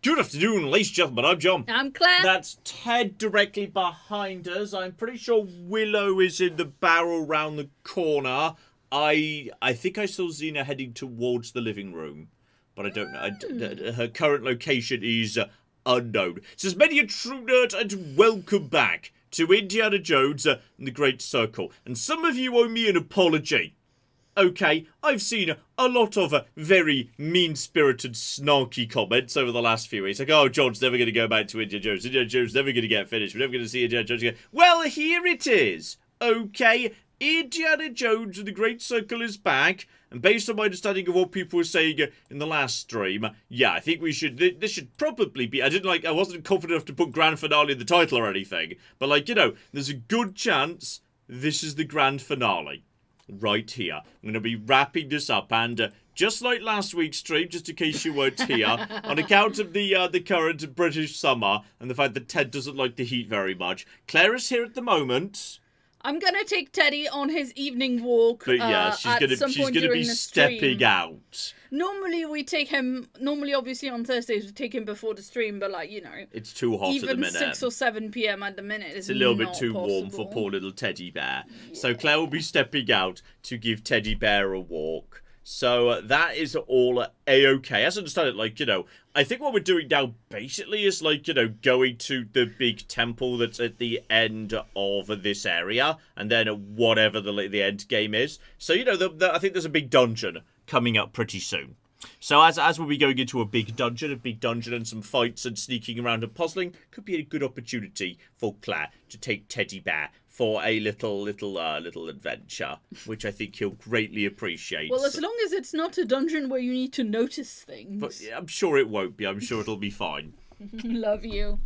Good afternoon, ladies and gentlemen. I'm John. I'm Claire. That's Ted directly behind us. I'm pretty sure Willow is in the barrel round the corner. I think I saw Xena heading towards the living room, but I don't know. Her current location is unknown. Says many a true nerd, and welcome back to Indiana Jones and the Great Circle. And some of you owe me an apology. Okay, I've seen a lot of very mean-spirited, snarky comments over the last few weeks. Like, oh, John's never going to go back to Indiana Jones. Indiana Jones never going to get finished. We're never going to see Indiana Jones again. Well, here it is. Okay, Indiana Jones and the Great Circle is back. And based on my understanding of what people were saying in the last stream, yeah, I think we should, this should probably be, I wasn't confident enough to put grand finale in the title or anything. But, like, you know, there's a good chance this is the grand finale. Right here. I'm going to be wrapping this up, and just like last week's stream, just in case you weren't here, on account of the current British summer and the fact that Ted doesn't like the heat very much, Claire is here at the moment. I'm gonna take Teddy on his evening walk. But yeah, she's gonna be stepping out. Normally we take him. Normally, obviously on Thursdays we take him before the stream, but like, you know, it's too hot at the minute. Even 6 or 7 p.m. at the minute is a little bit too possible. warm for poor little teddy bear. Yeah. So Claire will be stepping out to give Teddy Bear a walk. So that is all A-okay. As I understand it, like, you know, I think what we're doing now basically is, like, you know, going to the big temple that's at the end of this area, and then whatever the end game is. So, you know, I think there's a big dungeon coming up pretty soon. So as we'll be going into a big dungeon and some fights and sneaking around and puzzling, could be a good opportunity for Claire to take Teddy Bear for a little adventure, which I think he'll greatly appreciate. Well, as long as it's not a dungeon where you need to notice things. But I'm sure it won't be. I'm sure it'll be fine. Love you.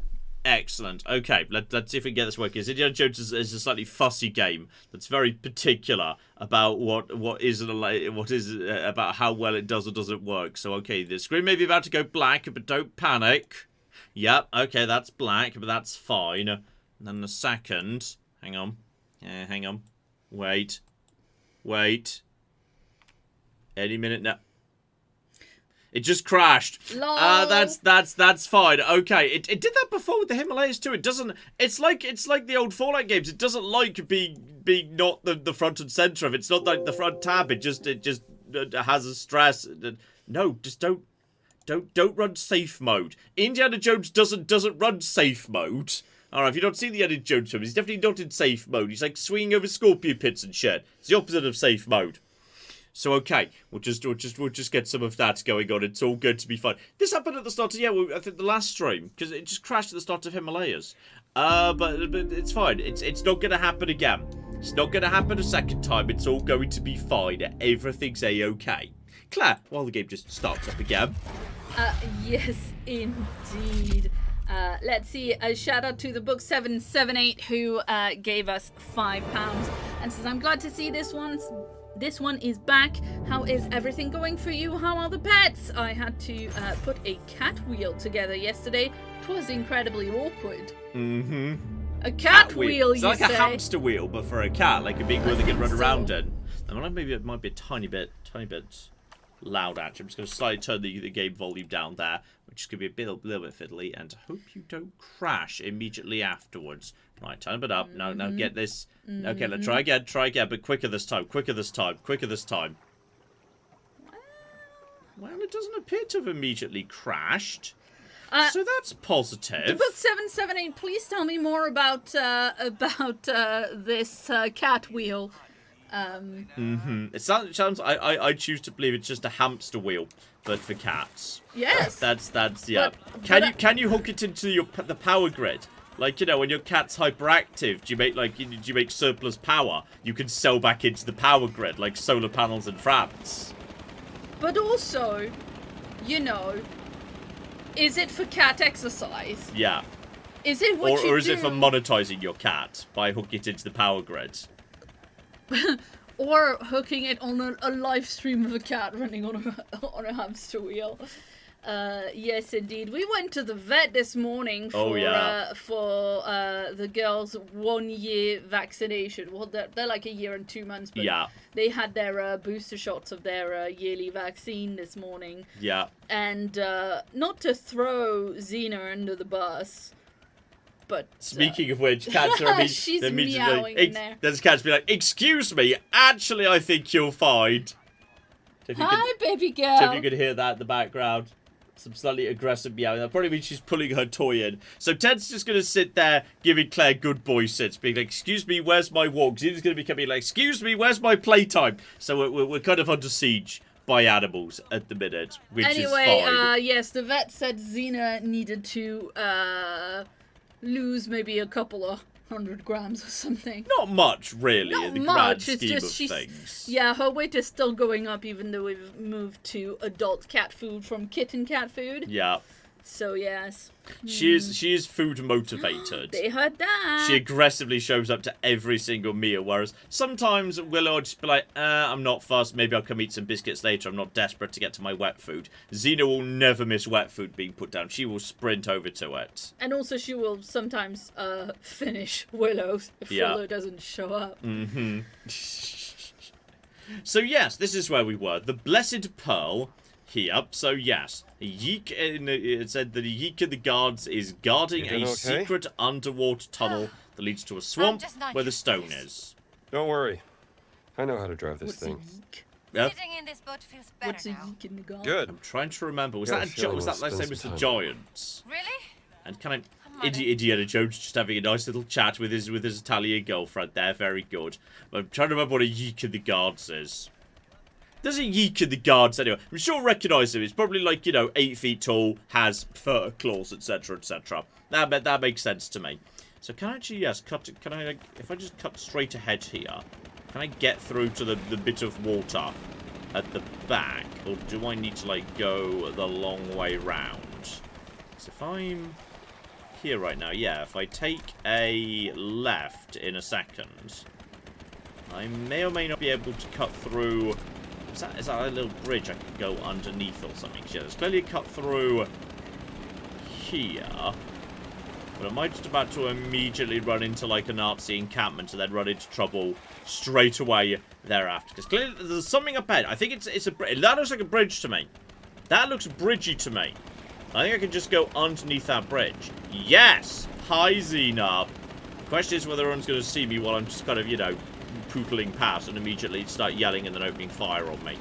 Excellent. Okay, let's see if we can get this working. Indiana Jones is a slightly fussy game that's very particular about what is about how well it does or doesn't work. So okay, the screen may be about to go black, but don't panic. Yep. Okay, that's black, but that's fine. And then the second. Hang on. Yeah, hang on. Wait. Any minute now. It just crashed. That's fine. Okay, it did that before with the Himalayas too. It doesn't. It's like the old Fallout games. It doesn't like being not the front and center of it. It's not like the front tab. It just has a stress. No, just don't run safe mode. Indiana Jones doesn't run safe mode. Alright, if you've not seen the Indiana Jones film, he's definitely not in safe mode. He's like swinging over scorpion pits and shit. It's the opposite of safe mode. So okay, we'll just get some of that going on. It's all going to be fun. This happened at the start of I think the last stream, because it just crashed at the start of Himalayas. But it's fine. It's not going to happen again. It's not going to happen a second time. It's all going to be fine. Everything's a-okay. Claire, while the game just starts up again. Yes, indeed. Let's see, a shout out to the book 778 who gave us £5 and says, I'm glad to see this one is back. How is everything going for you? How are the pets? I had to put a cat wheel together yesterday. It was incredibly awkward. Mm-hmm. A cat wheel, it's like a hamster wheel, but for a cat, like a big wheel they can run around in. And maybe it might be a tiny bit loud, actually. I'm just going to slightly turn the game volume down there, which is going to be a little bit fiddly, and hope you don't crash immediately afterwards. Right, turn it up. No, get this. Okay, let's try again, but quicker this time. Well, it doesn't appear to have immediately crashed. So that's positive. The book 778, please tell me more about this cat wheel. It sounds. I choose to believe it's just a hamster wheel, but for cats. Yes. That's yeah. Can you hook it into the power grid? Like, you know, when your cat's hyperactive, do you make surplus power? You can sell back into the power grid, like solar panels and fraps. But also, you know, is it for cat exercise? Yeah. Is it what you do? Or is it for monetizing your cat by hooking it into the power grid? Or hooking it on a live stream of a cat running on a hamster wheel. Yes, indeed. We went to the vet this morning for the girls' 1 year vaccination. Well, they're like a year and 2 months, but they had their booster shots of their yearly vaccine this morning. Yeah. And not to throw Xena under the bus, but speaking of which, cats are she's meowing in there. There's cats be like, "Excuse me, actually, I think you'll find." Hi, baby girl. So if you could hear that in the background. Some slightly aggressive meowing. That probably means she's pulling her toy in. So Ted's just going to sit there giving Claire good boy sits, being like, "Excuse me, where's my walk?" Xena's going to be coming like, "Excuse me, where's my playtime?" So we're kind of under siege by animals at the minute, which is fine. Yes, the vet said Xena needed to lose maybe a couple of 100 grams or something. Not much, really, in the grand scheme of things. Yeah, her weight is still going up, even though we've moved to adult cat food from kitten cat food. Yeah. So, yes. She is food motivated. They heard that. She aggressively shows up to every single meal, whereas sometimes Willow will just be like, I'm not fussed, maybe I'll come eat some biscuits later, I'm not desperate to get to my wet food. Xena will never miss wet food being put down. She will sprint over to it. And also she will sometimes finish Willow if Willow doesn't show up. Mm-hmm. So yes, this is where we were. The Blessed Pearl here. So yes, Yeek, it said that Yeek of the Guards is guarding a secret underwater tunnel that leads to a swamp where the stone is. Don't worry, I know how to drive this thing. Yep. Sitting in this boat feels better What's a yeek in the garden? Good. I'm trying to remember. Was that like same as the Giants? Really? And kind of Indiana Jones just having a nice little chat with his Italian girlfriend there. Very good. But I'm trying to remember what a Yeek of the Guards is. There's a Yeek of the Guards anyway. I'm sure I'll recognise him. He's probably like, 8 feet tall, has fur, claws, etc., etc. That makes sense to me. So can I actually, cut, can I, if I just cut straight ahead here, can I get through to the bit of water at the back? Or do I need to, go the long way round? So if I'm here right now, if I take a left in a second, I may or may not be able to cut through. Is that a little bridge I could go underneath or something? Yeah, there's clearly a cut through here. But am I just about to immediately run into a Nazi encampment and then run into trouble straight away thereafter? Because clearly there's something up ahead. I think it's a bridge. That looks like a bridge to me. That looks bridgy to me. I think I can just go underneath that bridge. Yes! Hi, Xena. The question is whether everyone's going to see me while I'm just kind of, pootling past and immediately start yelling and then opening fire on me.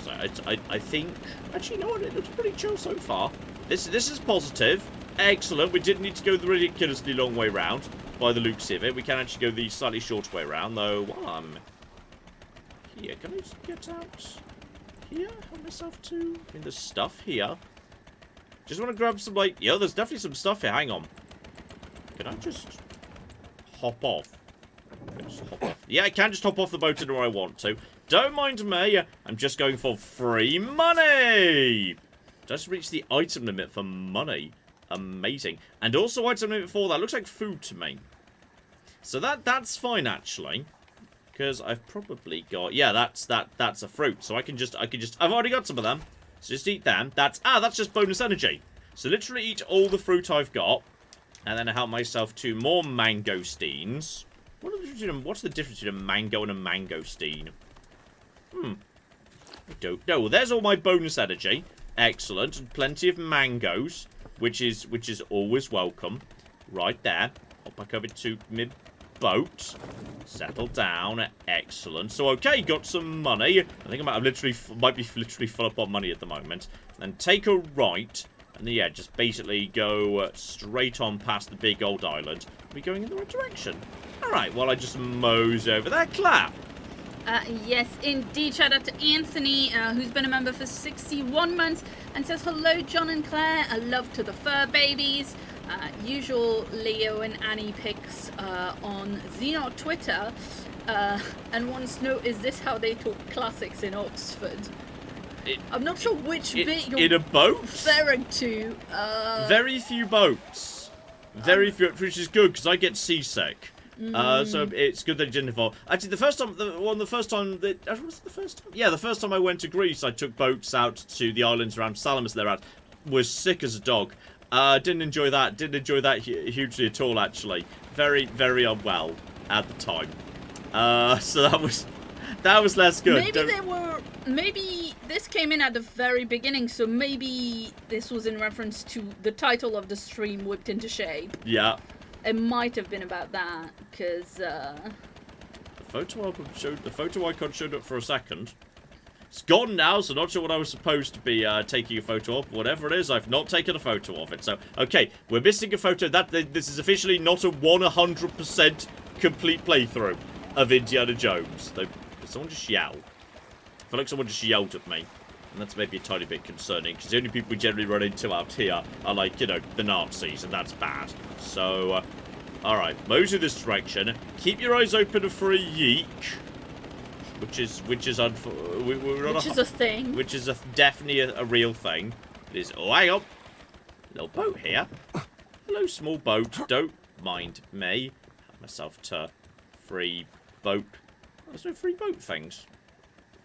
So I think... Actually, you know what? It looks pretty chill so far. This is positive. Excellent. We didn't need to go the ridiculously long way round by the looks of it. We can actually go the slightly shorter way round, though. While I'm here, can I just get out here? Help myself to... there's stuff here. Just want to grab some, there's definitely some stuff here. Hang on. Can I just hop off? Yeah, I can just hop off the boat anywhere I want to. Don't mind me. I'm just going for free money. Just reached the item limit for money. Amazing. And also item limit for that looks like food to me. So that's fine actually. Because I've probably got that's a fruit. So I can just I've already got some of them. So just eat them. That's just bonus energy. So literally eat all the fruit I've got. And then I help myself to more mangosteens. What's the difference between a mango and a mangosteen? I don't know. Well, there's all my bonus energy. Excellent. And plenty of mangoes, which is always welcome. Right there. Hop back over to my boat. Settle down. Excellent. So, okay, got some money. I think I might be literally full up on money at the moment. And take a right. And then, just basically go straight on past the big old island. We're going in the right direction. Alright, well, I just mose over there. Clap. Yes, indeed. Shout out to Anthony, who's been a member for 61 months, and says, hello, John and Claire. A love to the fur babies. Usual Leo and Annie pics on Xenot Twitter. And wants to know, is this how they talk classics in Oxford? I'm not sure which bit you're in a boat? referring to. Very few boats. Very few, which is good, because I get seasick. So it's good that it didn't involve. Actually, the first time I went to Greece, I took boats out to the islands around Salamis. Thereat was sick as a dog. Didn't enjoy that. Didn't enjoy that hugely at all. Actually, very, very unwell at the time. So that was less good. Maybe this came in at the very beginning, so maybe this was in reference to the title of the stream, Whipped into Shape. Yeah. It might have been about that, because the photo icon showed up for a second. It's gone now, so not sure what I was supposed to be taking a photo of. Whatever it is, I've not taken a photo of it. So, okay, we're missing a photo. This is officially not a 100% complete playthrough of Indiana Jones. Did someone just yell? I feel like someone just yelled at me. And that's maybe a tiny bit concerning, because the only people we generally run into out here are, like, you know, the Nazis, and that's bad. So, alright, mosey this direction. Keep your eyes open for a yeek. Which is a thing. Which is definitely a real thing. It is, oh, hang on. Little boat here. Hello, small boat. Don't mind me. Have myself to free boat. Oh, there's no free boat things.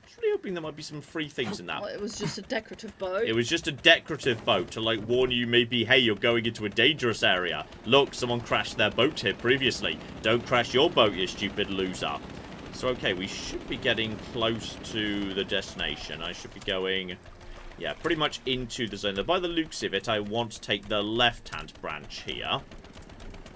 I was really hoping there might be some free things in that. Well, it was just a decorative boat. It was just a decorative boat to, like, warn you maybe, hey, you're going into a dangerous area. Look, someone crashed their boat here previously. Don't crash your boat, you stupid loser. So, okay, we should be getting close to the destination. I should be going, yeah, pretty much into the zone. By the looks of it, I want to take the left-hand branch here.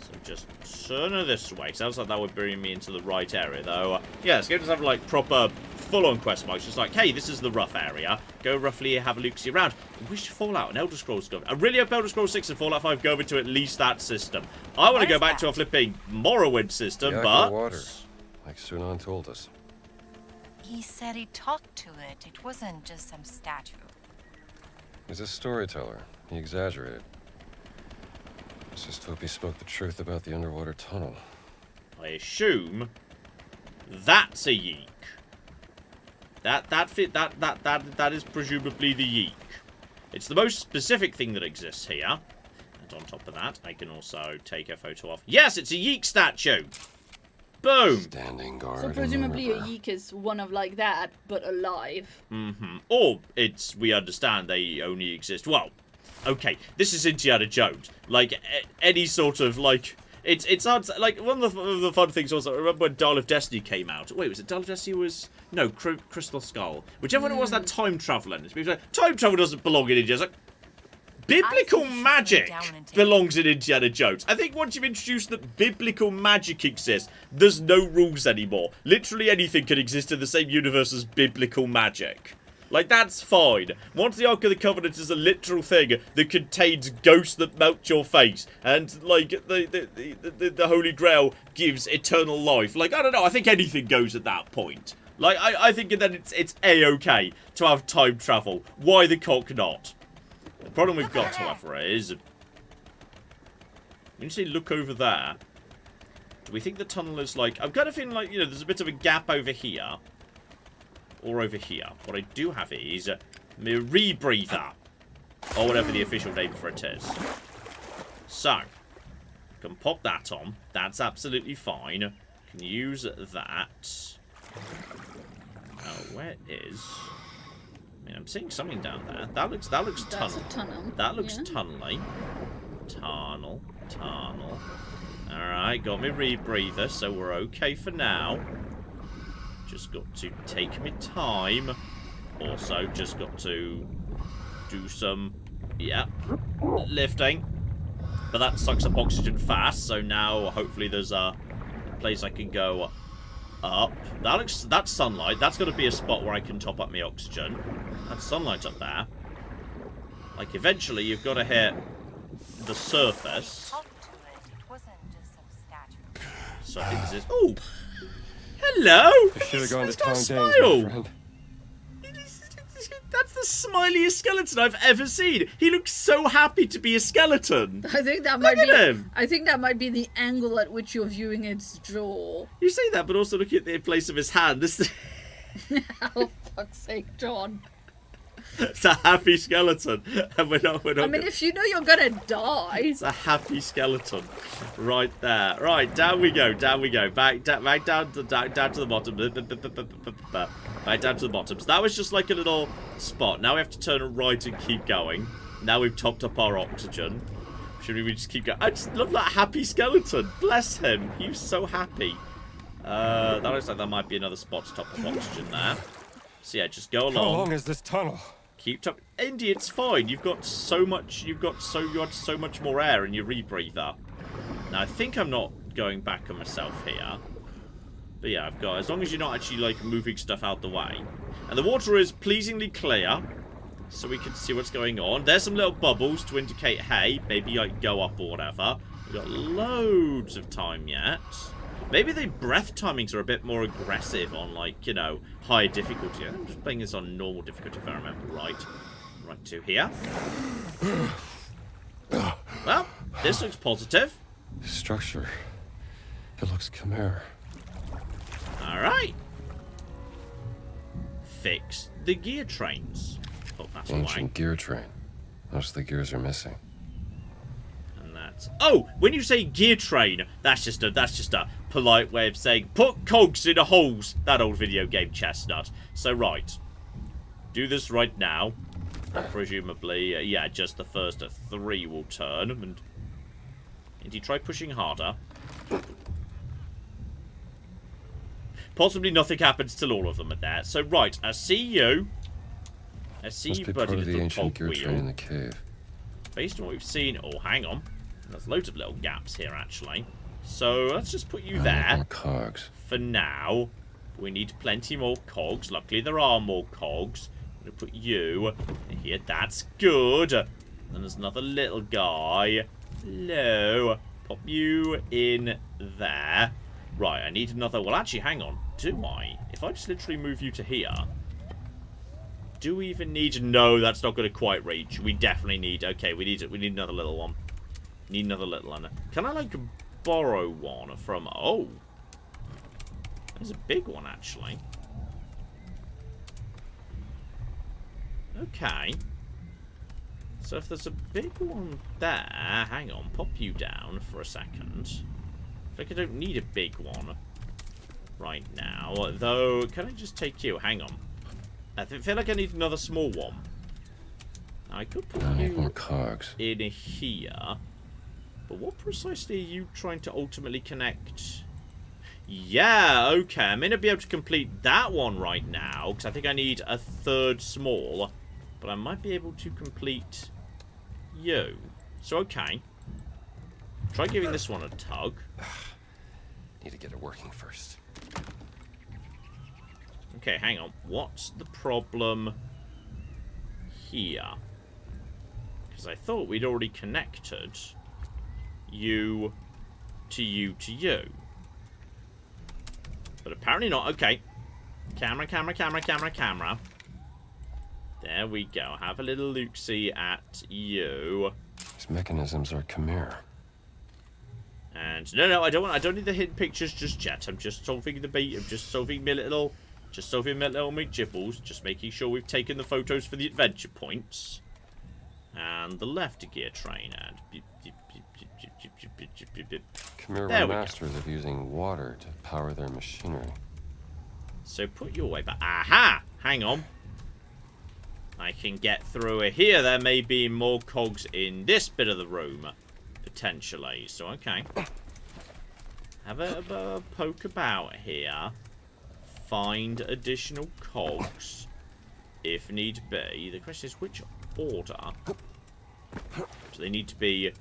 So just turn her this way. Sounds like that would bring me into the right area, though. Yeah, this game doesn't have, like, proper full-on quest marks. Just like, hey, this is the rough area. Go roughly have a look-see around. I wish Fallout and Elder Scrolls go. I really hope Elder Scrolls 6 and Fallout 5 go over to at least that system. I want to go back to a flipping Morrowind system, but... water, like Sunan told us. He said he talked to it. It wasn't just some statue. He's a storyteller. He exaggerated. Let's just hope he spoke the truth about the underwater tunnel. I assume that's a yeek. That is presumably the yeek. It's the most specific thing that exists here. And on top of that, I can also take a photo of. Yes, it's a yeek statue. Boom. Standing guard. So presumably a yeek is one of like that, but alive. Mm-hmm. Or we understand they only exist. Well, okay, this is Indiana Jones. Like any sort of like. It's hard to, like, one of the fun things was, I remember when Dial of Destiny came out. Wait, was it Dial of Destiny no, Crystal Skull. Whichever one it was, that time travel in it. Like, time travel doesn't belong in Indiana. It's like, biblical magic belongs in Indiana Jones. I think once you've introduced that biblical magic exists, there's no rules anymore. Literally anything can exist in the same universe as biblical magic. Like, that's fine. Once the Ark of the Covenant is a literal thing that contains ghosts that melt your face, and, like, the Holy Grail gives eternal life. Like, I don't know, I think anything goes at that point. Like, I think that it's A-okay to have time travel. Why the cock not? The problem we've got, however, is... When you say look over there, do we think the tunnel is, like... I'm kind of feeling like, you know, there's a bit of a gap over here. Or over here. What I do have is a rebreather. Or whatever the official name for it is. So, I can pop that on. That's absolutely fine. Can use that. Now, where is... I mean, I'm seeing something down there. That looks tunnel. That's a tunnel. That looks tunnely. Tunnel. Alright, got me rebreather, so we're okay for now. Just got to take me time. Also, just got to do some, lifting. But that sucks up oxygen fast, so now hopefully there's a place I can go up. That's sunlight. That's got to be a spot where I can top up my oxygen. That's sunlight up there. Like, eventually you've got to hit the surface. It wasn't just some statue. So I think this is... Ooh! Hello! Should have gone to He's got a Tong Dang's, smile! my friend. That's the smiliest skeleton I've ever seen. He looks so happy to be a skeleton. I think that Look at him. I think that might be the angle at which you're viewing its jaw. You say that, but also look at the place of his hand. This. Oh, fuck's sake, John. It's a happy skeleton. And we're not I mean, if you know you're gonna die. It's a happy skeleton. Right there. Right, down we go. Down we go. Back down to the bottom. Back down to the bottom. So that was just like a little spot. Now we have to turn right and keep going. Now we've topped up our oxygen. Should we just keep going? I just love that happy skeleton. Bless him. He was so happy. That looks like there might be another spot to top up oxygen there. So yeah, just go along. How long is this tunnel? Keep top. Indy, it's fine. You've got so much. You had so much more air in your rebreather. Now I think I'm not going back on myself here. But yeah, I've got. As long as you're not actually like moving stuff out the way, and the water is pleasingly clear, so we can see what's going on. There's some little bubbles to indicate, hey, maybe like go up or whatever. We've got loads of time yet. Maybe the breath timings are a bit more aggressive on, like, you know, higher difficulty. I'm just playing this on normal difficulty, if I remember right. Right to here. Well, this looks positive. Structure. It looks Khmer. Alright. Fix the gear trains. Oh, that's Ancient why. gear train. Most of the gears are missing. And that's... Oh, when you say gear train, that's just a polite way of saying put cogs in the holes. That old video game chestnut. So, right. Do this right now. Presumably, yeah, just the first 3 will turn. And you try pushing harder. Possibly nothing happens till all of them are there. So, right, I see you. I see Must you, be buddy, part of the little ancient gear cogwheel. train in the cave. Based on what we've seen... Oh, hang on. There's loads of little gaps here, actually. So, let's just put you there. More cogs. For now. We need plenty more cogs. Luckily, there are more cogs. I'm going to put you here. That's good. Then there's another little guy. Hello. Pop you in there. Right, I need another... Well, actually, hang on. Do I? If I just literally move you to here... Do we even need... No, that's not going to quite reach. We definitely need... Okay, we need another little one. Need another little one. Can I, like, borrow one from... Oh. There's a big one, actually. Okay. So if there's a big one there... Hang on. Pop you down for a second. I think I don't need a big one right now. Though, can I just take you? Hang on. I feel like I need another small one. I could put I need you more cogs. in here. But what precisely are you trying to ultimately connect? Yeah, okay. I may not be able to complete that one right now, because I think I need a 3rd small. But I might be able to complete you. So, okay. Try giving this one a tug. Need to get it working first. Okay, hang on. What's the problem here? Because I thought we'd already connected you to you to you. But apparently not. Okay. Camera, camera, camera, camera, camera. There we go. Have a little look-see at you. These mechanisms are Khmer. And no, I don't need the hidden pictures just yet. I'm just solving the beat. I'm just solving my little McGibbles. Just making sure we've taken the photos for the adventure points. And the left gear train. And Khmer there were we go. masters of using water to power their machinery. So put your way back. Aha! Hang on. I can get through it here. There may be more cogs in this bit of the room. Potentially. So, okay. Have a poke about here. Find additional cogs. If need be. The question is, which order do they need to be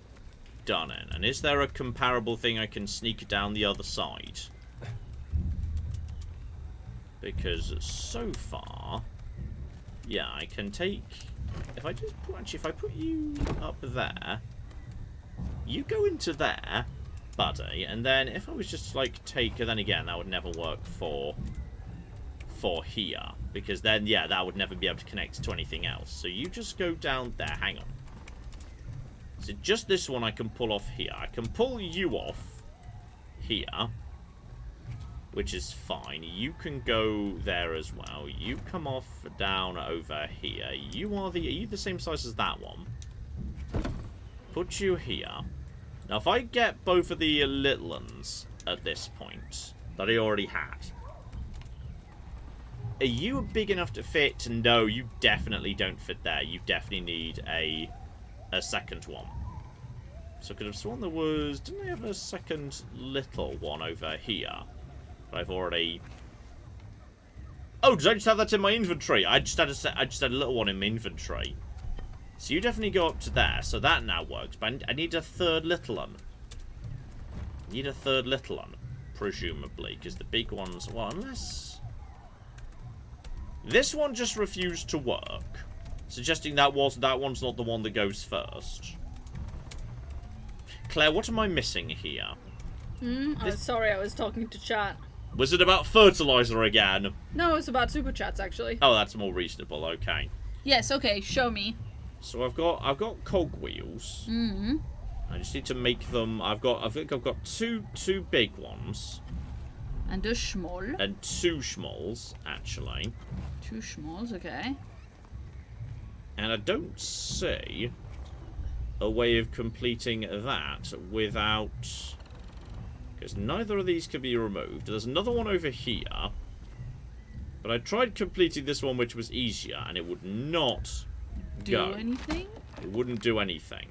done in? And is there a comparable thing I can sneak down the other side? Because so far... Yeah, I can take... If I just put... Actually, if I put you up there... You go into there, buddy, and then if I was just like take, then again that would never work for here, because then yeah that would never be able to connect to anything else. So you just go down there. Hang on. So just this one I can pull off here. I can pull you off here, which is fine. You can go there as well. You come off down over here. Are you the same size as that one? Put you here. Now, if I get both of the little ones at this point that I already had, are you big enough to fit? No, you definitely don't fit there. You definitely need a second one. So I could have sworn there was... Didn't I have a second little one over here? But I've already... Oh, did I just have that in my inventory? I just had a little one in my inventory. So you definitely go up to there. So that now works. But I need a third little one. Presumably. Because the big ones... Well, unless... This one just refused to work. Suggesting that one's not the one that goes first. Claire, what am I missing here? Sorry, I was talking to chat. Was it about fertilizer again? No, it's about super chats actually. Oh, that's more reasonable. Okay. Yes. Okay. Show me. So I've got cogwheels. I just need to make them. I think I've got two big ones. And a schmoll. And two schmolls, actually. Two schmolls. Okay. And I don't see a way of completing that without... Because neither of these can be removed. There's another one over here. But I tried completing this one, which was easier, and it would not go. Do anything? It wouldn't do anything.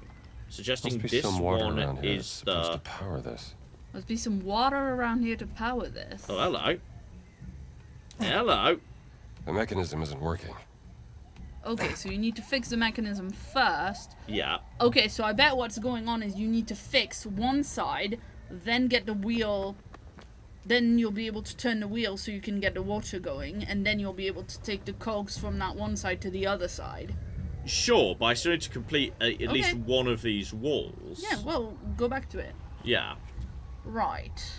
Suggesting Must be this some water one around here is supposed the... to power this. Must be some water around here to power this. Oh, hello. Hello. The mechanism isn't working. Okay, so you need to fix the mechanism first. Yeah. Okay, so I bet what's going on is you need to fix one side, then get the wheel, then you'll be able to turn the wheel so you can get the water going, and then you'll be able to take the cogs from that one side to the other side. Sure, but I still need to complete at least one of these walls. Yeah, well, go back to it. Yeah. Right.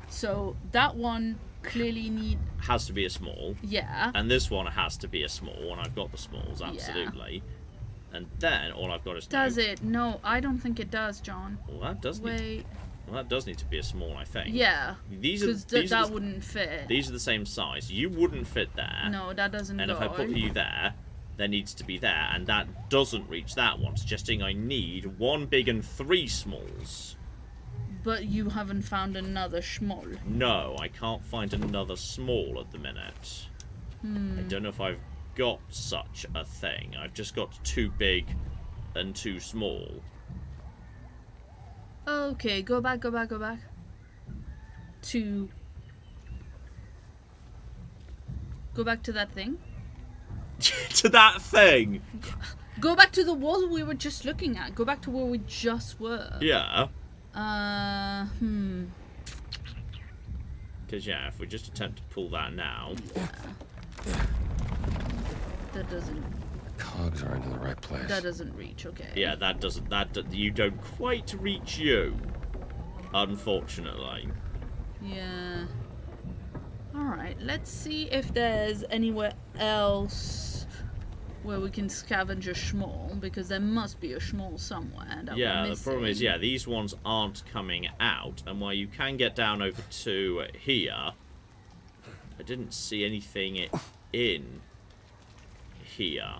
So that one clearly has to be a small. Yeah. And this one has to be a small, and I've got the smalls, absolutely. Yeah. And then all I've got is... Does it? No, I don't think it does, John. Well, that does need... Well, that does need to be a small, I think. Yeah. Because that wouldn't fit. These are the same size. You wouldn't fit there. No, that doesn't And go. if I put you there needs to be there, and that doesn't reach that one, suggesting I need one big and three smalls. But you haven't found another schmoll. No, I can't find another small at the minute. I don't know if I've got such a thing. I've just got two big and two small. Okay, go back. To... Go back to that thing. To that thing? Go back to the wall we were just looking at. Go back to where we just were. Yeah. Because, yeah, if we just attempt to pull that now... Yeah. That doesn't... Cogs aren't in the right place. That doesn't reach, okay. Yeah, that doesn't... You don't quite reach you. Unfortunately. Yeah. Alright, let's see if there's anywhere else where we can scavenge a schmoll, because there must be a schmoll somewhere that Yeah, we're the problem is, missing. these ones aren't coming out, and while you can get down over to here, I didn't see anything in here,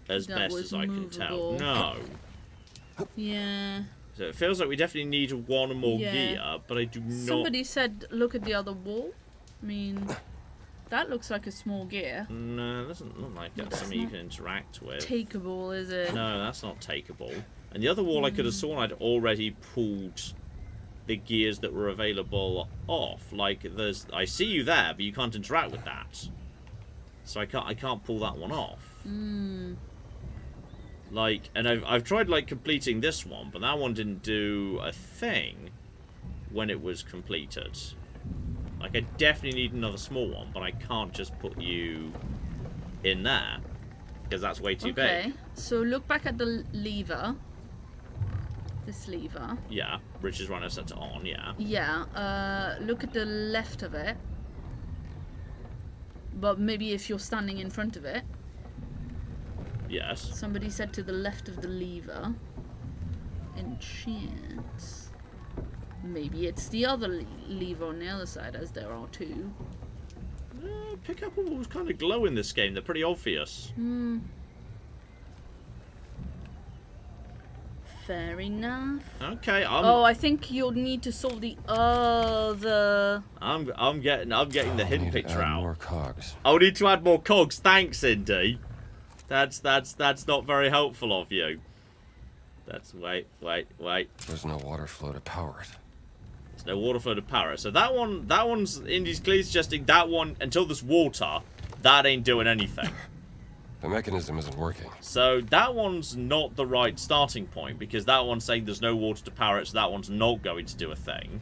as That best was as I can tell. movable. No. Yeah. So it feels like we definitely need one more Yeah. gear, but I do not... Somebody said look at the other wall. I mean, that looks like a small gear. No, it doesn't look like that's That's something you not can interact with. Takeable, is it? No, that's not takeable. And the other wall, I could have sworn I'd already pulled the gears that were available off. Like, I see you there, but you can't interact with that. So I can't pull that one off. Like, and I've tried, like, completing this one, but that one didn't do a thing when it was completed. Like, I definitely need another small one, but I can't just put you in there, because that's way too big. Okay, so look back at the lever. This lever. Yeah, Rich is running set it on, yeah. Yeah, look at the left of it. But maybe if you're standing in front of it. Yes. Somebody said to the left of the lever. Enchant. Maybe it's the other lever on the other side, as there are two. Pick up walls kind of glow in this game. They're pretty obvious. Fair enough. Okay, Oh, I think you'll need to solve the other. I'm getting the hidden Need to picture add out. more cogs. I'll need to add more cogs. Thanks, Indy. That's not very helpful of you. That's wait. There's no water flow to power it. There's no water flow to power it. So that one's Indy's clearly suggesting that one until there's water, that ain't doing anything. The mechanism isn't working. So that one's not the right starting point because that one's saying there's no water to power it, so that one's not going to do a thing.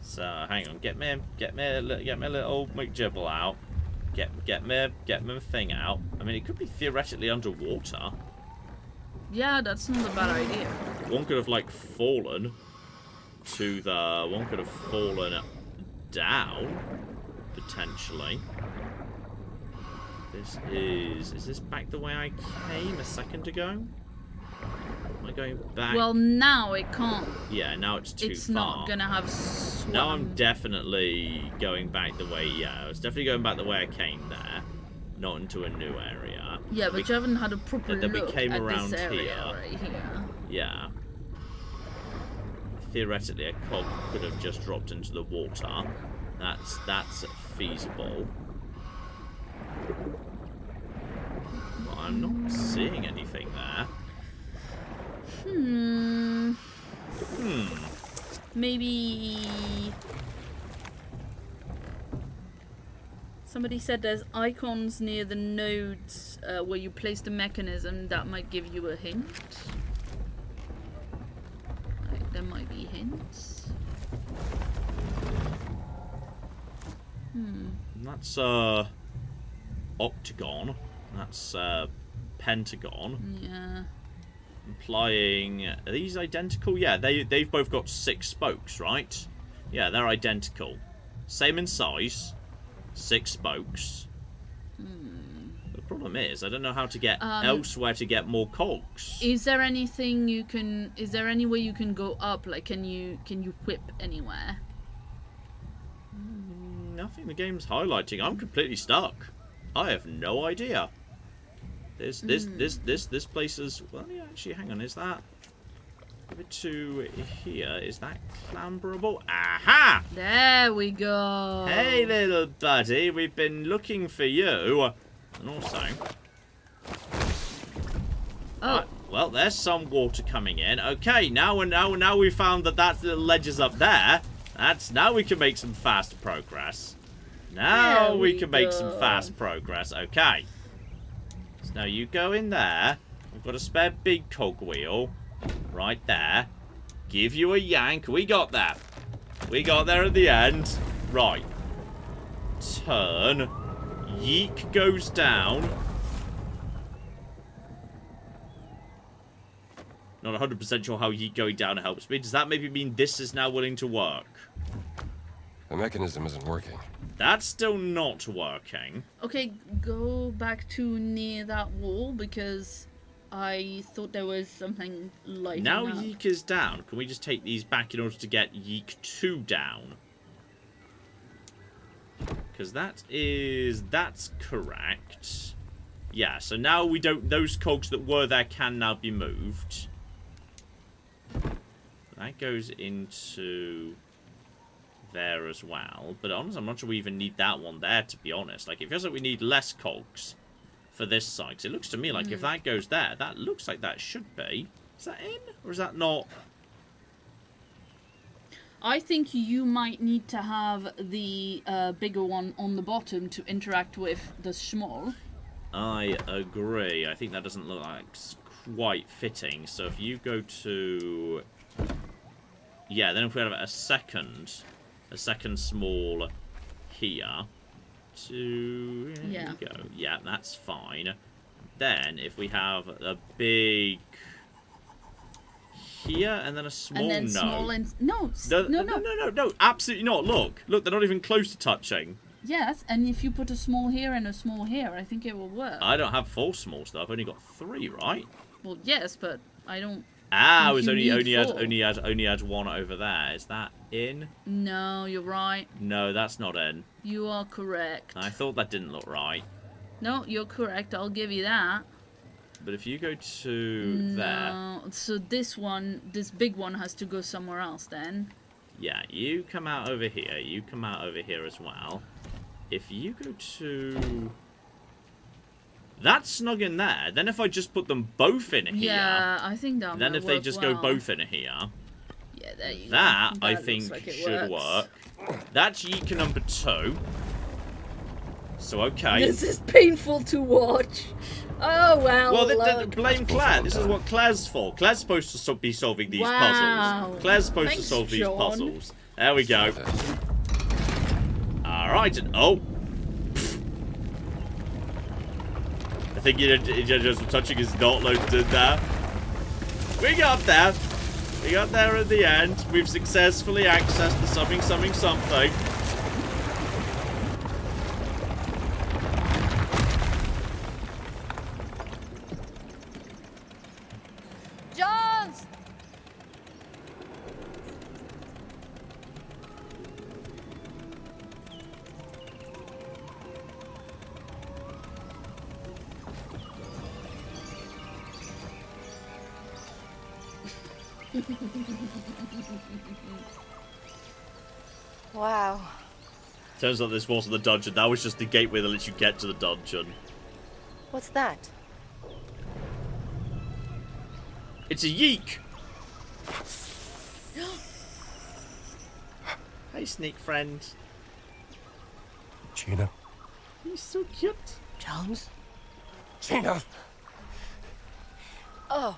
So hang on, get me a little McJibble out. Get me thing out. I mean, it could be theoretically underwater. Yeah, that's not a bad idea. One could have like fallen to the. One could have fallen down potentially. This is this back the way I came a second ago? Am I going back? Well, now it can't. Yeah, now it's too It's far. not gonna have swam. Now I'm definitely going back the way. Yeah, I was definitely going back the way I came there, not into a new area. Yeah, but you haven't had a proper then we look came at around this area here. right here. Yeah. Theoretically, a cog could have just dropped into the water. That's feasible. But I'm not seeing anything there. Maybe somebody said there's icons near the nodes where you place the mechanism that might give you a hint. Like, there might be hints. That's octagon. That's pentagon. Yeah. Implying, are these identical? Yeah, they've both got 6 spokes, right? Yeah, they're identical. Same in size. 6 spokes. The problem is, I don't know how to get elsewhere to get more cogs. Is there anything you can? Is there any way you can go up? Like, can you whip anywhere? Nothing the game's highlighting. I'm completely stuck. I have no idea. This place is. Well, yeah, actually, hang on. Is that over to here? Is that clamberable? Aha! There we go. Hey, little buddy, we've been looking for you. And also, Oh, right, well, there's some water coming in. Okay, now we found that little ledge is up there. Now we can make some fast progress. Now There we we can make some go. fast progress. Okay. So now you go in there. We've got a spare big cogwheel right there. Give you a yank. We got that. We got there at the end. Right. Turn. Yeek goes down. Not 100% sure how Yeek going down helps me. Does that maybe mean this is now willing to work? The mechanism isn't working. That's still not working. okay. Go back to near that wall because I thought there was something lighting Now up. Yeek is down. Can we just take these back in order to get Yeek 2 down? Because that's correct. Yeah, so now we don't, those cogs that were there can now be moved. That goes into there as well. But honestly, I'm not sure we even need that one there, to be honest. Like, it feels like we need less cogs for this side. 'Cause it looks to me like if that goes there, that looks like that should be. Is that in? Or is that not? I think you might need to have the bigger one on the bottom to interact with the small. I agree. I think that doesn't look like quite fitting. So if you go to... Yeah, then if we have a second small here to... Yeah. Here we go. Yeah, that's fine. Then if we have a big... Here and then a small... And then no. small and... No, No, absolutely not. Look, they're not even close to touching. Yes, and if you put a small here and a small here, I think it will work. I don't have 4 small stuff. I've only got 3, right? Well, yes, but I don't... Ah, it was You only need only had one over there. Is that in? No, you're right. No, that's not in. You are correct. I thought that didn't look right. No, you're correct. I'll give you that. But if you go to there, No, so this big one has to go somewhere else then. yeah, you come out over here. You come out over here as well. If you go to... That's snug in there. Then if I just put them both in here... Yeah, I think that Then might if they work just well. go both in here... Yeah, there you That, go. I That think, looks like it should works. work. That's Yeeka number 2. So, okay. This is painful to watch. Oh, well, Well, look. blame Claire. This is what Claire's for. Claire's supposed to be solving these Wow. puzzles. Claire's supposed to Thanks, solve these John. puzzles. There we go. Try this. Alright, and oh. I think you just touching is not loaded in there. We got there. We got there at the end. We've successfully accessed the something. Jones! Wow. Turns out this wasn't the dungeon. That was just the gateway that lets you get to the dungeon. What's that? It's a yeek. Hey, sneak friend. Gina. He's so cute. Jones? Gina! Oh.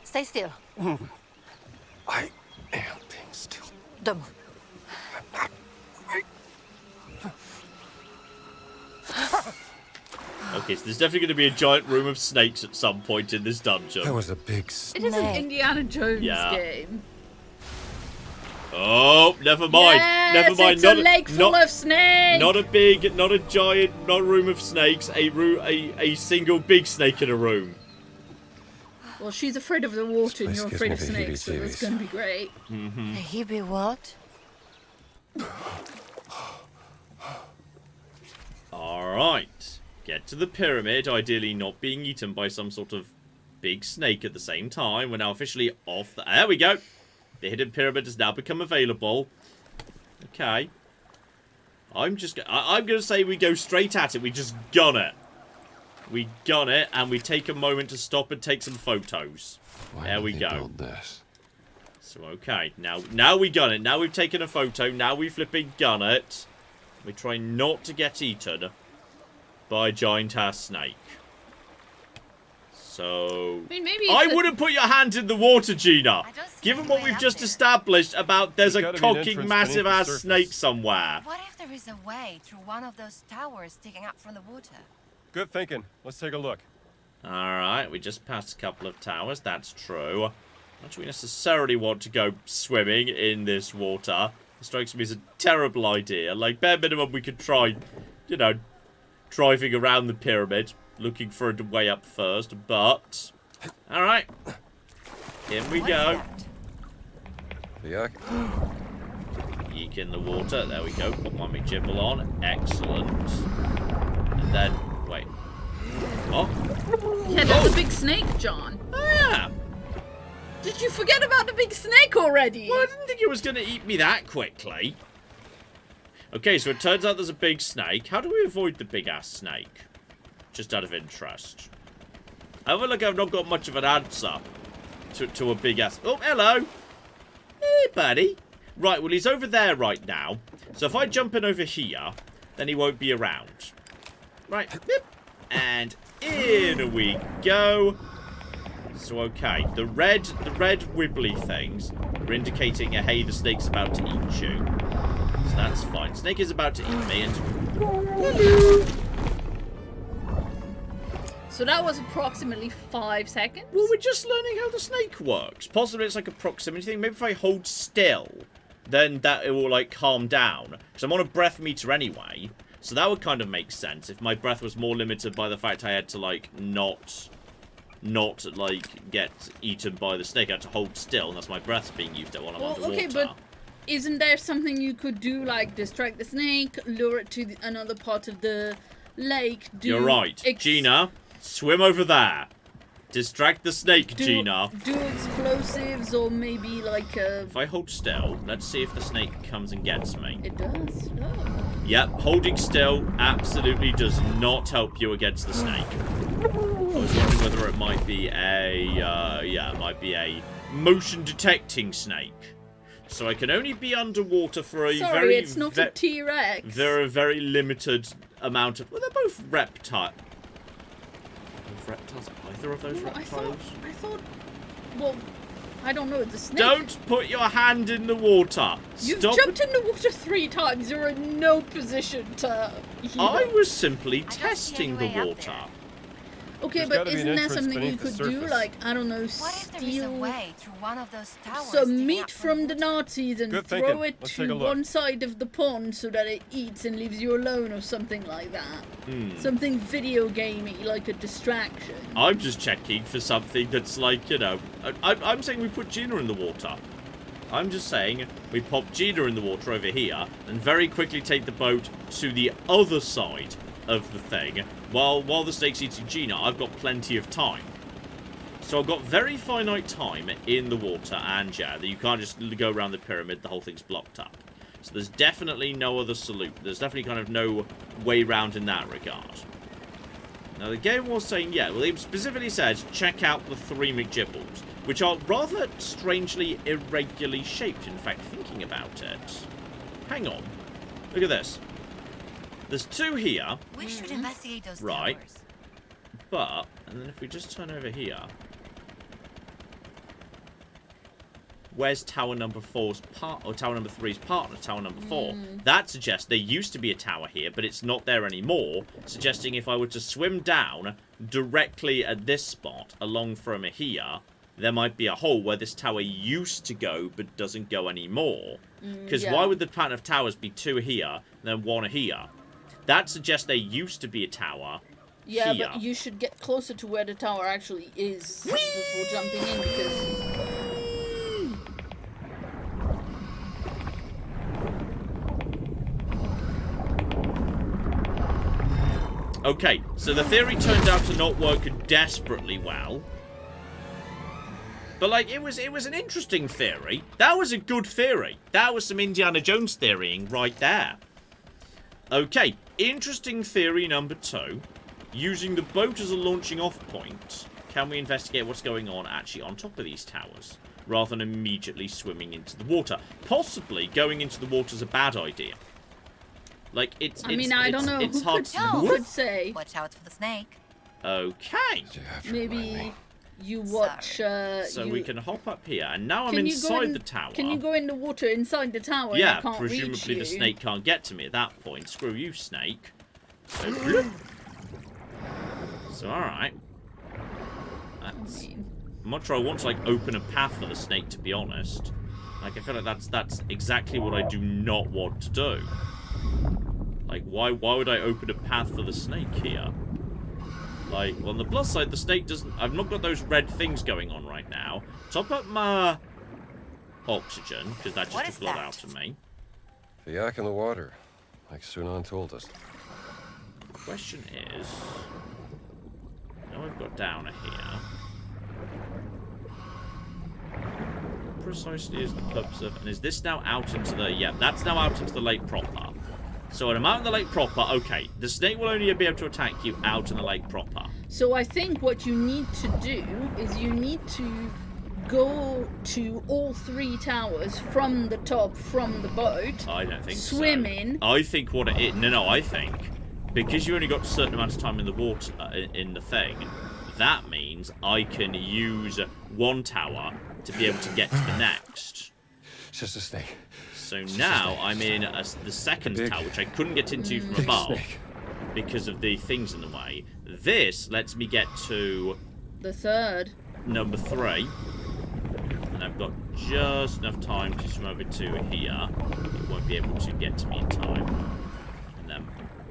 Stay still. I am being still. Don't move. Okay, so there's definitely going to be a giant room of snakes at some point in this dungeon. That was a big It is an Snake. Indiana Jones Yeah. game. Oh, never mind. Yes, Never mind. it's a lake full of snakes. Not a giant, not a room of snakes. A single big snake in a room. Well, she's afraid of the water and This you're place afraid gives of me the snakes, so that's heebie-jeebies. going to be great. He be what? Alright. Get to the pyramid, ideally not being eaten by some sort of big snake at the same time. We're now officially off the... There we go. The hidden pyramid has now become available. Okay. I'm going to say we go straight at it. We just gun it. We gun it, and we take a moment to stop and take some photos. Why There did we they go. build this? So, okay. Now we gun it. Now we've taken a photo. Now we flipping gun it. We try not to get eaten by a giant-ass snake. So... I mean, maybe I it's a- wouldn't put your hand in the water, Gina. I don't see Given any what way we've up just there. established about there's a There's gotta be an cocking entrance massive-ass beneath the snake surface. somewhere. What if there is a way through one of those towers sticking up from the water? Good thinking. Let's take a look. Alright, we just passed a couple of towers, that's true. Not sure we necessarily want to go swimming in this water. It strikes me as a terrible idea. Like, bare minimum, we could try, you know, driving around the pyramid, looking for a way up first, but... Alright. In we What go. is that? Yuck. Yeek in the water. There we go. Put my gibble on. Excellent. And then... Wait. Oh. Yeah, there's a big snake, John. Ah! Did you forget about the big snake already? Well, I didn't think it was going to eat me that quickly. Okay, so it turns out there's a big snake. How do we avoid the big-ass snake? Just out of interest. I feel like I've not got much of an answer to a big-ass... Oh, hello! Hey, buddy. Right, well, he's over there right now. So if I jump in over here, then he won't be around. Right, yep. And in we go. So, okay, the red wibbly things are indicating, hey, the snake's about to eat you. So that's fine. Snake is about to eat me, and... So that was approximately 5 seconds. Well, we're just learning how the snake works. Possibly it's like a proximity thing. Maybe if I hold still, then that it will, like, calm down. Because I'm on a breath meter anyway. So that would kind of make sense if my breath was more limited by the fact I had to, like, not not, like, get eaten by the snake. I had to hold still, and that's my breath's being used up while I'm underwater. Okay, but isn't there something you could do, like distract the snake, lure it to another part of the lake? You're right. Gina, swim over there. Distract the snake, Gina. Do explosives or maybe like a... If I hold still, let's see if the snake comes and gets me. It does? No. Yep, holding still absolutely does not help you against the snake. I was wondering whether it might be a motion detecting snake. So I can only be underwater for a Sorry, it's not a T-Rex. There are a very limited amount of... Well, they're both reptiles. Reptiles? Either of those reptiles? I thought... Well, I don't know. The snake... Don't put your hand in the water. You've jumped in the water 3 times. You're in no position to... I was simply testing the water. Okay, but isn't there something you could do? Like, I don't know, steal some meat from the Nazis and throw it to one side of the pond so that it eats and leaves you alone or something like that. Something video gamey, like a distraction. I'm just checking for something that's like, you know... I'm saying we put Gina in the water. I'm just saying we pop Gina in the water over here and very quickly take the boat to the other side of the thing. While the snake's eating Gina, I've got plenty of time. So I've got very finite time in the water, and yeah, you can't just go around the pyramid, the whole thing's blocked up. So there's definitely no other solution. There's definitely kind of no way round in that regard. Now the game was saying, yeah, well it specifically says, check out the 3 McGibbles, which are rather strangely irregularly shaped, in fact, thinking about it. Hang on. Look at this. There's 2 here. We should investigate those right. towers. But, and then if we just turn over here, where's tower number 4's part, or tower number 3's partner, tower number 4? That suggests there used to be a tower here, but it's not there anymore, suggesting if I were to swim down directly at this spot, along from here, there might be a hole where this tower used to go, but doesn't go anymore. Because why would the pattern of towers be 2 here, and then 1 here? That suggests there used to be a tower Yeah, here. but you should get closer to where the tower actually is before jumping in, because... Okay, so the theory turned out to not work desperately well. But, like, it was an interesting theory. That was a good theory. That was some Indiana Jones theorying right there. Okay, interesting theory number 2. Using the boat as a launching off point, can we investigate what's going on actually on top of these towers, rather than immediately swimming into the water? Possibly going into the water is a bad idea. Like, I don't know. It's hard Who could say? Watch out for the snake. Okay. Maybe you watch... so we can hop up here, and now I'm inside the tower. Can you go in the water inside the tower? Yeah, and I can't presumably the reach you? snake can't get to me at that point. Screw you, snake. So, alright. I'm not sure I want to, like, open a path for the snake, to be honest. Like, I feel like that's exactly what I do not want to do. Like, why would I open a path for the snake here? Like, well, on the plus side, the snake doesn't... I've not got those red things going on right now. Top up my oxygen, because that just took blood out of me. The yak in the water, like Sunan told us. The question is... Now I've got downer here. What precisely is the purpose of... And is this now out into the... Yeah, that's now out into the lake proper. So when I'm out in the lake proper, okay, the snake will only be able to attack you out in the lake proper. So I think what you need to do is you need to go to all 3 towers from the top, from the boat. I don't think swim so. in. I think what it is... No, I think... Because you only got a certain amount of time in the water, in the thing, that means I can use 1 tower to be able to get to the next. It's just a snake. So now I'm in the second tower, which I couldn't get into from above because of the things in the way. This lets me get to... The 3rd. Number 3. And I've got just enough time to swim over to here. It won't be able to get to me in time. And then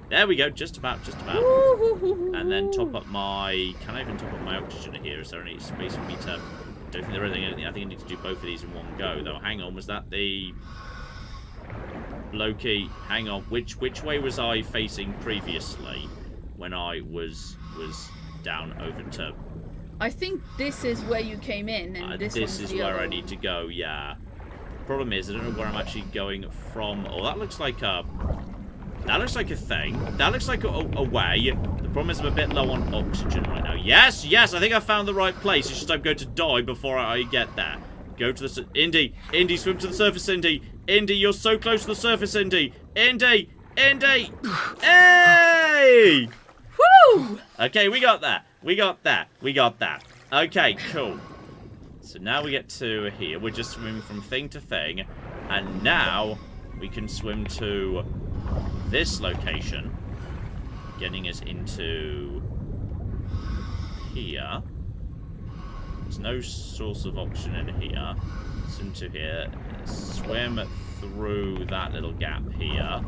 There we go. Just about. And then top up my... Can I even top up my oxygen here? Is there any space for me to... I don't think there is anything. I think I need to do both of these in one go, though. Hang on. Was that the... Loki? Hang on. Which way was I facing previously when I was down over to... I think this is where you came in, and this is where I need to go, yeah. Problem is, I don't know where I'm actually going from. Oh, that looks like a... That looks like a thing. That looks like a way. The problem is I'm a bit low on oxygen right now. Yes, I think I found the right place. It's just I'm going to die before I get there. Go to the... Indy, swim to the surface, Indy. Indy, you're so close to the surface, Indy. Indy! Hey! Woo! Okay, we got that. Okay, cool. So now we get to here. We're just swimming from thing to thing. And now we can swim to this location. Getting us into here. There's no source of oxygen in here. Swim to here. Swim through that little gap here.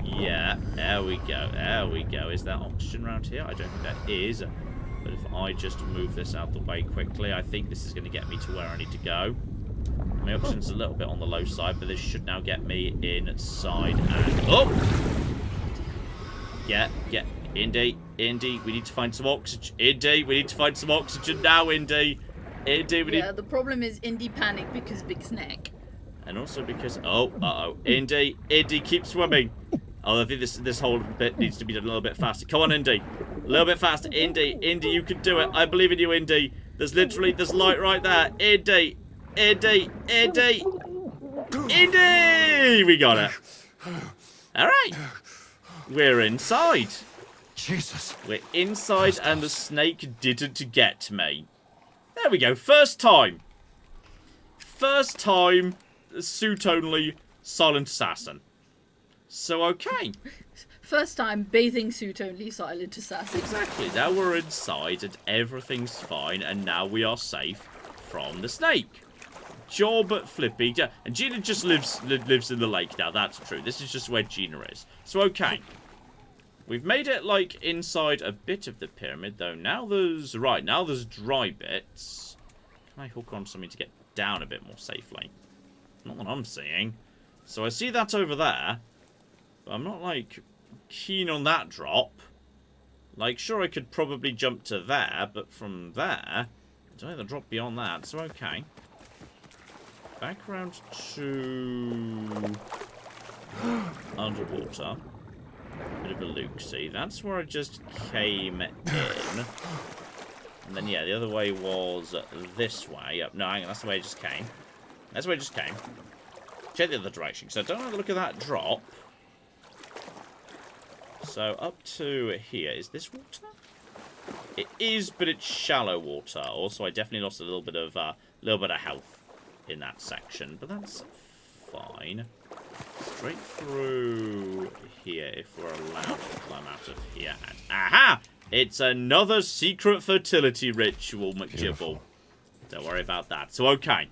Yeah, there we go. Is there oxygen around here? I don't think there is. But if I just move this out the way quickly, I think this is going to get me to where I need to go. My oxygen's a little bit on the low side, but this should now get me inside and... Oh! Yeah. Indy, we need to find some oxygen. Indy, we need to find some oxygen now, Indy. Indy, we need... Yeah, the problem is Indy panicked because Big Snack. And also because... Oh, uh-oh. Indy, keep swimming. Oh, I think this whole bit needs to be done a little bit faster. Come on, Indy. A little bit faster. Indy, you can do it. I believe in you, Indy. There's light right there. Indy! We got it. Alright. We're inside. Jesus. We're inside and the snake didn't get me. There we go. First time, suit only, silent assassin. So, okay. First time, bathing suit only, silent assassin. Exactly. Now we're inside and everything's fine, and now we are safe from the snake. Job Flippy. And Gina just lives in the lake now. That's true. This is just where Gina is. So, okay. We've made it, like, inside a bit of the pyramid, though. Now there's dry bits. Can I hook on something to get down a bit more safely? Not what I'm seeing. So I see that over there. But I'm not, like, keen on that drop. Like, sure, I could probably jump to there, but from there, I don't know the drop beyond that, so okay. Back around to underwater. Bit of a look, see, that's where I just came in. And then, yeah, the other way was this way. No, hang on, that's the way I just came. Check the other direction, because I don't like the look of that drop. So, up to here. Is this water? It is, but it's shallow water. Also, I definitely lost a little bit of health in that section, but that's fine. Straight through here, if we're allowed to climb out of here. And, aha! It's another secret fertility ritual, McJibble. Don't worry about that. So, okay.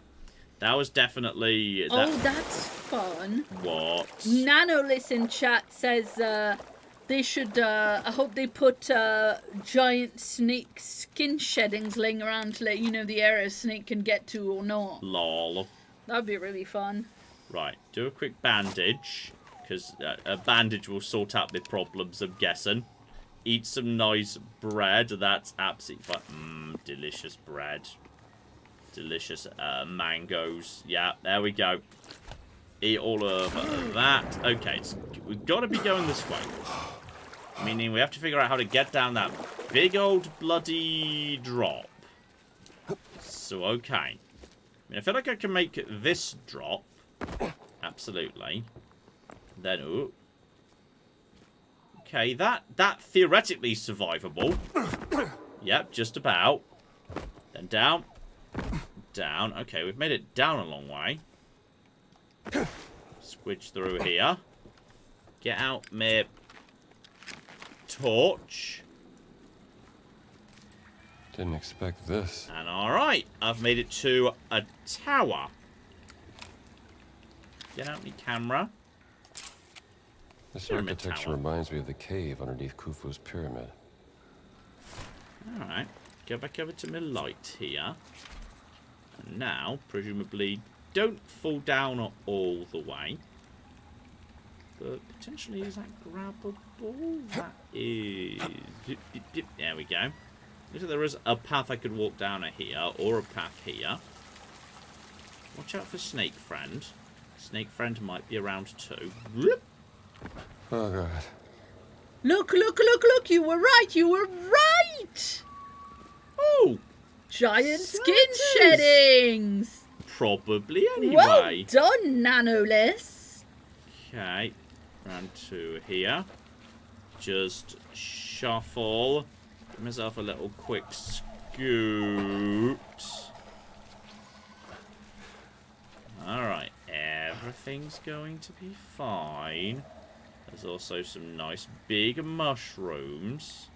That was definitely... Oh, that's fun. What? Nanolist in chat says... they should, I hope they put giant snake skin sheddings laying around to let you know the area a snake can get to or not. Lol. That'd be really fun. Right, do a quick bandage, because a bandage will sort out the problems, I'm guessing. Eat some nice bread, that's absolutely fine. Delicious bread. Delicious mangoes. Yeah, there we go. Eat all of that. Okay, we've got to be going this way. Meaning we have to figure out how to get down that big old bloody drop. So, okay. I mean, I feel like I can make this drop. Absolutely. Then, ooh. Okay, that theoretically is survivable. Yep, just about. Then down. Down. Okay, we've made it down a long way. Squidge through here. Get out my torch. Didn't expect this. And alright, I've made it to a tower. Get out my camera. This Pyramid architecture tower. reminds me of the cave underneath Khufu's pyramid. Alright. Go back over to my light here. And now, presumably, don't fall down all the way. But potentially, is that grabbable? That is... There we go. Looks like there is a path I could walk down here, or a path here. Watch out for Snake Friend. Snake Friend might be around too. Whoop. Oh, God. Look, look, look, look! You were right! You were right! Oh! Giant skin Scientist. sheddings! Probably anyway. Well done, Nanolis! Okay. Round to here. Just shuffle. Give myself a little quick scoot. Alright. Everything's going to be fine. There's also some nice big mushrooms.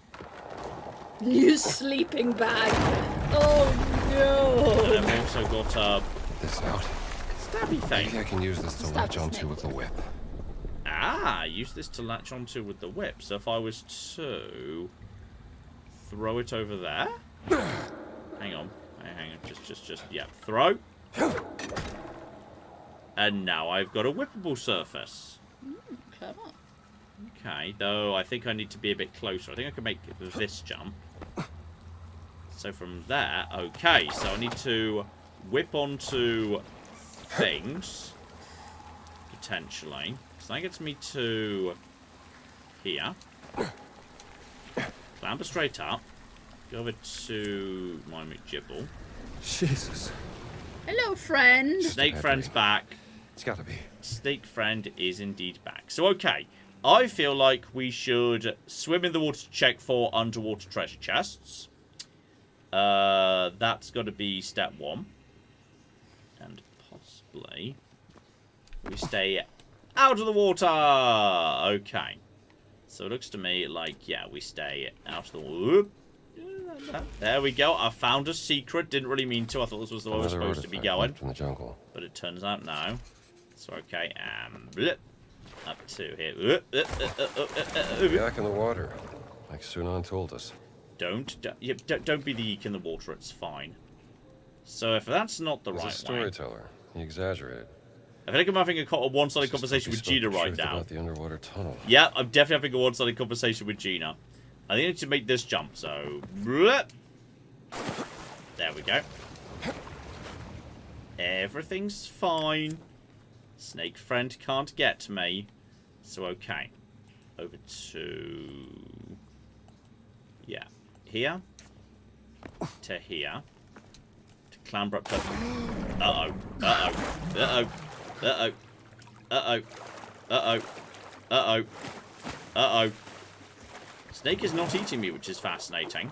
New sleeping bag. Oh no! And I've also got a Get this out. stabby Maybe thing. I can use this to Stab latch the onto snake. with the whip. Ah, use this to latch onto with the whip. So if I was to throw it over there. Hang on. Hang on. Just, yeah. Throw. And now I've got a whippable surface. Clever. Okay, though I think I need to be a bit closer. I think I can make this jump. So from there, okay, so I need to whip onto things, potentially. So that gets me to here. Clamber straight up. Go over to my McGibble. Jesus. Hello, friend. Snake Friend's back. It's gotta be. Snake Friend is indeed back. So, okay. I feel like we should swim in the water to check for underwater treasure chests. That's got to be step 1. And possibly we stay out of the water. Okay. So it looks to me like, yeah, we stay out of the water. There we go. I found a secret. Didn't really mean to. I thought this was the way we're Another supposed to be artifact going. left in the jungle. But it turns out no. So, okay. Blip. Up to here. Back in the water, like Sunan told us. Don't be the eek in the water. It's fine. So if that's not the He's a right way, storyteller. He exaggerated. I think I'm having a one-sided Just conversation hope he with spoke Gina the right truth now. About the underwater tunnel. Yeah, I'm definitely having a one-sided conversation with Gina. I think I need to make this jump. So, blip. There we go. Everything's fine. Snake Friend can't get me. So, okay. Over to... yeah. Here. To here. To clamber up to... Uh-oh. Uh-oh. Uh-oh. Uh-oh. Uh-oh. Uh-oh. Uh-oh. Uh-oh. Snake is not eating me, which is fascinating.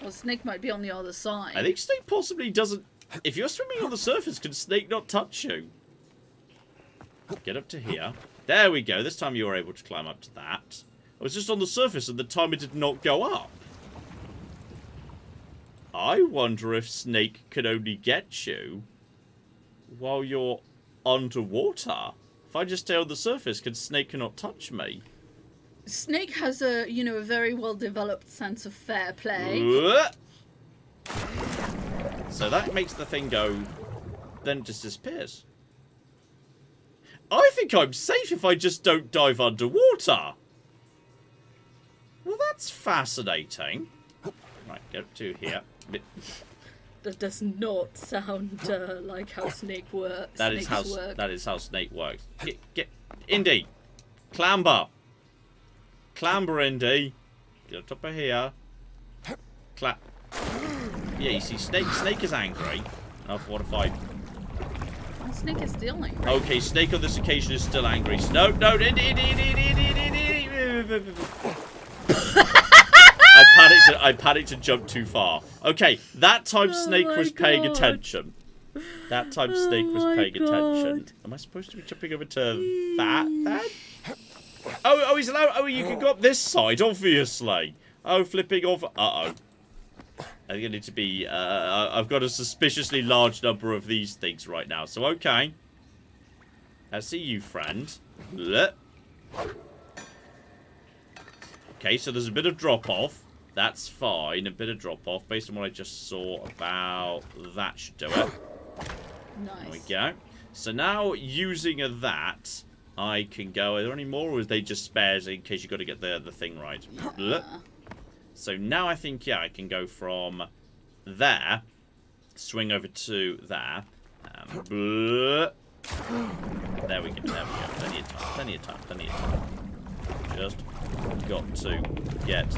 Well, Snake might be on the other side. I think Snake possibly doesn't... if you're swimming on the surface, can Snake not touch you? Get up to here. There we go. This time you were able to climb up to that. I was just on the surface and the timer did not go up. I wonder if Snake can only get you while you're underwater. If I just stay on the surface, can Snake not touch me? Snake has a, a very well-developed sense of fair play. So that makes the thing go, then it just disappears. I think I'm safe if I just don't dive underwater. Well, that's fascinating. Right, get up to here. That does not sound like how Snake works. That is Snakes work. that is how Snake works. Get Indy, clamber, Indy. Get up top of here. Yeah, you see, Snake is angry. Oh, what if I? Well, Snake is still angry. Okay, Snake on this occasion is still angry. No, Indy. I panicked and jumped too far. Okay, that time Snake my was paying God. attention. That time Snake was my paying attention. God. Am I supposed to be jumping over to that then? Oh, he's allowed. Oh, you can go up this side, obviously. Oh, flipping off. Uh-oh. I think I need to be... I've got a suspiciously large number of these things right now, so okay. I see you, friend. Blech. Okay, so there's a bit of drop-off. That's fine, a bit of drop-off. Based on what I just saw about that should do it. Nice. There we go. So now, using that, I can go... Are there any more, or is they just spares in case you've got to get the thing right? Yeah. So now I think, yeah, I can go from there, swing over to there. There we go, there we go. Plenty of time, plenty of time, plenty of time. Just got to get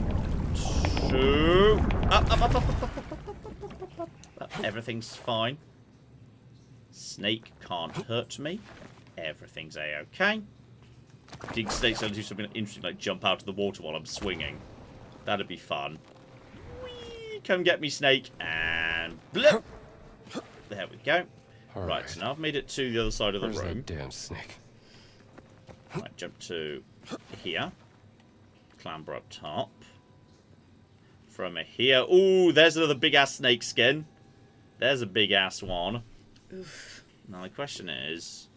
to... Up. Everything's fine. Snake can't hurt me. Everything's a-okay. I think snake's going to do something interesting, like jump out of the water while I'm swinging. That'd be fun. Whee! Come get me, snake. And blip. There we go. Right, so now I've made it to the other side of the room. That damn snake? Right, jump to here. Clamber up top. From here. Ooh, there's another big-ass snake skin. There's a big-ass one. Oof. Now the question is...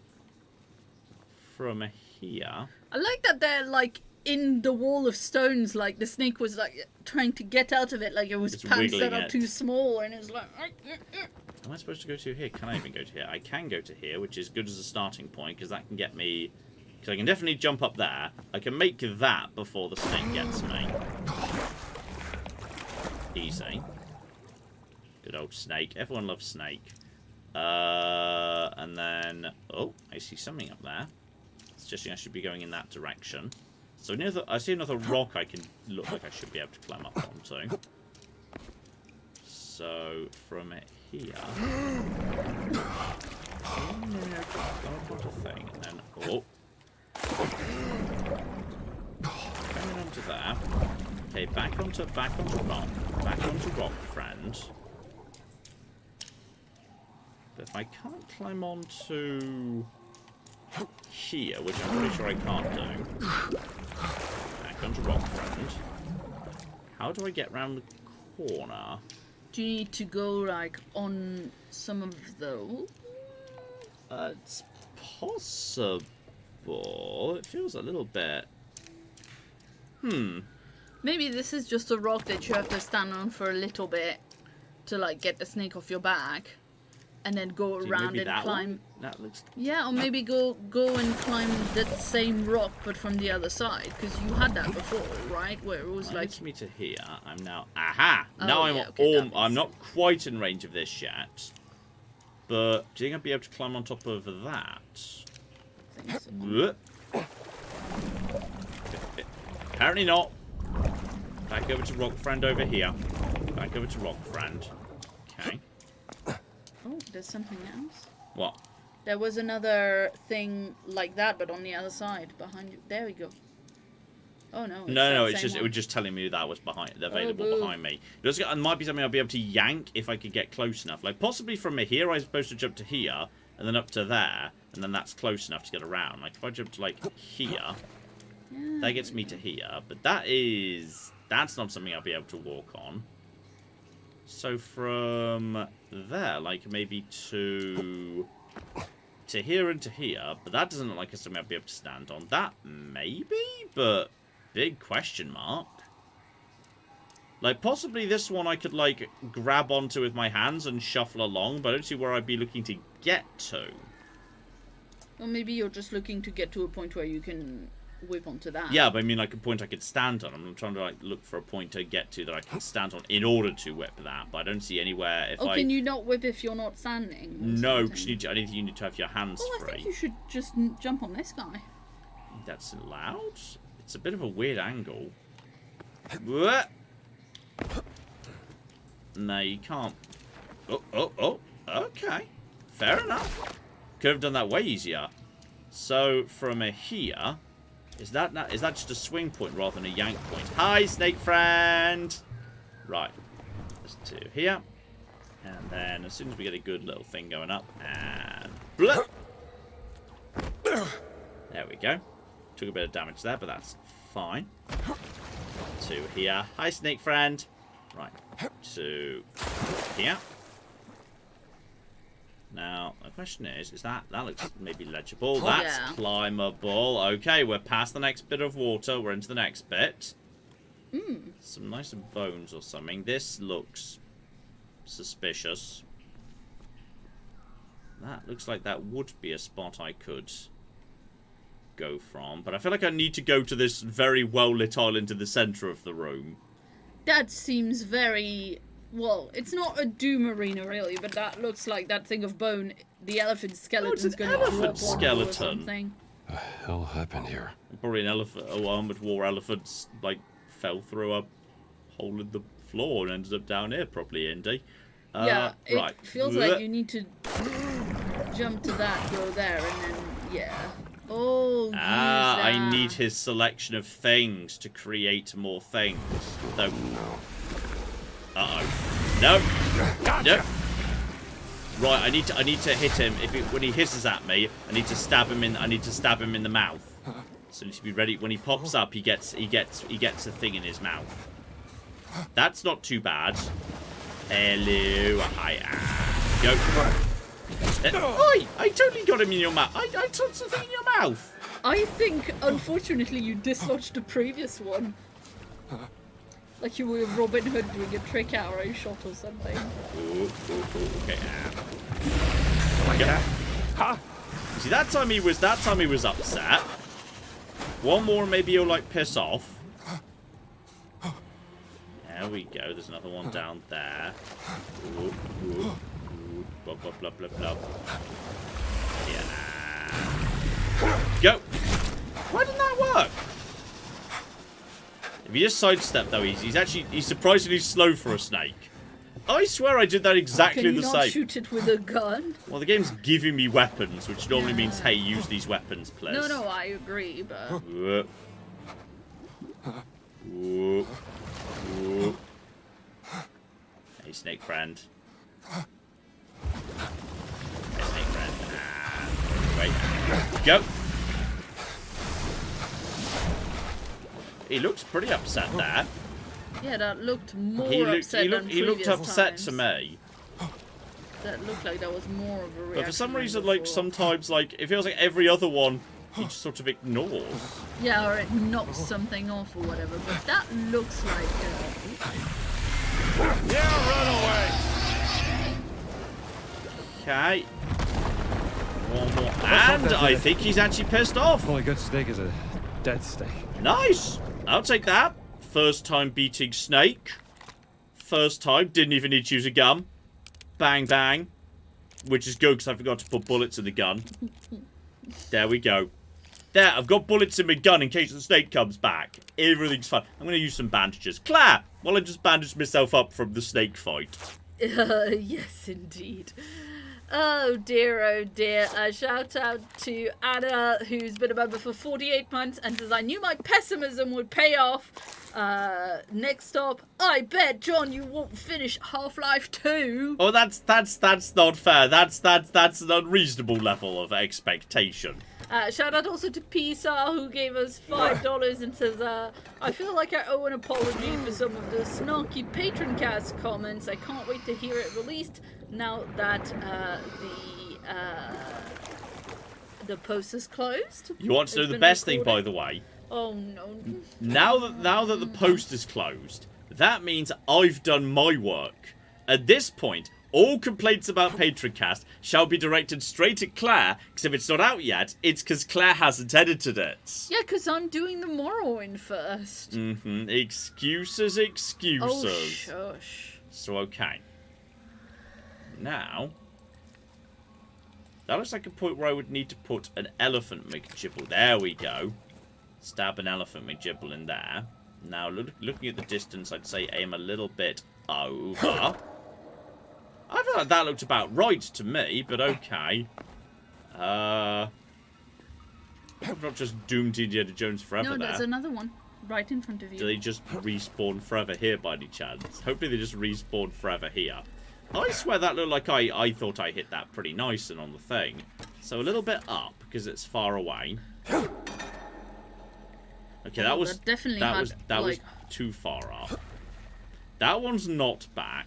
From here... I like that they're, like, in the wall of stones, like, the snake was, like, trying to get out of it, like it was It's pants wiggling that are it. too small, and it's like... Am I supposed to go to here? Can I even go to here? I can go to here, which is good as a starting point, because that can get me... Because I can definitely jump up there. I can make that before the snake gets me. Easy. Good old snake. Everyone loves snake. And then... Oh, I see something up there. Suggesting I should be going in that direction. So near the, I see another rock I can look like I should be able to climb up onto. So from here... thing, and then... Oh. Coming onto there. Okay, back onto rock. Back onto rock, friend. But if I can't climb onto here, which I'm pretty sure I can't do. Back onto rock, friend. How do I get round the corner? Do you need to go, like, on some of those? It's possible. It feels a little bit... Maybe this is just a rock that you have to stand on for a little bit to, like, get the snake off your back. And then go around maybe and that climb. one? That looks... Yeah, or maybe go and climb that same rock, but from the other side. Because you had that before, right? Where it was like... Takes me to here. I'm now... Aha! Oh, Now yeah, okay, I'm not quite in range of this yet. But do you think I'd be able to climb on top of that? I think so. Apparently not. Back over to rock friend over here. Back over to rock friend. Okay. Oh, there's something else. What? There was another thing like that, but on the other side, behind you. There we go. Oh no. No, that it's same just one. it was just telling me that was available boo. behind me. It might be something I'll be able to yank if I could get close enough. Like possibly from here, I'm supposed to jump to here and then up to there, and then that's close enough to get around. Like if I jump to like here, Yeah, that gets me to here. But that's not something I'll be able to walk on. So from there, like maybe to here and to here, but that doesn't look like it's something I'll be able to stand on. That maybe, but big question mark. Like possibly this one I could like grab onto with my hands and shuffle along, but I don't see where I'd be looking to get to. Or maybe you're just looking to get to a point where you can whip onto that. Yeah, but I mean like a point I could stand on. I'm trying to like look for a point to get to that I can stand on in order to whip that, but I don't see anywhere if Can you not whip if you're not standing? Or No, something? because I think you need to have your hands Oh, I free. think you should just jump on this guy. That's allowed? It's a bit of a weird angle. What? No, you can't. Oh, okay. Fair enough. Could have done that way easier. So, from here, is that just a swing point rather than a yank point? Hi, snake friend! Right. Let's do here. And then, as soon as we get a good little thing going up, and... Blah! There we go. Took a bit of damage there, but that's fine. To here. Hi, snake friend. Right. To here. Now, the question is that looks maybe legible. That's yeah. climbable. Okay, we're past the next bit of water. We're into the next bit. Some nice bones or something. This looks suspicious. That looks like that would be a spot I could go from. But I feel like I need to go to this very well-lit island in the centre of the room. That seems very... Well, it's not a Doom arena, really, but that looks like that thing of bone. The elephant skeleton's an going to elephant drop on skeleton. or something. The hell happened here? Probably an elephant, a armoured war elephant, like, fell through a hole in the floor and ended up down here, probably, Indy. Yeah, it right. feels like you need to jump to that, go there, and then, yeah. Oh, Ah, use I that. need his selection of things to create more things. Though. Uh-oh. No. No. Right, I need to hit him. When he hisses at me, I need to stab him in the mouth. So I need to be ready. When he pops up, he gets a thing in his mouth. That's not too bad. Hello. Hi. Go. Oi! I totally got him in your mouth. I took something in your mouth. I think, unfortunately, you dislodged the previous one. Like you were Robin Hood doing a trick arrow shot or something. Okay. Huh? See, that time he was upset. One more, maybe he'll like piss off. There we go. There's another one down there. Blah blah blah blah blah. Yeah. Go. Why didn't that work? If you just sidestep though, he's surprisingly slow for a snake. I swear I did that exactly Can you the not same. shoot it with a gun? Well, the game's giving me weapons, which normally means, hey, use these weapons, please. No, I agree, but... Whoop. Whoop. Whoop. Hey, snake friend. Hey, snake friend. Wait. Go. He looks pretty upset there. Yeah, that looked more He upset than looked previous upset times. to me. That looked like that was more of a reaction. But for some than reason, like, before. sometimes, like, it feels like every other one he just sort of ignores. Yeah, or it knocks something off or whatever, but that looks like... Yeah, run away! Okay. One more. And I think he's actually pissed off. Only good steak is a dead steak. Nice. I'll take that. First time beating Snake. First time. Didn't even need to use a gun. Bang, bang. Which is good because I forgot to put bullets in the gun. There we go. There, I've got bullets in my gun in case the snake comes back. Everything's fine. I'm going to use some bandages. Claire, while I just bandage myself up from the snake fight. Yes, indeed. Oh dear. Shout out to Anna, who's been a member for 48 months and says, I knew my pessimism would pay off. Next stop, I bet, John, you won't finish Half-Life 2. Oh, that's not fair. That's an unreasonable level of expectation. Shout out also to Pisa, who gave us $5 and says, I feel like I owe an apology for some of the snarky Patroncast comments. I can't wait to hear it released now that the post is closed. You want to know It's the been best thing, by recorded. the way? Oh no. Now that the post is closed, that means I've done my work. At this point, all complaints about Patroncast shall be directed straight at Claire, because if it's not out yet, it's because Claire hasn't edited it. Yeah, because I'm doing the Morrowind first. Excuses. Oh, shush. So, okay. Now, that looks like a point where I would need to put an elephant McGibble. There we go. Stab an elephant McGibble in there. Now, looking at the distance, I'd say aim a little bit over. I feel like that looked about right to me, but okay. I've not just doomed Indiana Jones forever No, there. there's another one right in front of you. Do they just respawn forever here by any chance? Hopefully they just respawn forever here. I swear that looked like I thought I hit that pretty nice and on the thing. So a little bit up, because it's far away. Okay, that was definitely that was too far up. That one's not back.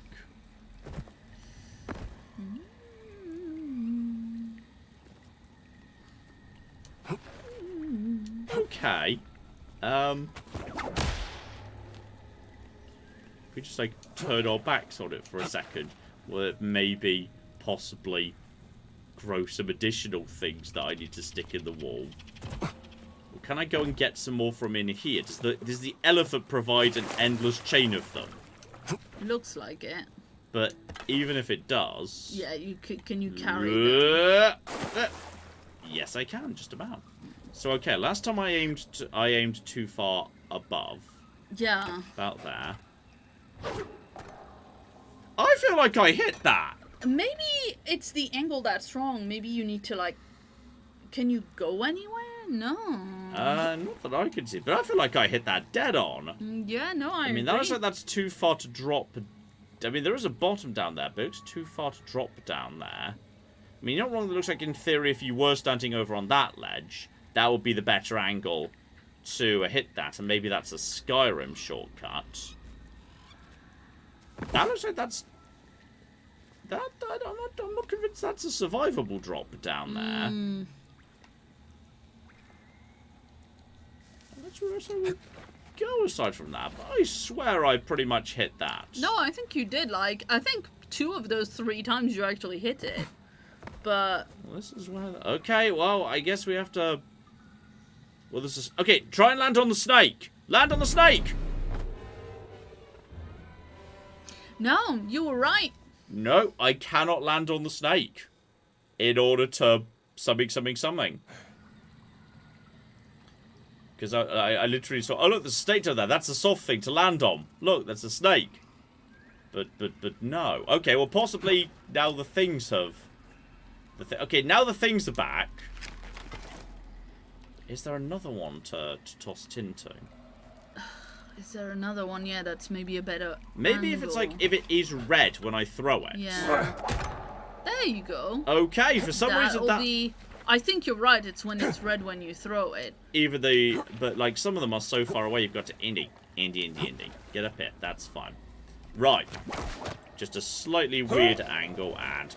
Okay. we just, like, turn our backs on it for a second, will it maybe, possibly, grow some additional things that I need to stick in the wall? Or can I go and get some more from in here? Does the elephant provide an endless chain of them? Looks like it. But even if it does... Yeah, can you carry them? Yes, I can, just about. So, okay, last time I aimed too far above. Yeah. About there. I feel like I hit that. Maybe it's the angle that's wrong. Maybe you need to, like... Can you go anywhere? No. Not that I can see, but I feel like I hit that dead on. Yeah, no, I mean, that looks like that's too far to drop. I mean, there is a bottom down there, but it's too far to drop down there. I mean, you're not wrong. It looks like, in theory, if you were standing over on that ledge, that would be the better angle to hit that, and maybe that's a Skyrim shortcut. That looks like that's... I'm not convinced that's a survivable drop down there. That's where I would go aside from that, but I swear I pretty much hit that. No, I think you did. Like, I think 2 of those 3 times you actually hit it. But... Well, this is where... Okay, well, I guess we have to... Well, this is... Okay, try and land on the snake! Land on the snake! No, you were right. No, I cannot land on the snake. In order to... something. Because I literally saw... Oh, look, there's a snake over there. That's a soft thing to land on. Look, that's a snake. But no. Okay, well, possibly now the things have... Okay, now the things are back. Is there another one to toss it into? Is there another one? Yeah, that's maybe a better Maybe angle. if it's like... If it is red when I throw it. Yeah. There you go. Okay, for some reason that... I think you're right. It's when it's red when you throw it. But like some of them are so far away, you've got to Indy. Get up here. That's fine. Right. Just a slightly weird angle and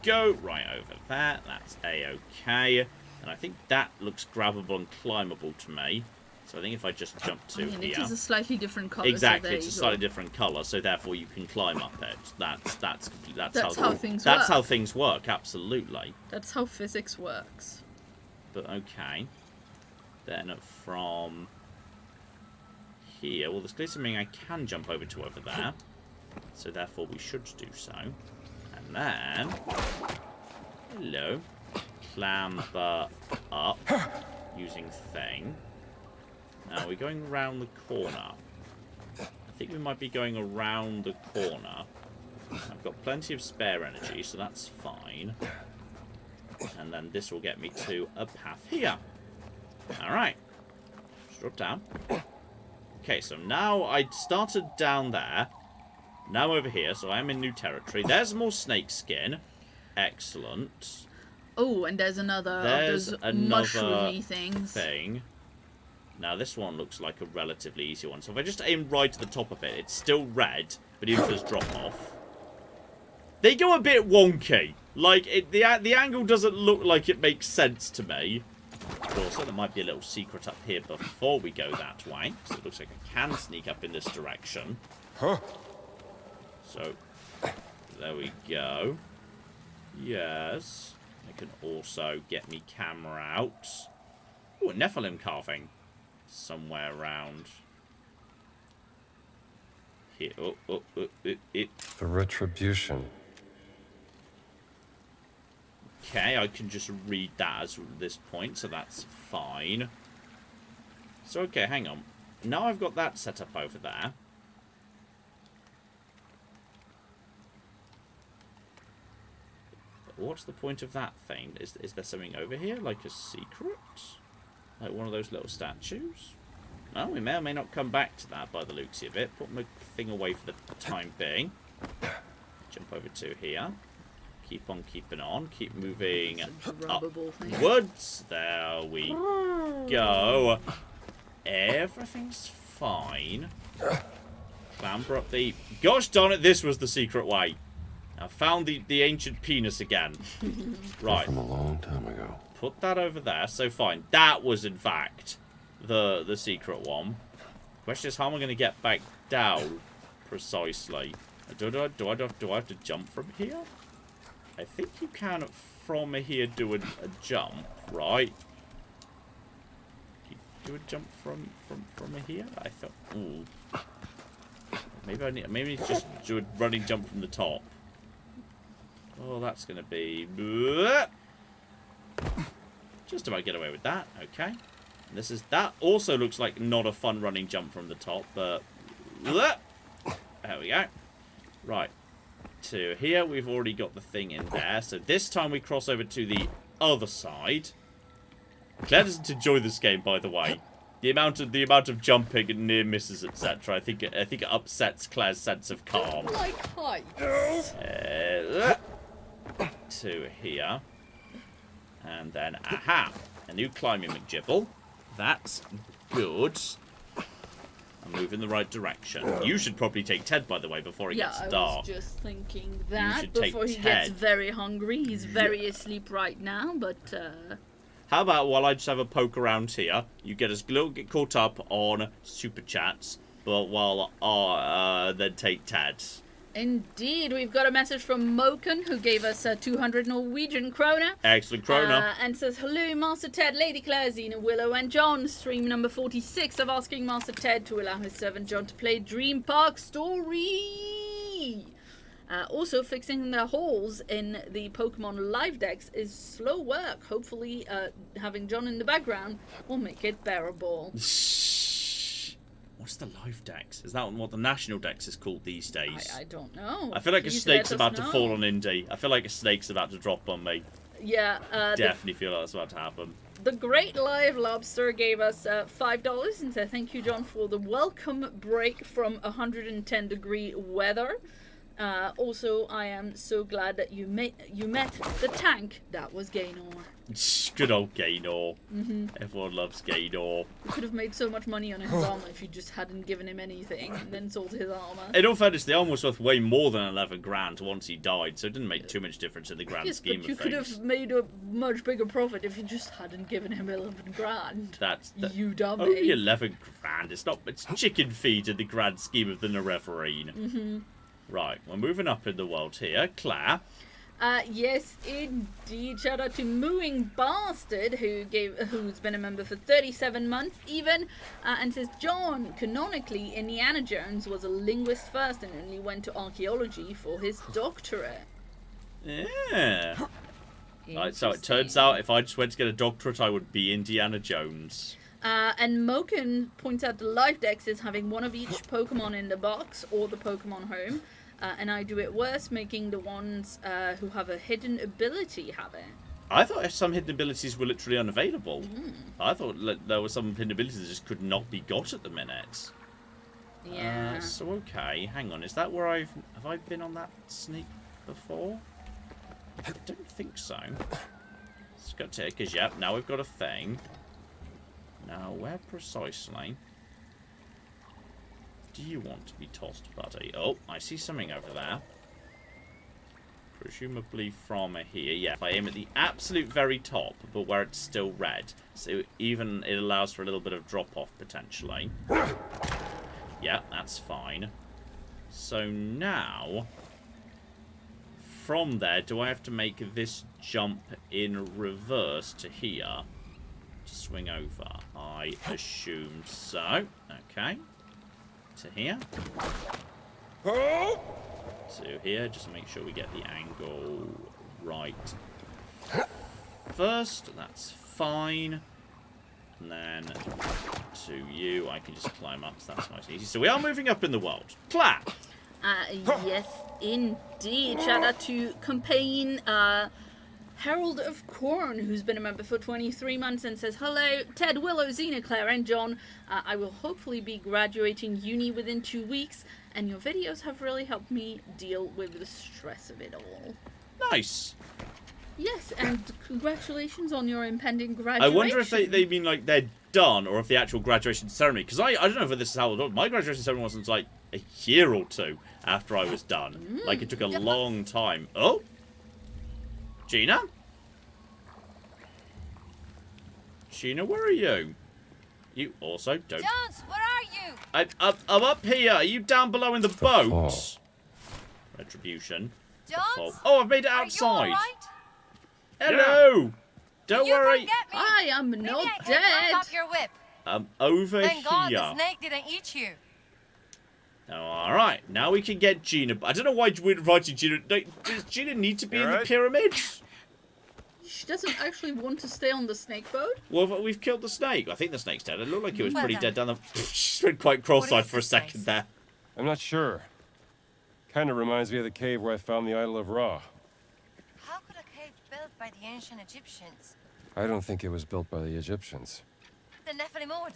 go right over there. That's a-okay. And I think that looks grabbable and climbable to me. So I think if I just jump to here... It is a slightly different colour. Exactly, so it's a slightly different colour, so therefore you can climb up it. That's how things work. That's how things work, absolutely. That's how physics works. But okay. Then from here, well, there's clearly something I can jump over to over there. So therefore we should do so. And then... Hello. Clamber up using thing. Now we're going around the corner. I think we might be going around the corner. I've got plenty of spare energy, so that's fine. And then this will get me to a path here. Alright. Just drop down. Okay, so now I started down there. Now over here, so I'm in new territory. There's more snake skin. Excellent. Oh, and there's another of those mushroomy things. Now this one looks like a relatively easy one. So if I just aim right to the top of it, it's still red, but it does drop off. They go a bit wonky. Like, the angle doesn't look like it makes sense to me. But also, there might be a little secret up here before we go that way. So it looks like I can sneak up in this direction. Huh? So, there we go. Yes. I can also get me camera out. Ooh, a Nephilim carving. Somewhere around here. The retribution. Okay, I can just read that as this point, so that's fine. So, okay, hang on. Now I've got that set up over there. What's the point of that thing? Is there something over here? Like a secret? Like one of those little statues? Well, we may or may not come back to that by the looks of it. Put my thing away for the time being. Jump over to here. Keep on keeping on. Keep moving upwards. There we go. Everything's fine. Clamber up the... Gosh darn it, this was the secret way. I found the ancient penis again. Right. From a long time ago. Put that over there. So fine. That was in fact the secret one. Question is, how am I going to get back down Precisely. Do I have to jump from here? I think you can from here do a jump, right? You do a jump from here? I thought. Ooh. Maybe just do a running jump from the top. Oh, that's gonna be just about get away with that. Okay. And that also looks like not a fun running jump from the top, but there we go. Right. To here, we've already got the thing in there. So this time we cross over to the other side. Claire doesn't enjoy this game, by the way. The amount of jumping and near misses, etc. I think it upsets Claire's sense of calm. Like heights. To here. And then, aha! A new climbing McGibble. That's good. I'm moving in the right direction. You should probably take Ted, by the way, before it gets dark. Yeah, I was just thinking that before he Ted. gets very hungry. He's very asleep right now, but... How about while I just have a poke around here, you get caught up on super chats, but while then take Ted. Indeed, we've got a message from Moken, who gave us 200 Norwegian kroner. Excellent kroner. And says, hello, Master Ted, Lady Claire, Xena, Willow, and John. Stream number 46 of asking Master Ted to allow his servant John to play Dream Park Story. Also, fixing the holes in the Pokemon live decks is slow work. Hopefully, having John in the background will make it bearable. What's the live dex? Is that what the national dex is called these days? I don't know. I feel like a snake's about to fall on Indy. I feel like a snake's about to drop on me. Yeah. Definitely feel like that's about to happen. The Great Live Lobster gave us $5 and said, thank you, John, for the welcome break from 110-degree weather. Also, I am so glad that you met the tank that was Gaynor. Good old Gaynor. Everyone loves Gaynor. You could have made so much money on his armor if you just hadn't given him anything and then sold his armor. In all fairness, the armor was worth way more than 11 grand once he died, so it didn't make too much difference in the grand scheme of things. You could have made a much bigger profit if you just hadn't given him 11 grand. You dummy. Only 11 grand. It's chicken feed in the grand scheme of the Nerevarine. Right, we're moving up in the world here. Claire. Yes, indeed. Shout out to Mooing Bastard, who's been a member for 37 months even, and says, John, canonically, Indiana Jones was a linguist first and only went to archaeology for his doctorate. Yeah. Right, so it turns out if I just went to get a doctorate, I would be Indiana Jones. And Moken points out the live decks is having one of each Pokemon in the box or the Pokemon home. And I do it worse, making the ones who have a hidden ability have it. I thought some hidden abilities were literally unavailable. I thought there were some hidden abilities that just could not be got at the minute. Yeah. So okay, hang on. Is that where have I been on that sneak before? I don't think so. Let's go to it, because yep, now we've got a thing. Now, where precisely do you want to be tossed, buddy? Oh, I see something over there. Presumably from here. Yeah, if I aim at the absolute very top, but where it's still red. So even it allows for a little bit of drop-off, potentially. Yeah, that's fine. So now, from there, do I have to make this jump in reverse to here? To swing over? I assume so. Okay. To here. To here, just to make sure we get the angle right first. That's fine. And then to you, I can just climb up, so that's nice and easy. So we are moving up in the world. Clap! Yes, indeed. Shout out to Campaign Herald of Corn, who's been a member for 23 months and says, hello, Ted, Willow, Xena, Claire, and John. I will hopefully be graduating uni within 2 weeks, and your videos have really helped me deal with the stress of it all. Nice. Yes, and congratulations on your impending graduation. I wonder if they mean like they're done, or if the actual graduation ceremony, because I don't know if this is how my graduation ceremony wasn't like a year or two after I was done. Like it took a long time. Oh? Gina? Gina, where are you? You also don't... Jones, where are you? I'm up here. Are you down below in the boat? fall. Retribution. Jones? Oh, I've made it Are you outside. alright? Hello. Don't You worry. can get me. I am Maybe not I can dead. climb up your whip. I'm over Thank God here. the snake didn't eat you. Oh, all right. Now we can get Gina. I don't know why we're inviting Gina. Does Gina need to be You in the alright? pyramids? She doesn't actually want to stay on the snake boat. Well, we've killed the snake. I think the snake's dead. It looked like it was Well pretty done. dead down the... She went quite cross-eyed is for a this second place? there. I'm not sure. Kind of reminds me of the cave where I found the Idol of Ra. How could a cave built by the ancient Egyptians, I don't think it was built by the Egyptians. the Nephilim order?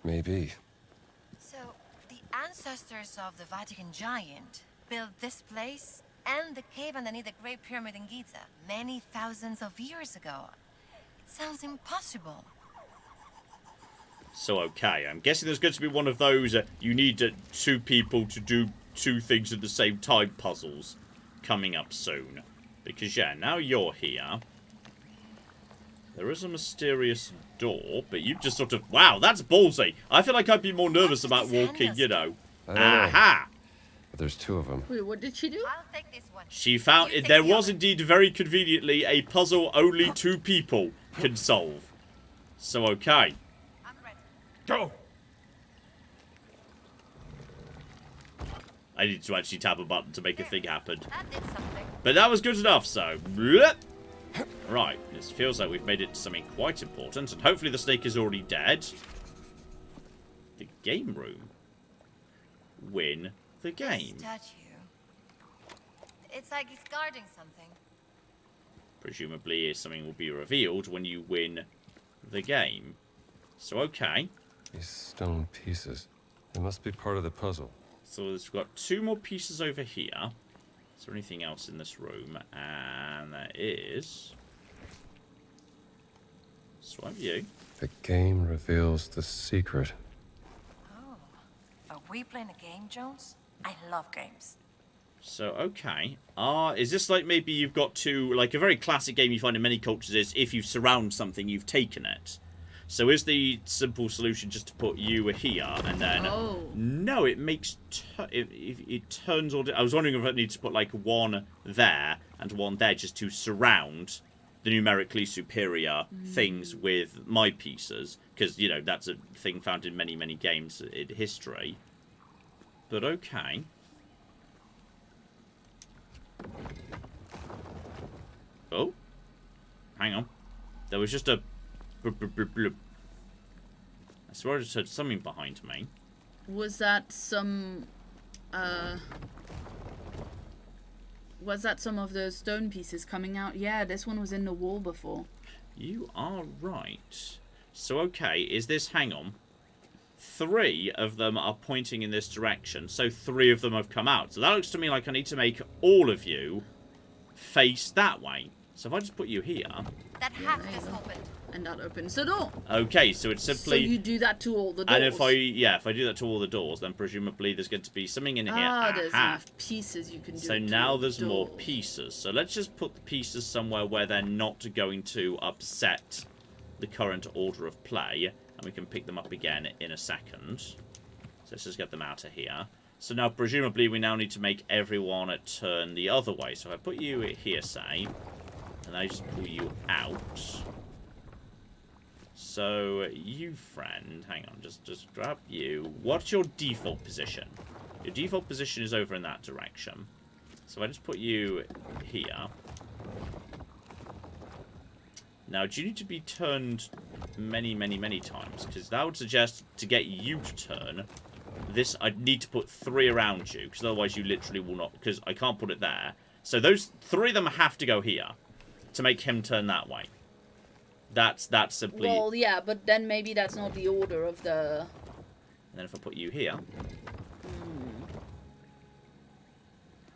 Maybe. So, the ancestors of the Vatican giant built this place and the cave underneath the Great Pyramid in Giza many thousands of years ago. It sounds impossible. So, okay. I'm guessing there's going to be one of those you need 2 people to do 2 things at the same time puzzles coming up soon. Because, yeah, now you're here. There is a mysterious door, but you've just sort of... Wow, that's ballsy. I feel like I'd be more nervous about walking, you know. I don't know. Aha! But there's 2 of them. Wait, what did she do? I'll take this one. She found... You take There the was other. indeed very conveniently a puzzle only 2 people can solve. So, okay. I'm ready. Go! I need to actually tap a button to make a thing happen. That did something. But that was good enough, so... bleh. Right, this feels like we've made it to something quite important, and hopefully the snake is already dead. The game room. Win the game. This statue. It's like it's guarding something. Presumably something will be revealed when you win the game. So, okay. These stone pieces. They must be part of the puzzle. So we've got 2 more pieces over here. Is there anything else in this room? And there is... Swipe you. The game reveals the secret. Oh. Are we playing a game, Jones? I love games. So, okay. Is this like maybe you've got to... Like a very classic game you find in many cultures is if you surround something, you've taken it. So is the simple solution just to put you here and then... Oh. No, it makes... it turns all... I was wondering if I need to put like 1 there and 1 there just to surround the numerically superior things with my pieces. Because, you know, that's a thing found in many, many games in history. But okay. Oh. Hang on. There was just a... I swear I just heard something behind me. Was that some, was that some of the stone pieces coming out? Yeah, this one was in the wall before. You are right. So, okay, is this... Hang on. 3 of them are pointing in this direction, so 3 of them have come out. So that looks to me like I need to make all of you face that way. So if I just put you here... That Yeah, hatch there you just go. opened. And that opens the door. Okay, so it's So simply... you do that to all the doors. and if I do that to all the doors, then presumably there's going to be something in here. There's Aha. enough pieces you can do. So to now all the there's more doors. pieces. So let's just put the pieces somewhere where they're not going to upset the current order of play. And we can pick them up again in a second. So let's just get them out of here. So now presumably we now need to make everyone turn the other way. So if I put you here, say, and I just pull you out. So you, friend, hang on, just grab you. What's your default position? Your default position is over in that direction. So I just put you here. Now, do you need to be turned many, many, many times? Because that would suggest to get you to turn, this, I'd need to put 3 around you. Because otherwise you literally will not, because I can't put it there. So those 3 of them have to go here to make him turn that way. That's simply... Well, yeah, but then maybe that's not the order of the... And then if I put you here...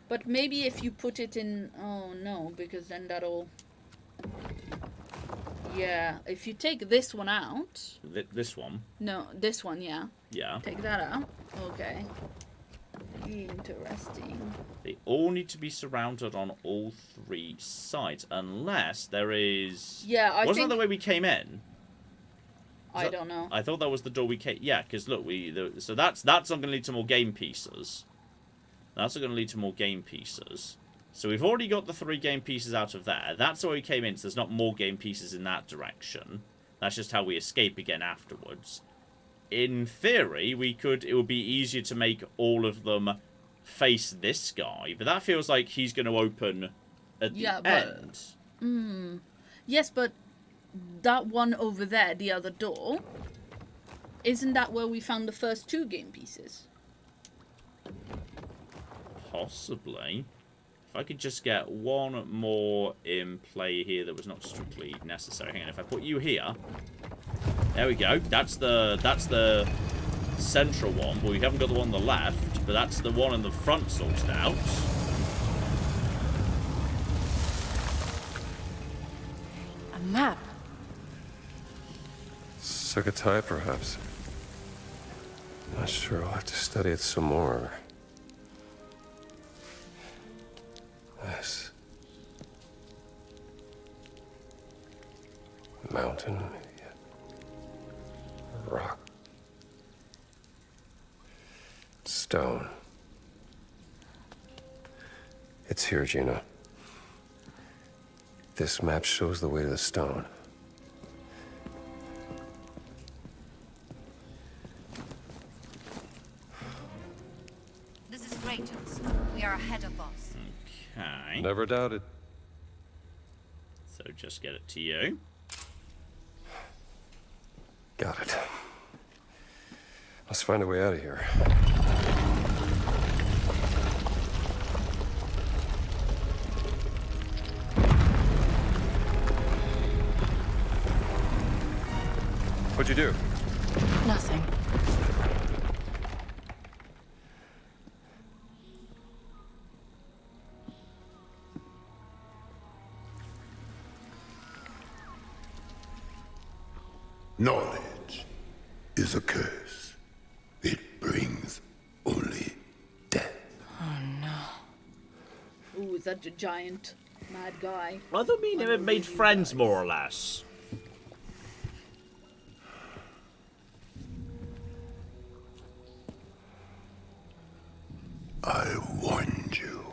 But maybe if you put it in... Oh, no, because then that'll... Yeah, if you take this one out... This one. No, this one, yeah. Yeah. Take that out. Okay. Interesting. They all need to be surrounded on all 3 sides. Unless there is... Yeah, I Wasn't think... that the way we came in? I don't know. I thought that was the door we came... Yeah, because look, so that's not going to lead to more game pieces. That's not going to lead to more game pieces. So we've already got the 3 game pieces out of there. That's where we came in, so there's not more game pieces in that direction. That's just how we escape again afterwards. In theory, it would be easier to make all of them face this guy, but that feels like he's going to open at the end. Yes, but that one over there, the other door, isn't that where we found the first 2 game pieces? Possibly. If I could just get one more in play here that was not strictly necessary. Hang on, if I put you here, there we go. That's the central one, but we haven't got the one on the left. But that's the one in the front sorted out. A map. Sukhothai, perhaps. Not sure. I'll have to study it some more. This mountain, rock, stone. It's here, Gina. This map shows the way to the stone. This is great news. We are ahead of us. Okay. Never doubted. So just get it to you. Got it. Let's find a way out of here. What'd you do? Nothing. Knowledge is a curse. It brings only death. Ooh, is that a giant mad guy? I thought me and him had made friends, more or less. I warned you.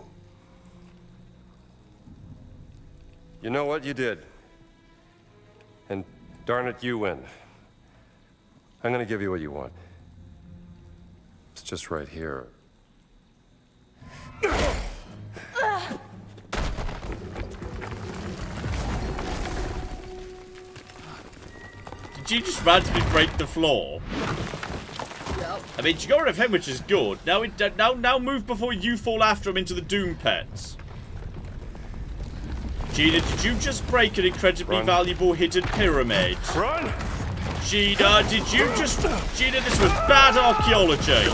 You know what you did? And darn it, you win. I'm gonna give you what you want. It's just right here. Did you just randomly break the floor? Yep. I mean, you got rid of him, which is good. Now move before you fall after him into the doom pits. Gina, did you just break an incredibly valuable hidden pyramid? Run! Gina, Gina, this was bad archaeology.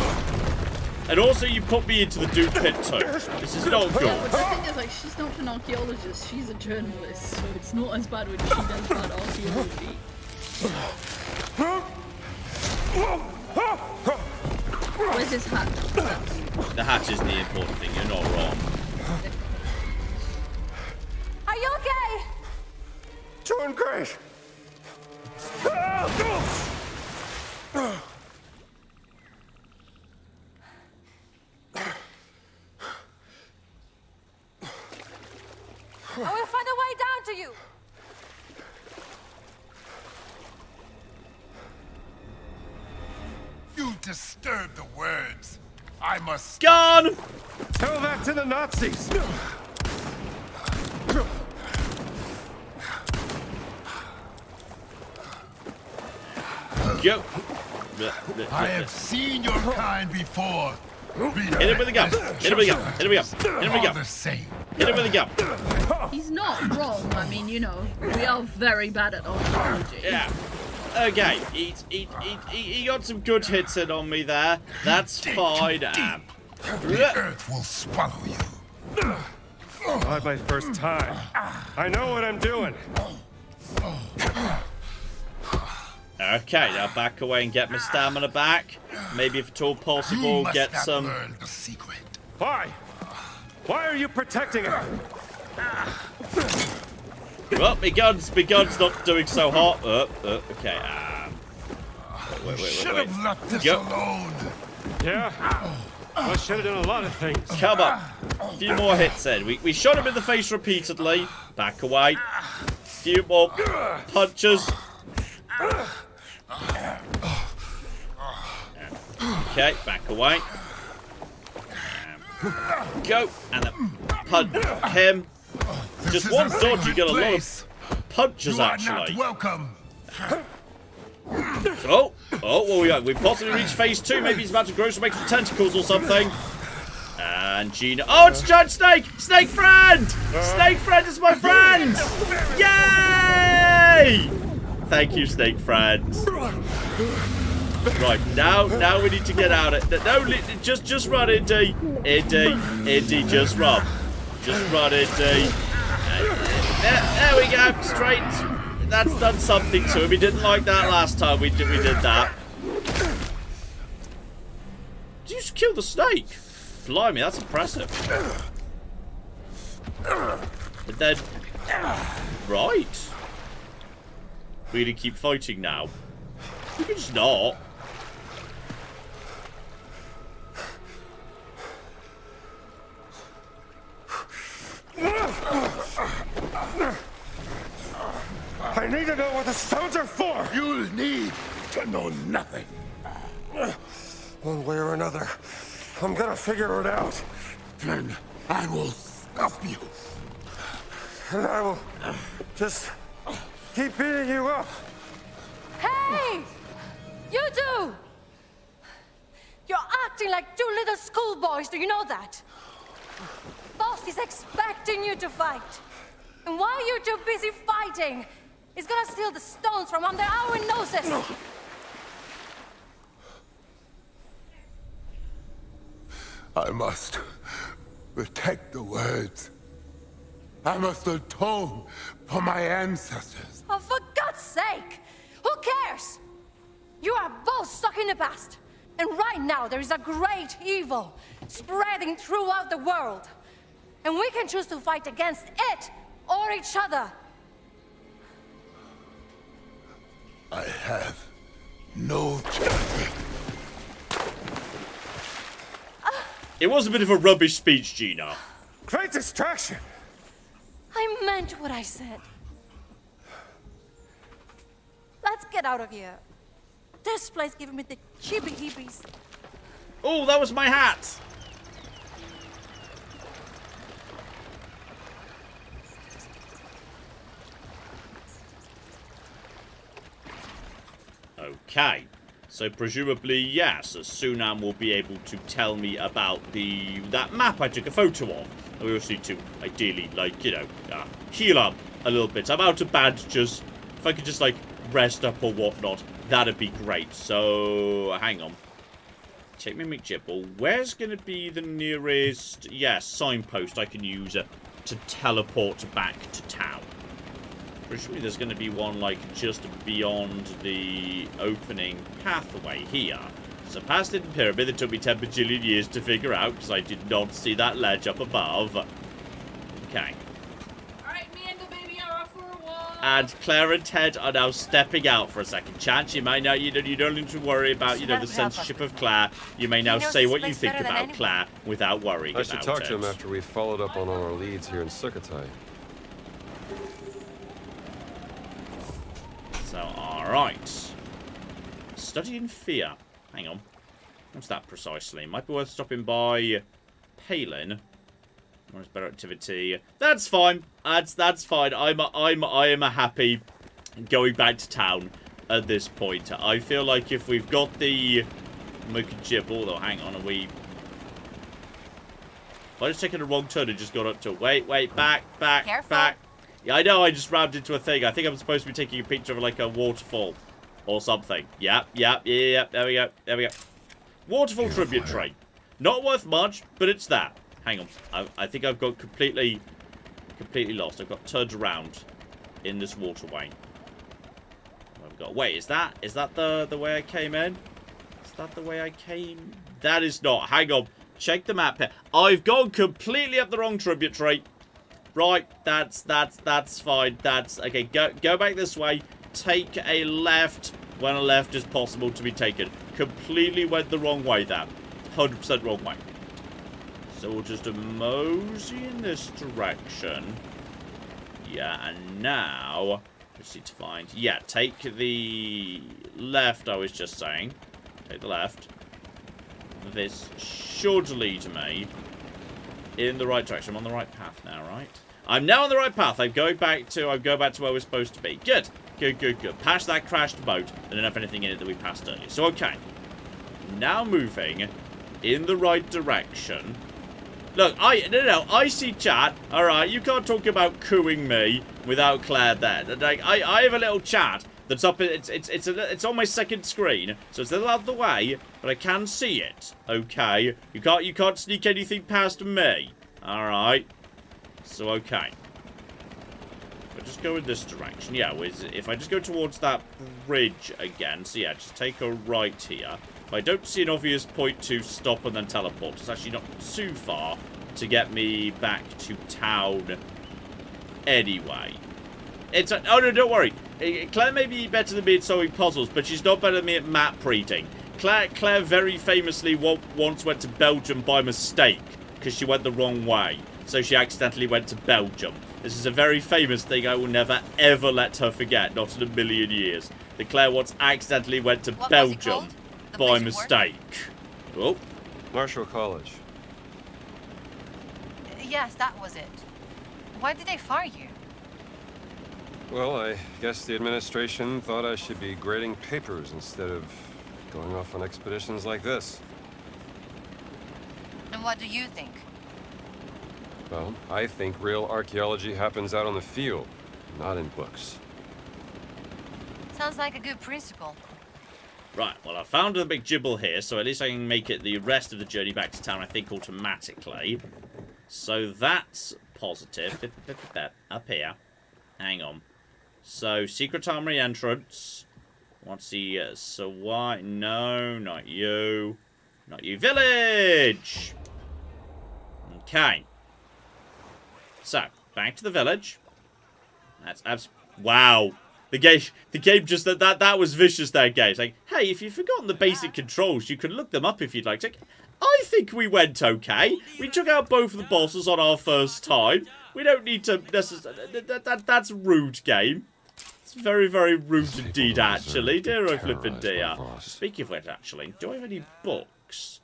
And also, you put me into the doom pit too. This is not good. Yeah, but the thing is, like, she's not an archaeologist, she's a journalist, so it's not as bad when she does bad archaeology. Where's his hat? The hat is the important thing, you're not wrong. Are you okay? Doing great! I will find a way down to you. You disturb the words. I must. Gone! Tell that to the Nazis! Go. I have seen your kind before. Hit him with a gun. Hit him with a gun. Hit him with a gun. Hit him with a All gun. the same. Hit him with a gun. He's not wrong, I mean, you know, we are very bad at archaeology. Yeah. Okay. He got some good hits in on me there. That's fine. The earth will swallow you. Not my first time. I know what I'm doing. Okay, now back away and get my stamina back. Maybe if at all possible, You must get not some. learn the secret. Why? Why are you protecting it? Well, my gun's not doing so hot. Okay. Should wait. have left this Go. alone. Yeah. I should have done a lot of things. Come on. A few more hits in. We shot him in the face repeatedly. Back away. A few more punches. Okay, back away. Go. And then punch him. Just one dodge, you get a lot of punches, You are not actually. welcome. Oh, what we got? We've possibly reached phase 2. Maybe he's about to grow some extra tentacles or something. And Gina. Oh, it's Giant Snake! Snake friend! Snake friend is my friend! Yay! Thank you, Snake friend. Right, now we need to get out of it. No, just run, Indy. Indy, just run. Just run, Indy. There we go, straight. That's done something to him. He didn't like that last time we did that. Did you just kill the snake? Blimey, that's impressive. But then... Right. We're gonna keep fighting now. We can just not. I need to know what the stones are for! You'll need to know nothing. One way or another, I'm gonna figure it out. Then I will stop you. And I will just keep beating you up. Hey! You two! You're acting like two little schoolboys, do you know that? Boss is expecting you to fight. And while you're too busy fighting, he's gonna steal the stones from under our noses. I must protect the words. I must atone for my ancestors. Oh, for God's sake! Who cares? You are both stuck in the past. And right now, there is a great evil spreading throughout the world. And we can choose to fight against it or each other. I have no choice. It was a bit of a rubbish speech, Gina. Great distraction! I meant what I said. Let's get out of here. This place giving me the cheepy-heepies. Oh, that was my hat. Okay. So presumably, yes, Sunam will be able to tell me about that map I took a photo of. And we also need to, ideally, like, you know, heal up a little bit. I'm out of bandages. If I could just, like, rest up or whatnot, that'd be great. So, hang on. Check me McJibble. Where's going to be the nearest, signpost I can use to teleport back to town? Presumably there's going to be one, like, just beyond the opening pathway here. So past the pyramid that took me 10 bajillion years to figure out, because I did not see that ledge up above. Okay. Alright, me and the baby are off for a walk. And Claire and Ted are now stepping out for a second. Chance, you may now, you don't need to worry about, the censorship of Claire. You may now knows say this what you place think better than about anyone. Claire without worrying I about should talk it. to him after we've followed up on all our leads here in Sukhothai. So, alright. Study in fear. Hang on. What's that precisely? Might be worth stopping by Palin. Where's better activity? That's fine. That's fine. I am a happy going back to town at this point. I feel like if we've got the McJib, although hang on, are we? If I just taken a wrong turn and just got up to wait, back, Careful. back. Yeah, I know, I just rammed into a thing. I think I'm supposed to be taking a picture of, like, a waterfall. Or something. Yeah, there we go. Waterfall tributary. Not worth much, but it's that. Hang on. I think I've got completely lost. I've got turned around in this waterway. What have we got? Wait, is that the way I came in? Is that the way I came? That is not. Hang on. Check the map here. I've gone completely up the wrong tributary. Right, that's fine. That's okay. Go back this way. Take a left. when a left is possible to be taken. Completely went the wrong way there. 100% wrong way. So we'll just mosey in this direction. Yeah, and now... Just need to find... Yeah, take the left, I was just saying. Take the left. This should lead me in the right direction. I'm on the right path now, right? I'm now on the right path. I'm going back to where we're supposed to be. Good. Good, good, good. Past that crashed boat. I don't have anything in it that we passed earlier. So, okay. Now moving in the right direction. Look, I see chat. Alright, you can't talk about cooing me without Claire there. Like, I have a little chat that's up, it's on my second screen, so it's a little out of the way, but I can see it. Okay. You can't sneak anything past me. Alright. So, okay. If I just go in this direction, yeah, if I just go towards that bridge again, so yeah, just take a right here. If I don't see an obvious point to stop and then teleport, it's actually not too far to get me back to town anyway. Oh no, don't worry. Claire may be better than me at solving puzzles, but she's not better than me at map reading. Claire very famously once went to Belgium by mistake, because she went the wrong way. So she accidentally went to Belgium. This is a very famous thing I will never ever let her forget, not in a million years. That Claire once accidentally went to Belgium by mistake. Oh. Marshall College. Yes, that was it. Why did they fire you? Well, I guess the administration thought I should be grading papers instead of going off on expeditions like this. And what do you think? Well, I think real archaeology happens out on the field, not in books. Sounds like a good principle. Right, well, I found a big gibble here, so at least I can make it the rest of the journey back to town, I think, automatically. So that's positive. Up here. Hang on. So, secret armory entrance. What's the... so why... No, not you. Not you. Village! Okay. So, back to the village. That's wow. The game just... That was vicious there, guys. Like, hey, if you've forgotten the basic controls, you can look them up if you'd like to. I think we went okay. We took out both of the bosses on our first time. We don't need to... That's rude, game. It's very, very rude indeed, actually. Dear I flippin' dear. Speaking of which, actually, do I have any books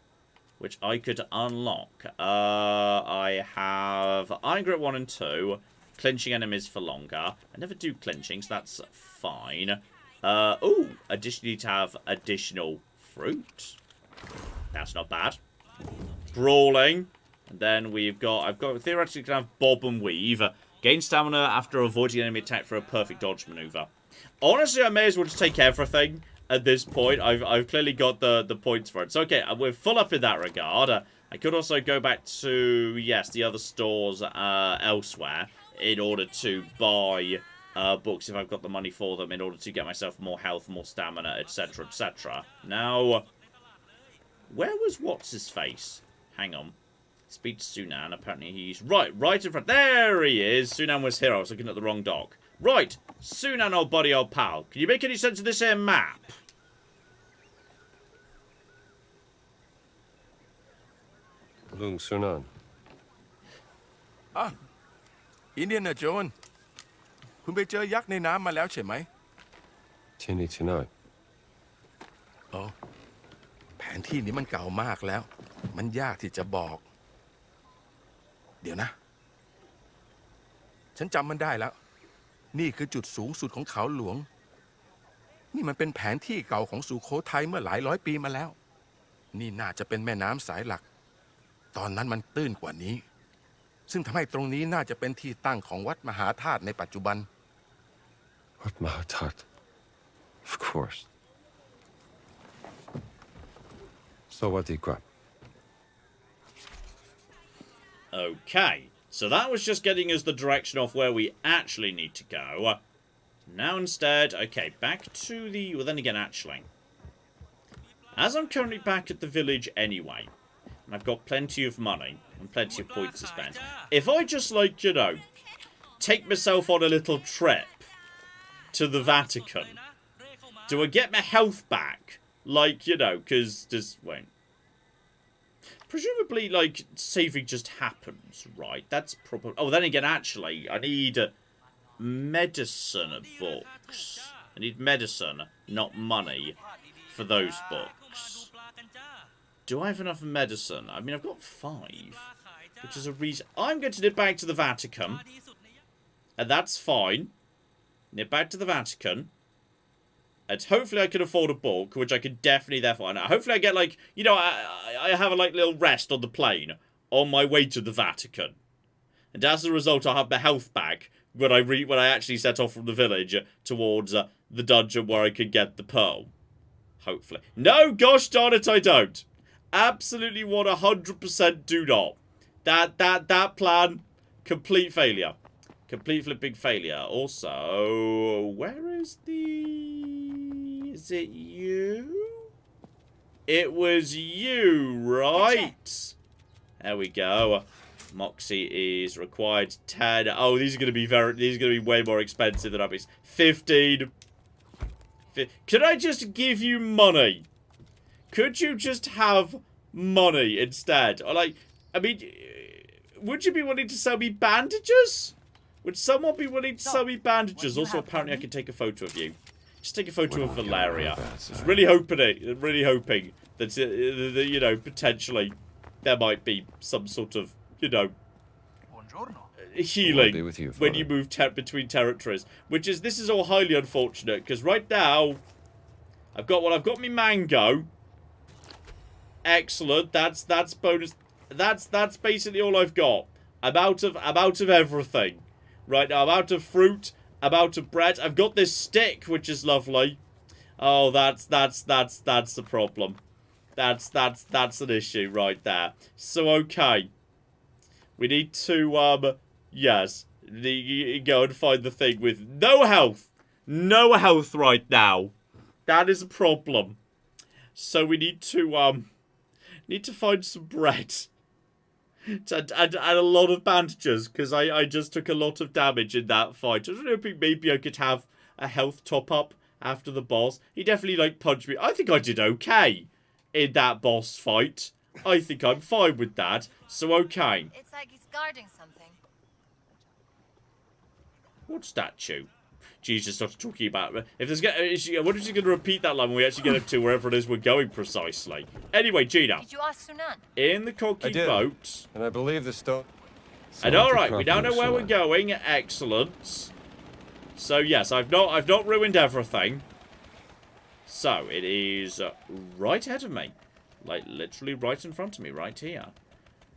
which I could unlock? I have Iron Grip 1 and 2. Clinching enemies for longer. I never do clinching, so that's fine. Ooh, additionally to have additional fruit. That's not bad. Brawling. And then I've got theoretically can have bob and weave. Gain stamina after avoiding enemy attack for a perfect dodge maneuver. Honestly, I may as well just take everything at this point. I've clearly got the points for it. So okay, we're full up in that regard. I could also go back to, yes, the other stores elsewhere in order to buy books if I've got the money for them, in order to get myself more health, more stamina, etc, etc. Now, where was what's-his-face? Hang on. Speak to Sunan. Apparently he's... right in front. There he is. Sunan was here. I was looking at the wrong dock. Right. Sunan, old buddy, old pal. Can you make any sense of this here map? Lung Sunan. อินเดียนโจนคุณไปเจอยักษ์ในน้ำมาแล้วใช่ไหม Tini tonight. อ๋อแผนที่นี้มันเก่ามากแล้วมันยากที่จะบอก เดี๋ยวนะ ฉันจำมันได้แล้ว นี่คือจุดสูงสุดของเขาหลวง นี่มันเป็นแผนที่เก่าของสุโขทัยเมื่อหลายร้อยปีมาแล้ว นี่น่าจะเป็นแม่น้ำสายหลัก ตอนนั้นมันตื้นกว่านี้ ซึ่งทำให้ตรงนี้น่าจะเป็นที่ตั้งของวัดมหาธาตุในปัจจุบัน What Mahatat? Of course. So what did you grab? Okay, so that was just getting us the direction of where we actually need to go. Now instead, okay, back to the... well, then again, actually. As I'm currently back at the village anyway, and I've got plenty of money and plenty of points to spend, if I just, like, you know, take myself on a little trip to the Vatican, Do I get my health back? Like, you know, because just wait. Presumably, like, saving just happens, right? That's probably... Oh, then again, actually, I need medicine books. I need medicine, not money, for those books. Do I have enough medicine? I mean, I've got 5, which is a reason... I'm going to nip back to the Vatican, and that's fine. Nip back to the Vatican. And hopefully I can afford a book, which I can definitely therefore... And hopefully I get, like... You know, I have a, like, little rest on the plane on my way to the Vatican. And as a result, I'll have my health back when I actually set off from the village towards the dungeon where I can get the pearl. Hopefully. No, gosh darn it, I don't. Absolutely 100% do not. That plan, complete failure. Complete flipping failure. Also, where is the... Is it you? It was you, right? There we go. Moxie is required 10. Oh, these are going to be way more expensive than obvious. 15. Could I just give you money? Could you just have money instead? Or like, I mean, would you be willing to sell me bandages? Would someone be willing to sell me bandages? Also, apparently I can take a photo of you. Just take a photo of Valeria. I was really hoping that, you know, potentially there might be some sort of, you know, healing with you, when you move between territories. This is all highly unfortunate, because right now, I've got me mango. Excellent. That's bonus. That's basically all I've got. I'm out of everything. Right now, I'm out of fruit. I'm out of bread. I've got this stick, which is lovely. Oh, that's the problem. That's an issue right there. So okay, we need to yes, go and find the thing with no health right now. That is a problem. So we need to find some bread. And a lot of bandages, because I just took a lot of damage in that fight. I was hoping maybe I could have a health top-up after the boss. He definitely, like, punched me. I think I did okay in that boss fight. I think I'm fine with that. So, okay. It's like he's guarding something. What statue? Jesus started talking about... What if she's going to repeat that line when we actually get up to wherever it is we're going precisely? Anyway, Gina. Did you ask Sunan? In the cocky boat. And I believe the stone... And alright, we now know where we're going. Excellent. So, yes, I've not ruined everything. So, it is right ahead of me. Like, literally right in front of me, right here.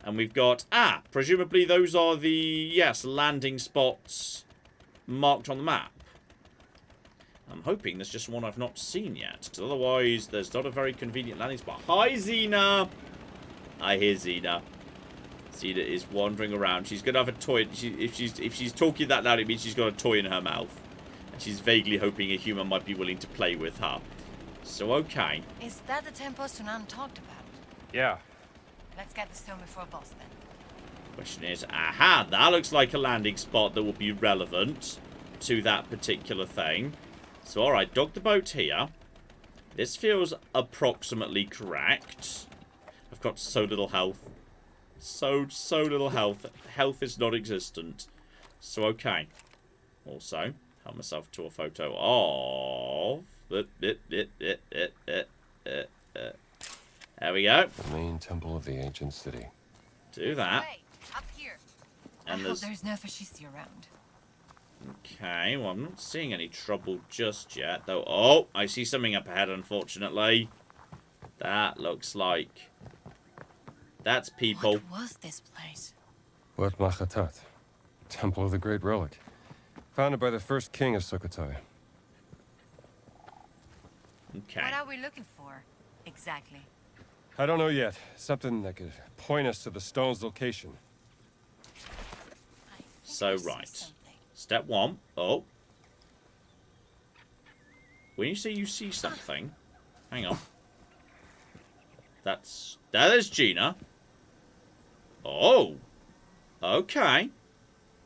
And we've got... presumably those are the, yes, landing spots marked on the map. I'm hoping there's just one I've not seen yet, because otherwise there's not a very convenient landing spot. Hi, Xena! I hear Xena. Xena is wandering around. She's going to have a toy. If she's talking that loud, it means she's got a toy in her mouth. And she's vaguely hoping a human might be willing to play with her. So, okay. Is that the temple Sunan talked about? Yeah. Let's get the stone before boss then. Question is, aha, that looks like a landing spot that will be relevant to that particular thing. So, alright, dock the boat here. This feels approximately correct. I've got so little health. So little health. Health is non-existent. So, okay. Also, help myself to a photo of... There we go. The main temple of the ancient city. Do that. Wait, up here. And I hope there's no fascisti around. Okay, well, I'm not seeing any trouble just yet, though. Oh, I see something up ahead, unfortunately. That looks like... That's people. What was this place? Wat Machatat, Temple of the Great Relic. Founded by the first king of Sukhothai. Okay. What are we looking for, exactly? I don't know yet. Something that could point us to the stone's location. So, right. Step 1. Oh. When you say you see something... Hang on. That is Gina. Oh. Okay.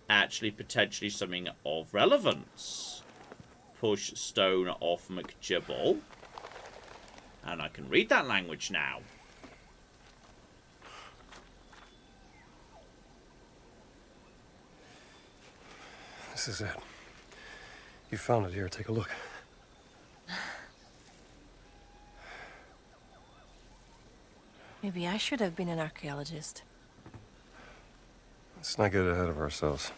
Actually, potentially something of relevance. push stone off McJibble. And I can read that language now. This is it. You found it here. Take a look. Maybe I should have been an archaeologist. Let's not get ahead of ourselves.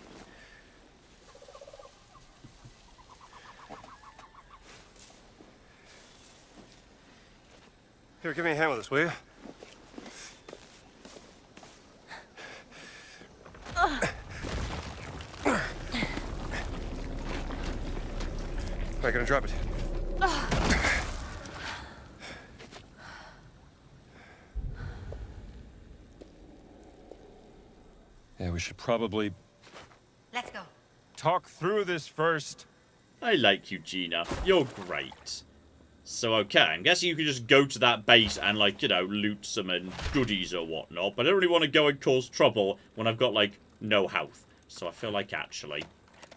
Here, give me a hand with this, will you? All right, gonna drop it. Yeah, we should probably Let's go. Talk through this first. I like you, Gina. You're great. So, okay, I'm guessing you can just go to that base and, like, you know, loot some goodies or whatnot. But I don't really want to go and cause trouble when I've got, like, no health. So I feel like, actually,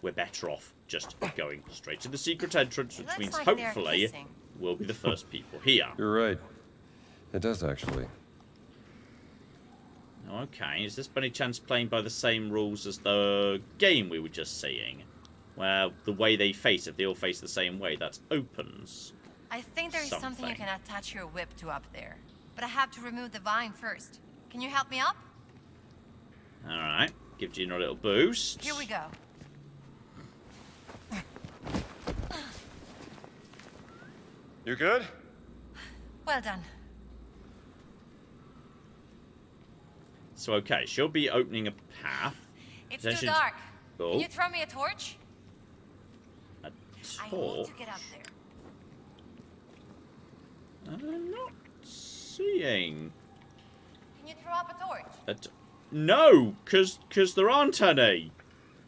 we're better off just going straight to the secret entrance, which Looks means, like they're hopefully, kissing. we'll be the first people here. You're right. It does, actually. Okay, is this by any chance playing by the same rules as the game we were just seeing? Where the way they face, if they all face the same way, that opens. I think there is something you can attach your whip to up there. But I have to remove the vine first. Can you help me up? Alright, give Gina a little boost. Here we go. You good? Well done. So, okay, she'll be opening a path. It's Then too she's- dark. Oh. Can you throw me a torch? A I need torch? to get up there. I'm not seeing. Can you throw up a torch? No, because there aren't any.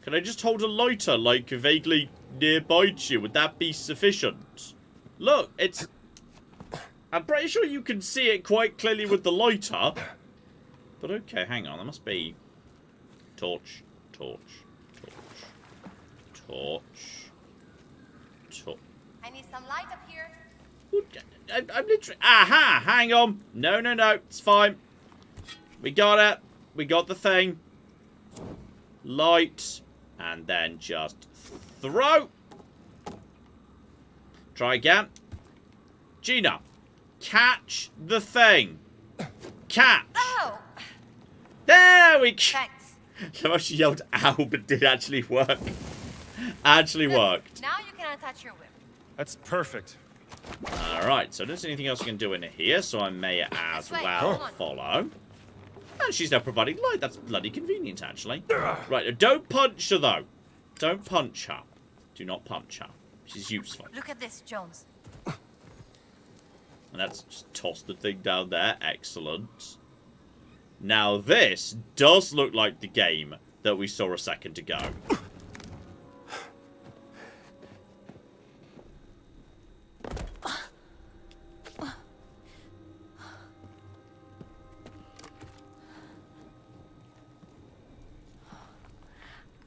Can I just hold a lighter, like, vaguely nearby to you? Would that be sufficient? Look, it's... I'm pretty sure you can see it quite clearly with the lighter. But okay, hang on. There must be... Torch. I need some light up here. I'm literally... Aha! Hang on. No. It's fine. We got it. We got the thing. Light. And then just throw. Try again. Gina. Catch the thing. Catch. Oh! There we go. Thanks. So she yelled ow, but did actually work. Actually worked. Now you can attach your whip. That's perfect. Alright, so I don't see anything else I can do in here, so I may as This way, well come on. follow. And she's now providing light. That's bloody convenient, actually. Right, don't punch her, though. Don't punch her. Do not punch her. She's useful. Look at this, Jones. And that's just toss the thing down there. Excellent. Now this does look like the game that we saw a second ago.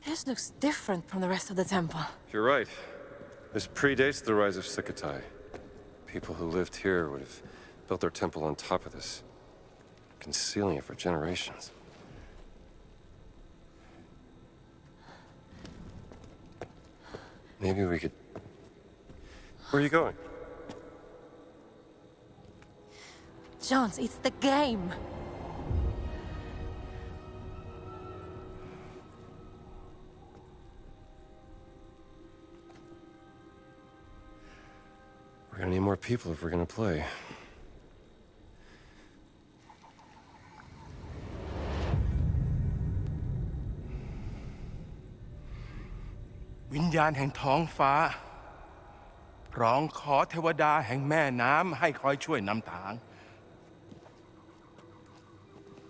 This looks different from the rest of the temple. You're right. This predates the rise of Sukhothai. People who lived here would have built their temple on top of this, concealing it for generations. Maybe we could... Where are you going? Jones, it's the game. We're gonna need more people if we're gonna play. วิญญาณแห่งท้องฟ้า ร้องขอเทวดาแห่งแม่น้ำให้คอยช่วยนำทาง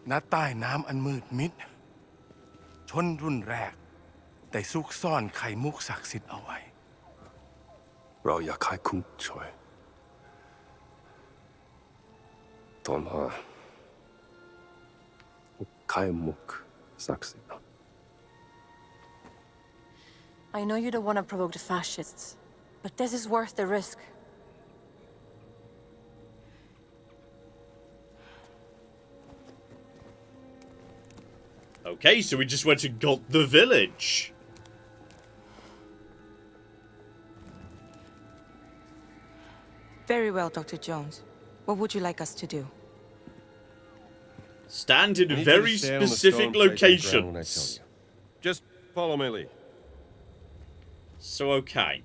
ณ ใต้น้ำอันมืดมิด ชนรุ่นแรกได้ซุกซ่อนไข่มุกศักดิ์สิทธิ์เอาไว้ เราอยากให้คุณช่วยตอนมาไข่มุกศักดิ์สิทธิ์ I know you don't want to provoke the fascists, But this is worth the risk. Okay, so we just went and got the village. Very well, Dr. Jones. What would you like us to do? Stand in I need you very to stand on the specific stone plate on the ground when I tell locations. you. Just follow my lead. So, okay.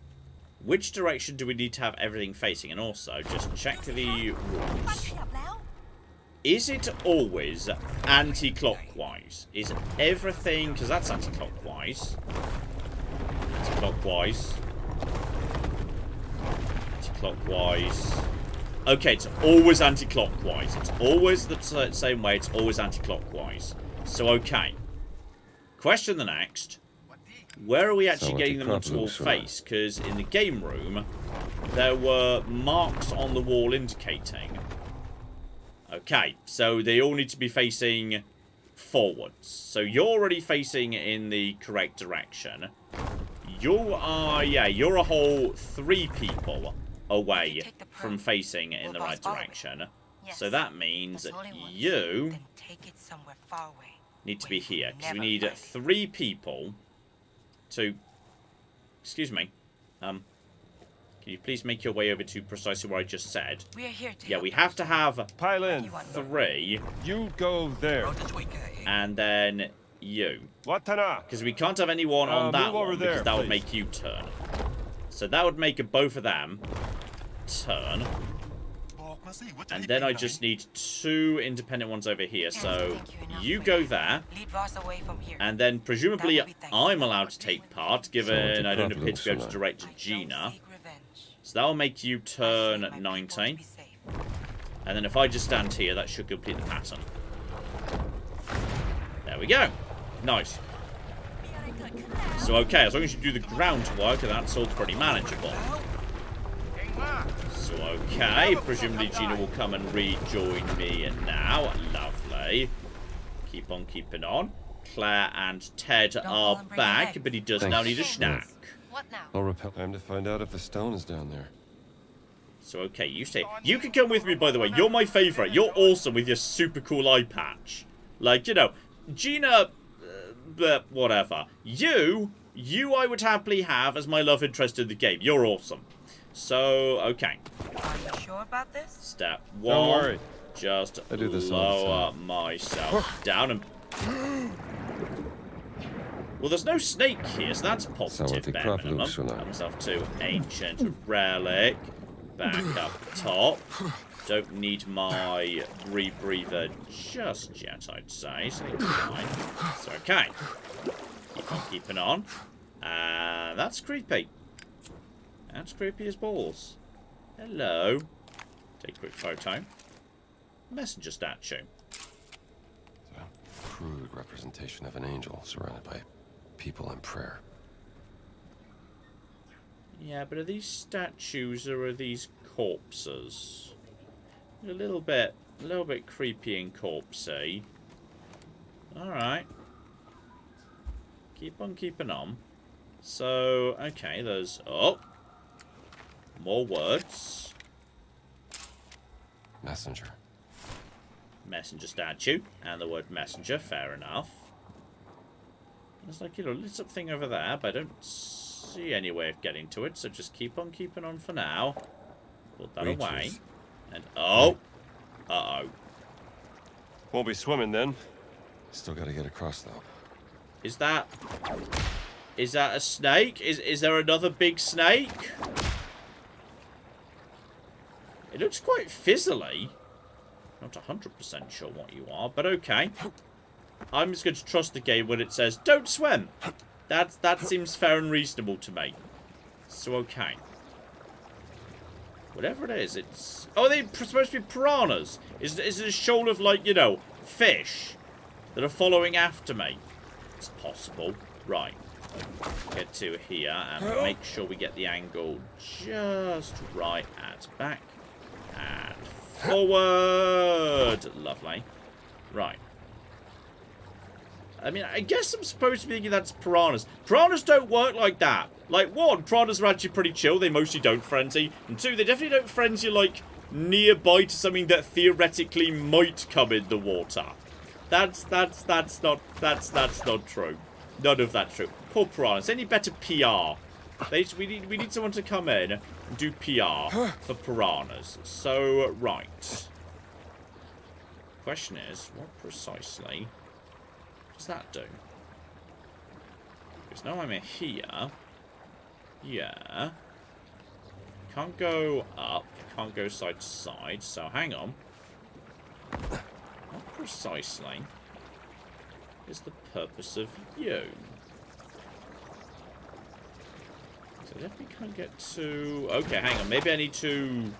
Which direction do we need to have everything facing? And also, just check the rules. Is it always anti-clockwise? Is everything... Because that's anti-clockwise. Anti-clockwise. Anti-clockwise. Okay, it's always anti-clockwise. It's always the same way. It's always anti-clockwise. So, okay. Question the next. Where are we actually getting them onto all face? Because in the game room, there were marks on the wall indicating. Okay, so they all need to be facing forwards. So you're already facing in the correct direction. You are, yeah, you're a whole 3 people away from facing in the right direction. So that means that you need to be here. Because we need 3 people to... Excuse me. Can you please make your way over to precisely where I just said? We are here to Yeah, we have to have Pile in. 3. You go there. And then you. Watana. Because we can't have anyone on that move over one, there, because that would please. make you turn. So that would make both of them turn. And then I just need 2 independent ones over here. So you go there. lead Voss away from here. And then presumably That would be thankful. I'm allowed to take part, given I don't appear to be able to direct Gina. So that will make you turn 90. And then if I just stand here, that should complete the pattern. There we go. Nice. So, okay, as long as you do the groundwork, that's all pretty manageable. So, okay, presumably Gina will come and rejoin me now. Lovely. Keep on keeping on. Claire and Ted are back, but he does now need a snack. What now? I'll repel. Time to find out if the stone is down there. So, okay, you stay. You can come with me, by the way. You're my favourite. You're awesome with your super cool eye patch. Like, you know, Gina... whatever. You I would happily have as my love interest in the game. You're awesome. So, okay. Are you sure about this? Step 1. Don't worry. Just I do this all the lower time. myself down and... Well, there's no snake here, so that's positive, bare minimum. Got myself to ancient relic. Back up top. Don't need my rebreather just yet, I'd say. So it's fine. So, okay. Keep on keeping on. That's creepy. That's creepy as balls. Hello. Take a quick photo. Messenger statue. A crude representation of an angel surrounded by people in prayer. Yeah, but are these statues or are these corpses? A little bit creepy and corpsey. Alright. Keep on keeping on. So, okay, there's... Oh! More words. Messenger. Messenger statue. And the word messenger, fair enough. There's like, you know, a lit up thing over there, but I don't see any way of getting to it, so just keep on keeping on for now. Put that away. And, oh! Uh-oh. Won't be swimming then. Still gotta get across though. Is that a snake? Is there another big snake? It looks quite fizzly. Not 100% sure what you are, but okay. I'm just going to trust the game when it says, don't swim. That seems fair and reasonable to me. So, okay. Whatever it is, it's... Oh, they're supposed to be piranhas. Is it a shoal of, like, you know, fish that are following after me? It's possible. Right. Get to here and make sure we get the angle just right at back. And forward. Lovely. Right. I mean, I guess I'm supposed to be thinking that's piranhas. Piranhas don't work like that. Like, one, piranhas are actually pretty chill. They mostly don't frenzy. And two, they definitely don't frenzy, like, nearby to something that theoretically might come in the water. That's not true. None of that's true. Poor piranhas. Any better PR? We need someone to come in and do PR for piranhas. So, right. Question is, what precisely does that do? Because now I'm here. Yeah. Can't go up. Can't go side to side. So hang on. What precisely is the purpose of you? So I definitely can't get to... Okay, hang on. Maybe I need to...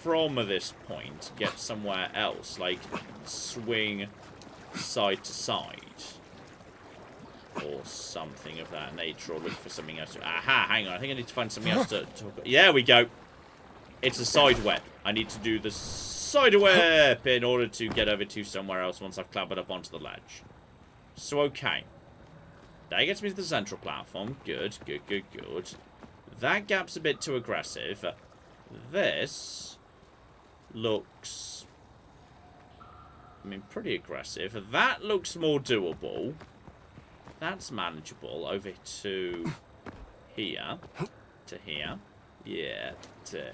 From this point, get somewhere else. Like, swing side to side. Or something of that nature. Or look for something else. Aha, hang on. I think I need to find something else to talk about. Yeah, we go. It's a side whip. I need to do the side whip in order to get over to somewhere else once I've clambered up onto the ledge. So, okay. That gets me to the central platform. Good, good, good, good. That gap's a bit too aggressive. This looks... I mean, pretty aggressive. That looks more doable. That's manageable. Over to here. To here. Yeah, to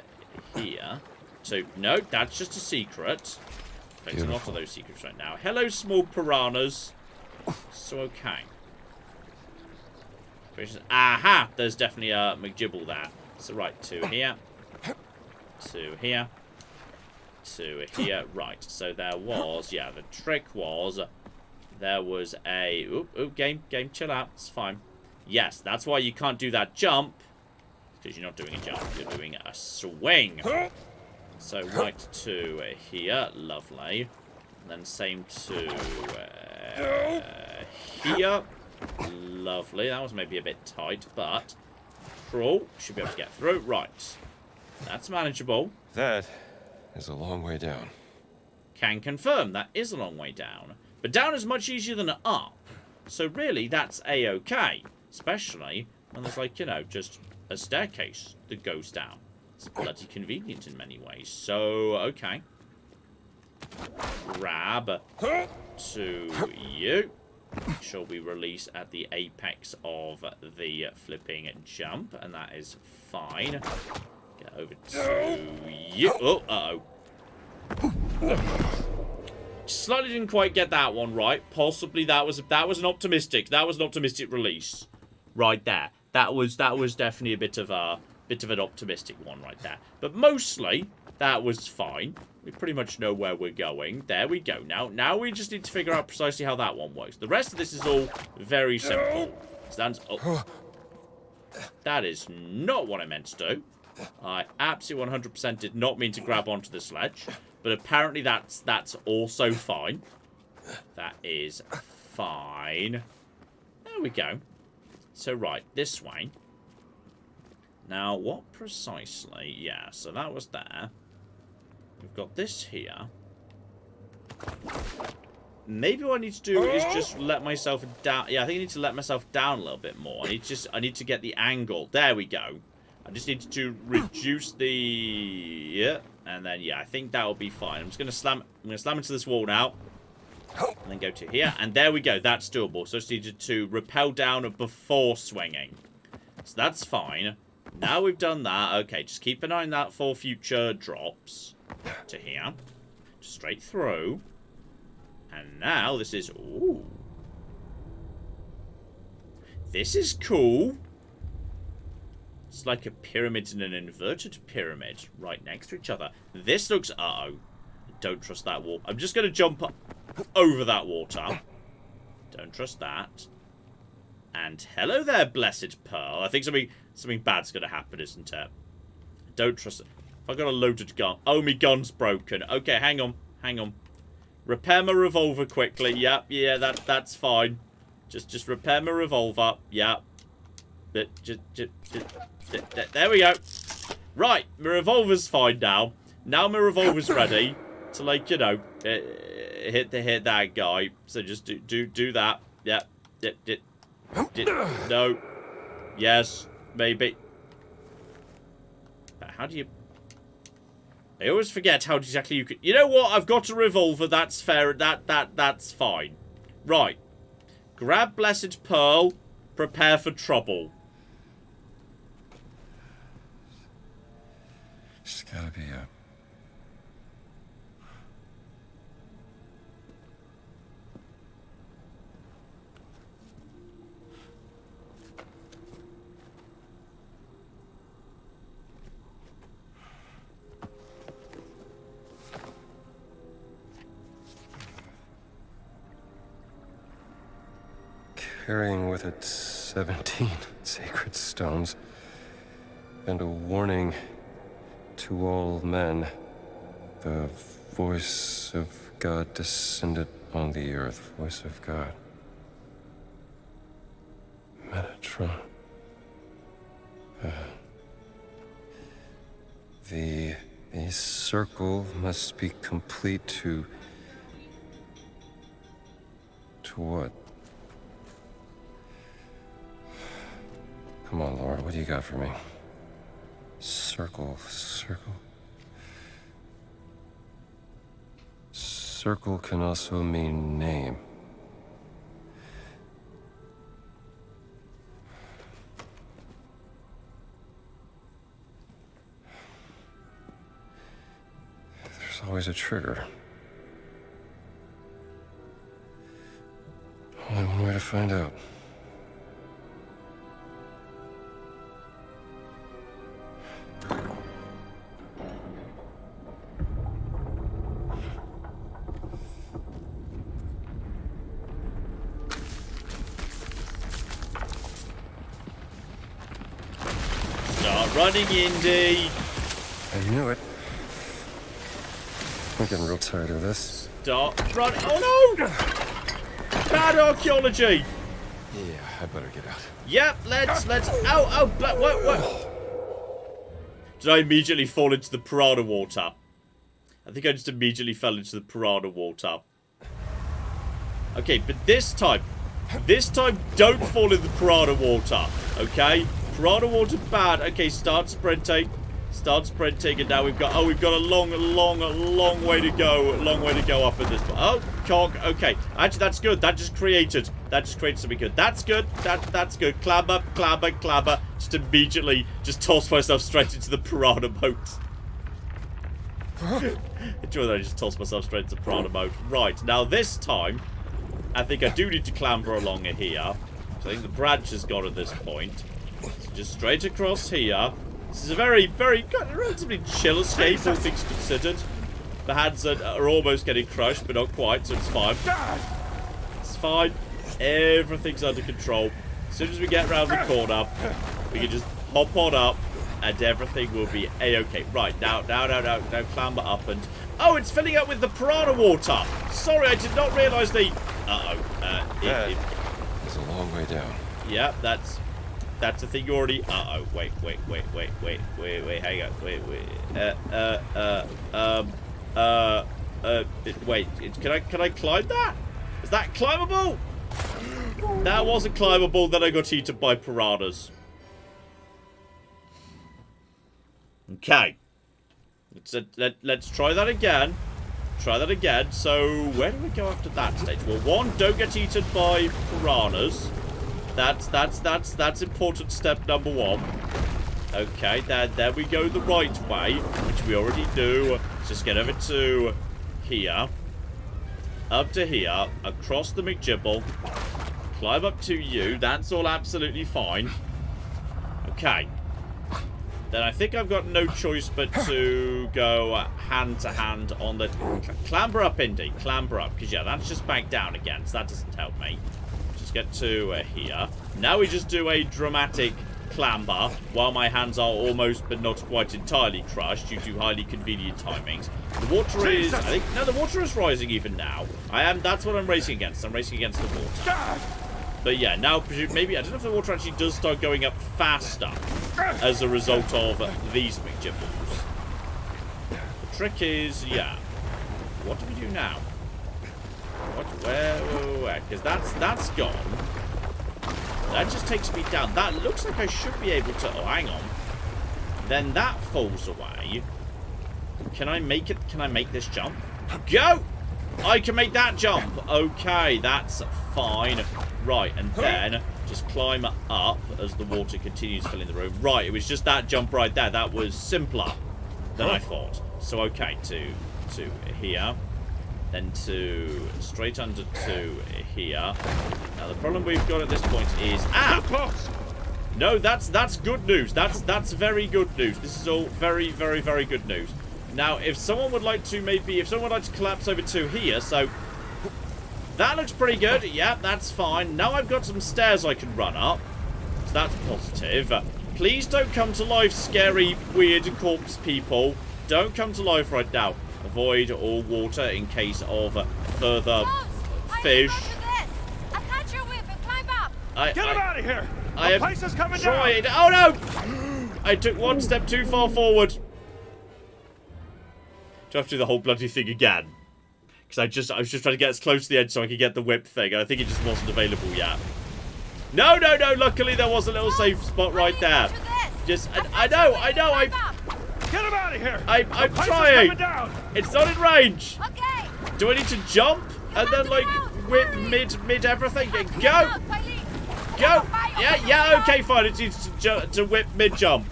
here. So, no, that's just a secret. Facing off of those secrets right now. Hello, small piranhas. So, okay. Aha! There's definitely a McGibble there. So, right, to here. To here. To here. Right, so there was... Yeah, the trick was... There was a... Oop, game, chill out. It's fine. Yes, that's why you can't do that jump. Because you're not doing a jump. You're doing a swing. So, right to here. Lovely. And then same to here. Lovely. That was maybe a bit tight, but... Crawl. Should be able to get through. Right. That's manageable. That is a long way down. Can confirm that is a long way down. But down is much easier than up. So really, that's A-okay. Especially when there's like, you know, just a staircase that goes down. It's bloody convenient in many ways. So, okay. Grab to you. Shall we release at the apex of the flipping jump. And that is fine. Get over to you. Oh, uh-oh. Slightly didn't quite get that one right. Possibly that was an optimistic release right there. That was definitely a bit of an optimistic one right there. But mostly that was fine. We pretty much know where we're going. There we go. Now we just need to figure out precisely how that one works. The rest of this is all very simple. Stands up. That is not what I meant to do. I absolutely 100% did not mean to grab onto the sledge. But apparently that's also fine. That is fine. There we go. So, right, this way. Now, what precisely? Yeah, so that was there. We've got this here. Maybe what I need to do is just let myself down. Yeah, I think I need to let myself down a little bit more. I need to get the angle. There we go. I just need to reduce the... Yeah. And then, yeah, I think that will be fine. I'm going to slam into this wall now. And then go to here. And there we go. That's doable. So I just needed to rappel down before swinging. So that's fine. Now we've done that. Okay, just keep an eye on that for future drops. To here. Straight through. And now this is... Ooh. This is cool. It's like a pyramid and an inverted pyramid right next to each other. This looks... Uh-oh. Don't trust that wall. I'm just going to jump over that water. Don't trust that. And hello there, blessed pearl. I think something bad's going to happen, isn't it? Don't trust it. If I got a loaded gun... Oh, my gun's broken. Okay, hang on. Hang on. Repair my revolver quickly. Yep, yeah, that's fine. Just repair my revolver. Yep. There we go. Right, my revolver's fine now. Now my revolver's ready to, like, you know, hit that guy. So just do that. Yeah. No. Yes. Maybe. But how do you... I always forget how exactly you could... You know what? I've got a revolver. That's fair. That's fine. Right. Grab Blessed Pearl. Prepare for trouble. It's gotta be a... Carrying with it 17 sacred stones and a warning to all men. The voice of God descended on the earth. Voice of God. Metatron. The circle must be complete to what? Come on, Laura, what do you got for me? Circle. Circle can also mean name. There's always a trigger. Only one way to find out. Running, Indy. I knew it. I'm getting real tired of this. Stop running. Oh no! Bad archaeology. Yeah, I better get out. Yep, let's. Oh, what? Did I immediately fall into the piranha water? I think I just immediately fell into the piranha water. Okay, but this time, don't fall in the piranha water, okay? Piranha water bad. Okay, start sprinting, and now we've got a long way to go. Long way to go up at this point. Oh, cock. Okay, actually that's good. That just created something good. That's good. That's good. Clamber. Just immediately toss myself straight into the piranha boat. Enjoy that. I just tossed myself straight into the piranha boat. Right, now this time, I think I do need to clamber along here. So I think the branch has gone at this point. So just straight across here. This is a very, relatively chill escape, all things considered. The hands are almost getting crushed, but not quite, so it's fine. It's fine. Everything's under control. As soon as we get around the corner, we can just hop on up, and everything will be a-okay. Right, now clamber up and... Oh, it's filling up with the piranha water! Sorry, I did not realise the... It's a long way down. Yeah, that's a thing you already... wait, hang on, wait, can I climb that? Is that climbable? That wasn't climbable, then I got eaten by piranhas. Okay. Let's try that again. So, where do we go after that stage? Well, one, don't get eaten by piranhas. That's important step number one. Okay, there we go the right way, which we already do. Let's just get over to here. Up to here, across the McGibble. Climb up to you. That's all absolutely fine. Okay. Then I think I've got no choice but to go hand to hand on the... Clamber up, Indy. Clamber up. Because, yeah, that's just back down again, so that doesn't help me. Just get to here. Now we just do a dramatic clamber while my hands are almost but not quite entirely crushed due to highly convenient timings. The water is... I think... No, the water is rising even now. That's what I'm racing against. I'm racing against the water. But yeah, now maybe... I don't know if the water actually does start going up faster as a result of these McGibbles. The trick is... Yeah. What do we do now? Where? Because that's gone. That just takes me down. That looks like I should be able to... Oh, hang on. Then that falls away. Can I make it? Can I make this jump? Go! I can make that jump. Okay, that's fine. Right, and then just climb up as the water continues filling the room. Right, it was just that jump right there. That was simpler than I thought. So, okay, to here. Then to straight under to here. Now, the problem we've got at this point is... Ah! No, that's good news. That's very good news. This is all very, very, very good news. Now, if someone would like to collapse over to here, so that looks pretty good. Yeah, that's fine. Now I've got some stairs I can run up, so that's positive. Please don't come to life, scary, weird corpse people. Don't come to life right now. Avoid all water in case of further fish. I catch your whip and climb up. Get him out of here! I place is coming tried. down. Oh no! I took one step too far forward. Do I have to do the whole bloody thing again? Because I was just trying to get as close to the edge so I could get the whip thing, and I think it just wasn't available yet. No, no, no! Luckily there was a little safe spot right there. Just I know. Get him out of here! I'm trying. It's not in range. Okay. Do I need to jump and then like whip mid everything? Go! Go! Yeah, okay, fine. It needs to whip mid-jump.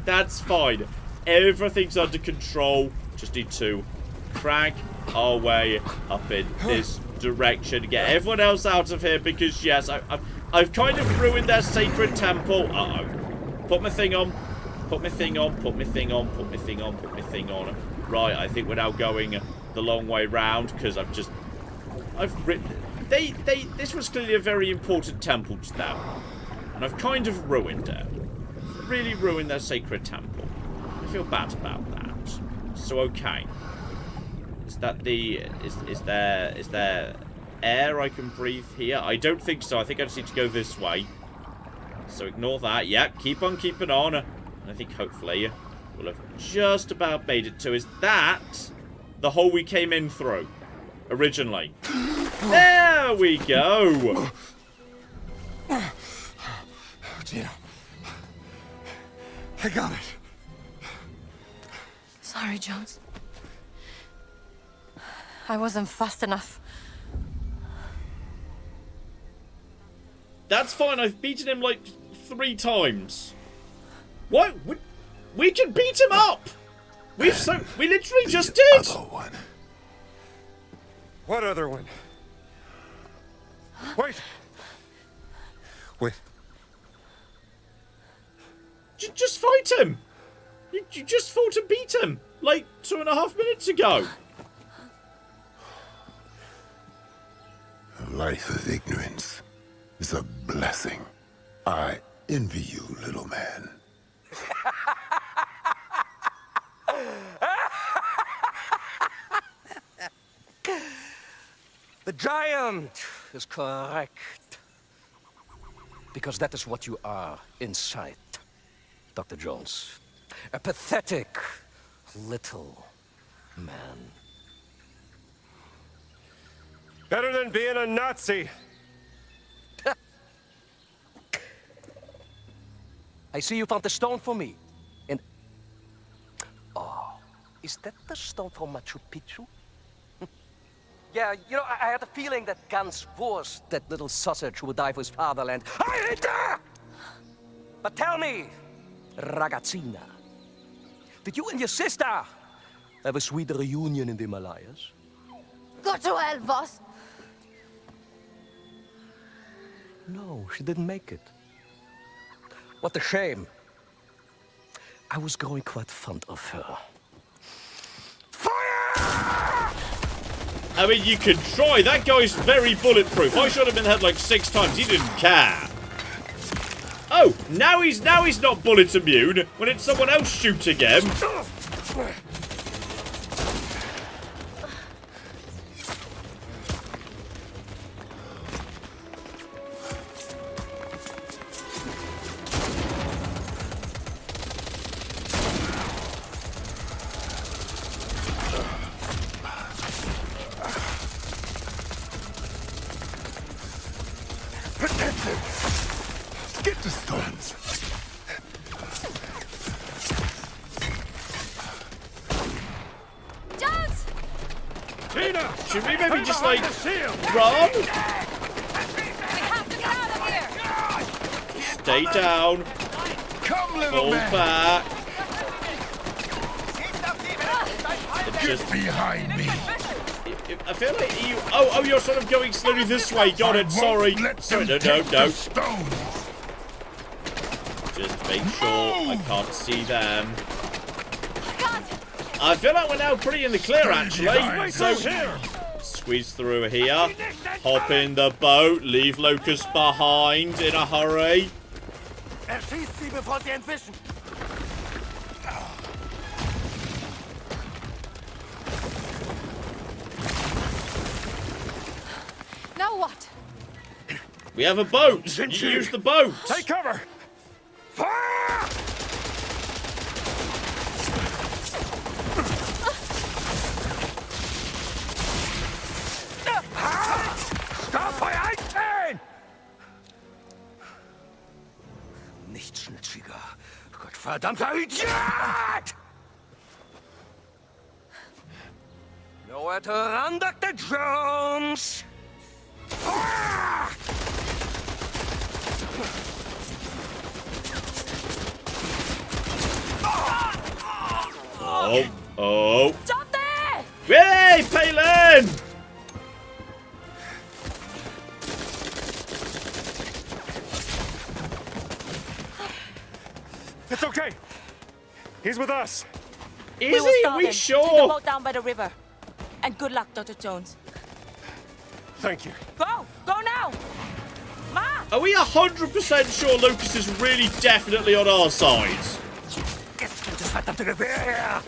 That's fine. Everything's under control. Just need to crank our way up in this direction. Get everyone else out of here because, yes, I've kind of ruined their sacred temple. Uh-oh. Put my thing on. Put my thing on. Put my thing on. Put my thing on. Put my thing on. Right, I think we're now going the long way round because I've written... This was clearly a very important temple just now. And I've kind of ruined it. Really ruined their sacred temple. I feel bad about that. So, okay. Is that the... Is there air I can breathe here? I don't think so. I think I just need to go this way. So ignore that. Yeah, keep on keeping on. And I think hopefully we'll have just about made it to... Is that the hole we came in through? Originally. There we go. Gina. I got it. Sorry, Jones. I wasn't fast enough. That's fine. I've beaten him like 3 times. What? We can beat him up. We literally just did. Other one. What other one? Wait. Just fight him. You just fought to beat him like 2.5 minutes ago. A life of ignorance is a blessing. I envy you, little man. The giant is correct. Because that is what you are inside, Dr. Jones. A pathetic little man. Better than being a Nazi. I see you found the stone for me. And... Oh, is that the stone for Machu Picchu? Yeah, you know, I had a feeling that Ganz Wurst, that little sausage who would die for his fatherland. I hate her! But tell me, ragazzina, did you and your sister have a sweet reunion in the Himalayas? Go to hell, boss. No, she didn't make it. What a shame. I was growing quite fond of her. I mean, you can try. That guy's very bulletproof. I shot him in the head like 6 times. He didn't care. Oh, now he's not bullet immune when it's someone else shooting him. Should we maybe just like run? We have to get out of here! Stay down. Come, little Fall man. back. And just Behind me. I feel like you. Oh, you're sort of going slowly this way. Got it. Sorry. Sorry. No. Stones. Just make sure I can't see them. God! I feel like we're now pretty in the clear, actually. Behind So squeeze through here. Hop in the boat. Leave Locust behind in a hurry. Erschießt sie, bevor sie entwischen. Now what? We have a boat. You use the boat. Take cover! Fire! Stopp bei Einstein! Nicht schnitziger. Gottverdammter Idiot! Nowhere to run, Dr. Jones! Ah! Oh. Stop there! Hey, Palin! It's okay. He's with us. Is We will he? start Are we them. Take the sure? boat down by the river. And good luck, Dr. Jones. Thank you. Go! Go now! Ma! Are we 100% sure Lucas is really definitely on our side? Jetzt kommt das verdammte Gewehr her!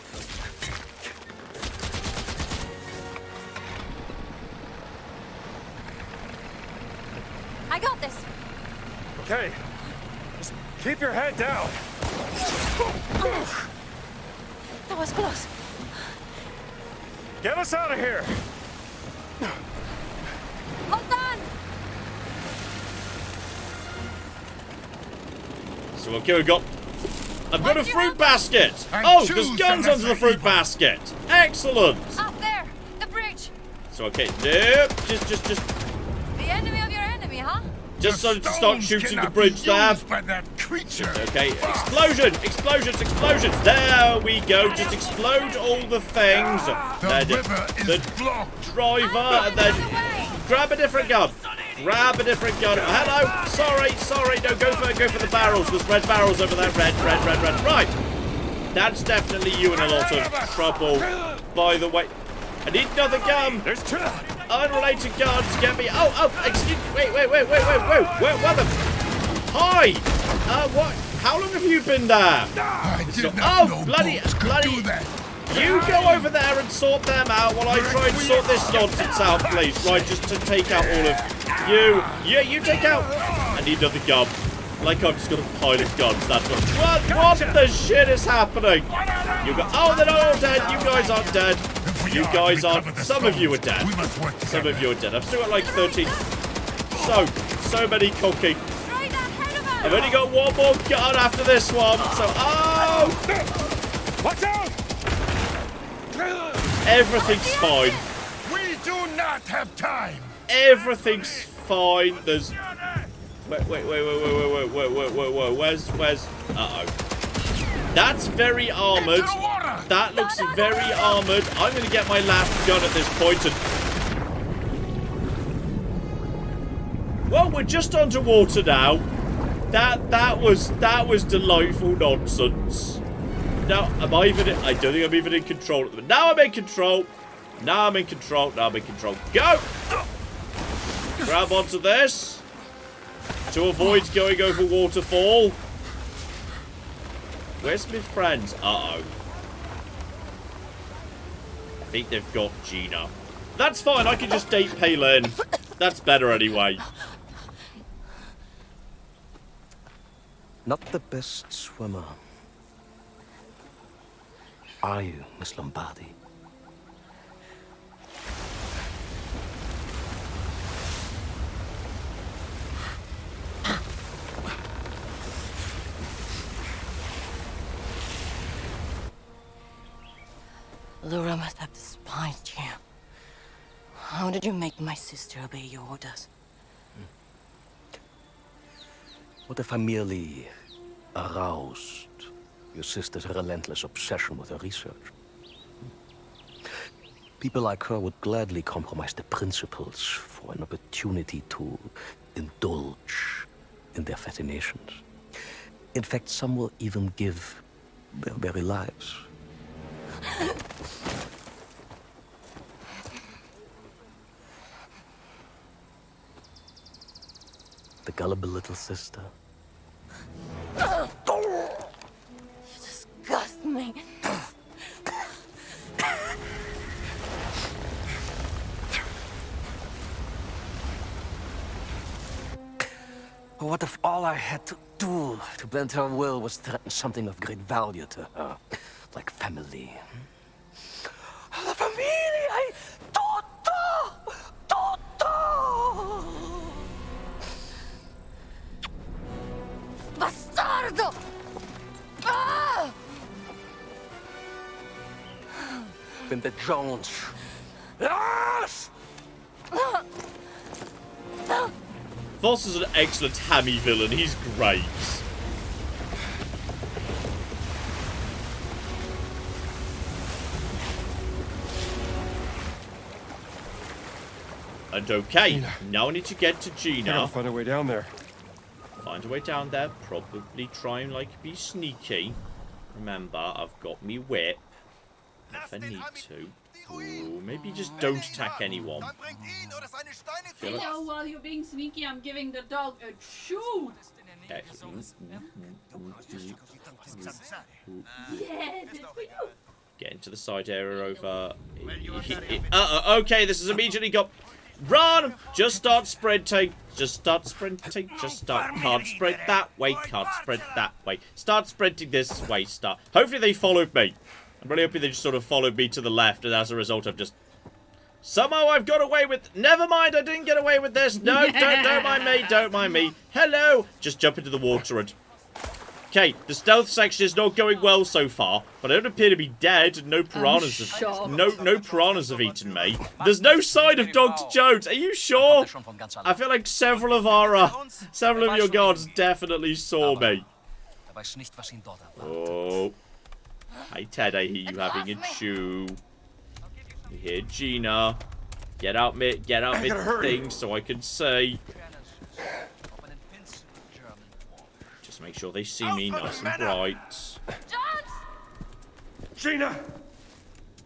I got this. Okay. Just keep your head down. That was close. Get us out of here. Hold on! So okay, we've got. I've got a What's your fruit number? basket. I Oh, choose there's the guns under the lesser fruit evil. basket. Excellent. Up there! The bridge! So okay, nope. Just The enemy of your enemy, huh? so to start Stones shooting the cannot bridge be there. used by that creature. Okay, explosions. There we go. Just explode all the things. The river is the blocked. driver, and then grab a different gun. Grab a different gun. Hello. Sorry. No, go for the barrels. There's red barrels over there. Red. Right. That's definitely you in a lot of trouble. By the way, I need another gun. There's two. Unrelated guns. Get me. Oh. Excuse. Wait. What the? Hi. What? How long have you been there? I did not- not oh, know bloody- boats could bloody- do that. You go over there and sort them out while I try and sort this nonsense out, please. Right, just to take out all of you. Yeah, you take out. I need another gun. Like I've just got a pile of guns. That's what the shit is happening? You go. Oh, they're not all dead. You guys aren't dead. You guys aren't. Some of you are dead. We must work Some together. of you are dead. I've still got like 13. So many cooking. Straight ahead of us! I've only got one more gun after this one. So, Watch out! everything's fine. We do not have time. Everything's fine. There's. Wait. Where's? Uh-oh. That's very armored. Into the water. That looks very armored. I'm going to get my last gun at this point and. Well, we're just underwater now. That was delightful nonsense. Now, am I even? I don't think I'm even in control at the moment. Now I'm in control. Go! Grab onto this to avoid going over waterfall. Where's my friends? Uh-oh. I think they've got Gina. That's fine. I can just date Palin. That's better anyway. Not the best swimmer. Are you, Miss Lombardi? Laura must have the spine jam. How did you make my sister obey your orders? What if I merely aroused your sister's relentless obsession with her research? People like her would gladly compromise the principles for an opportunity to indulge in their fascinations. In fact, some will even give their very lives. The gullible little sister. You disgust me. What if all I had to do to bend her will was threaten something of great value to her, like family? La famiglia! Tutto! Tutto! Bastardo! Ah! Then the Jones. Yes! Voss is an excellent hammy villain. He's great. And okay, Gina. now I need to get to I Gina. gotta find a way down there. Find a way down there. Probably try and, like, be sneaky. Remember, I've got me whip. If I need to. Ooh, maybe just don't attack anyone. Feel like- Hello, while you're being sneaky, I'm giving the dog a chew. Excellent. Yes, it's for you. Get into the side area over. Okay, this has immediately got. Run! Just start sprinting. Just start sprinting. Just start. Can't sprint that way. Can't sprint that way. Start sprinting this way. Start. Hopefully they followed me. I'm really hoping they just sort of followed me to the left, and as a result, I've just. Somehow I've got away with. Never mind, I didn't get away with this. No, don't mind me. Don't mind me. Hello. Just jump into the water and. Okay, the stealth section is not going well so far, but I don't appear to be dead, and no piranhas have no piranhas have eaten me. There's no sign of Dr. Jones. Are you sure? I feel like several of your guards definitely saw me. Oh. Hi Ted, I hear you having a chew. You hear Gina. Get out me thing so I can see. Just make sure they see me nice and bright. Gina!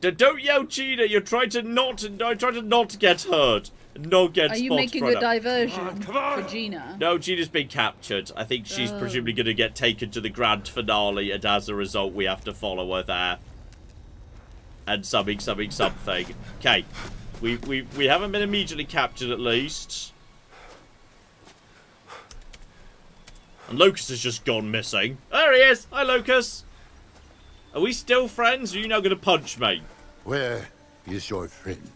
Don't yell, Gina. You're trying to not get hurt. Not get Are you spot making run a up. diversion for Gina? No, Gina's been captured. I think she's presumably going to get taken to the grand finale, and as a result, we have to follow her there. And something. Okay, we haven't been immediately captured, at least. And Locust has just gone missing. There he is. Hi, Locust. Are we still friends? Or are you now going to punch me? Where is your friend?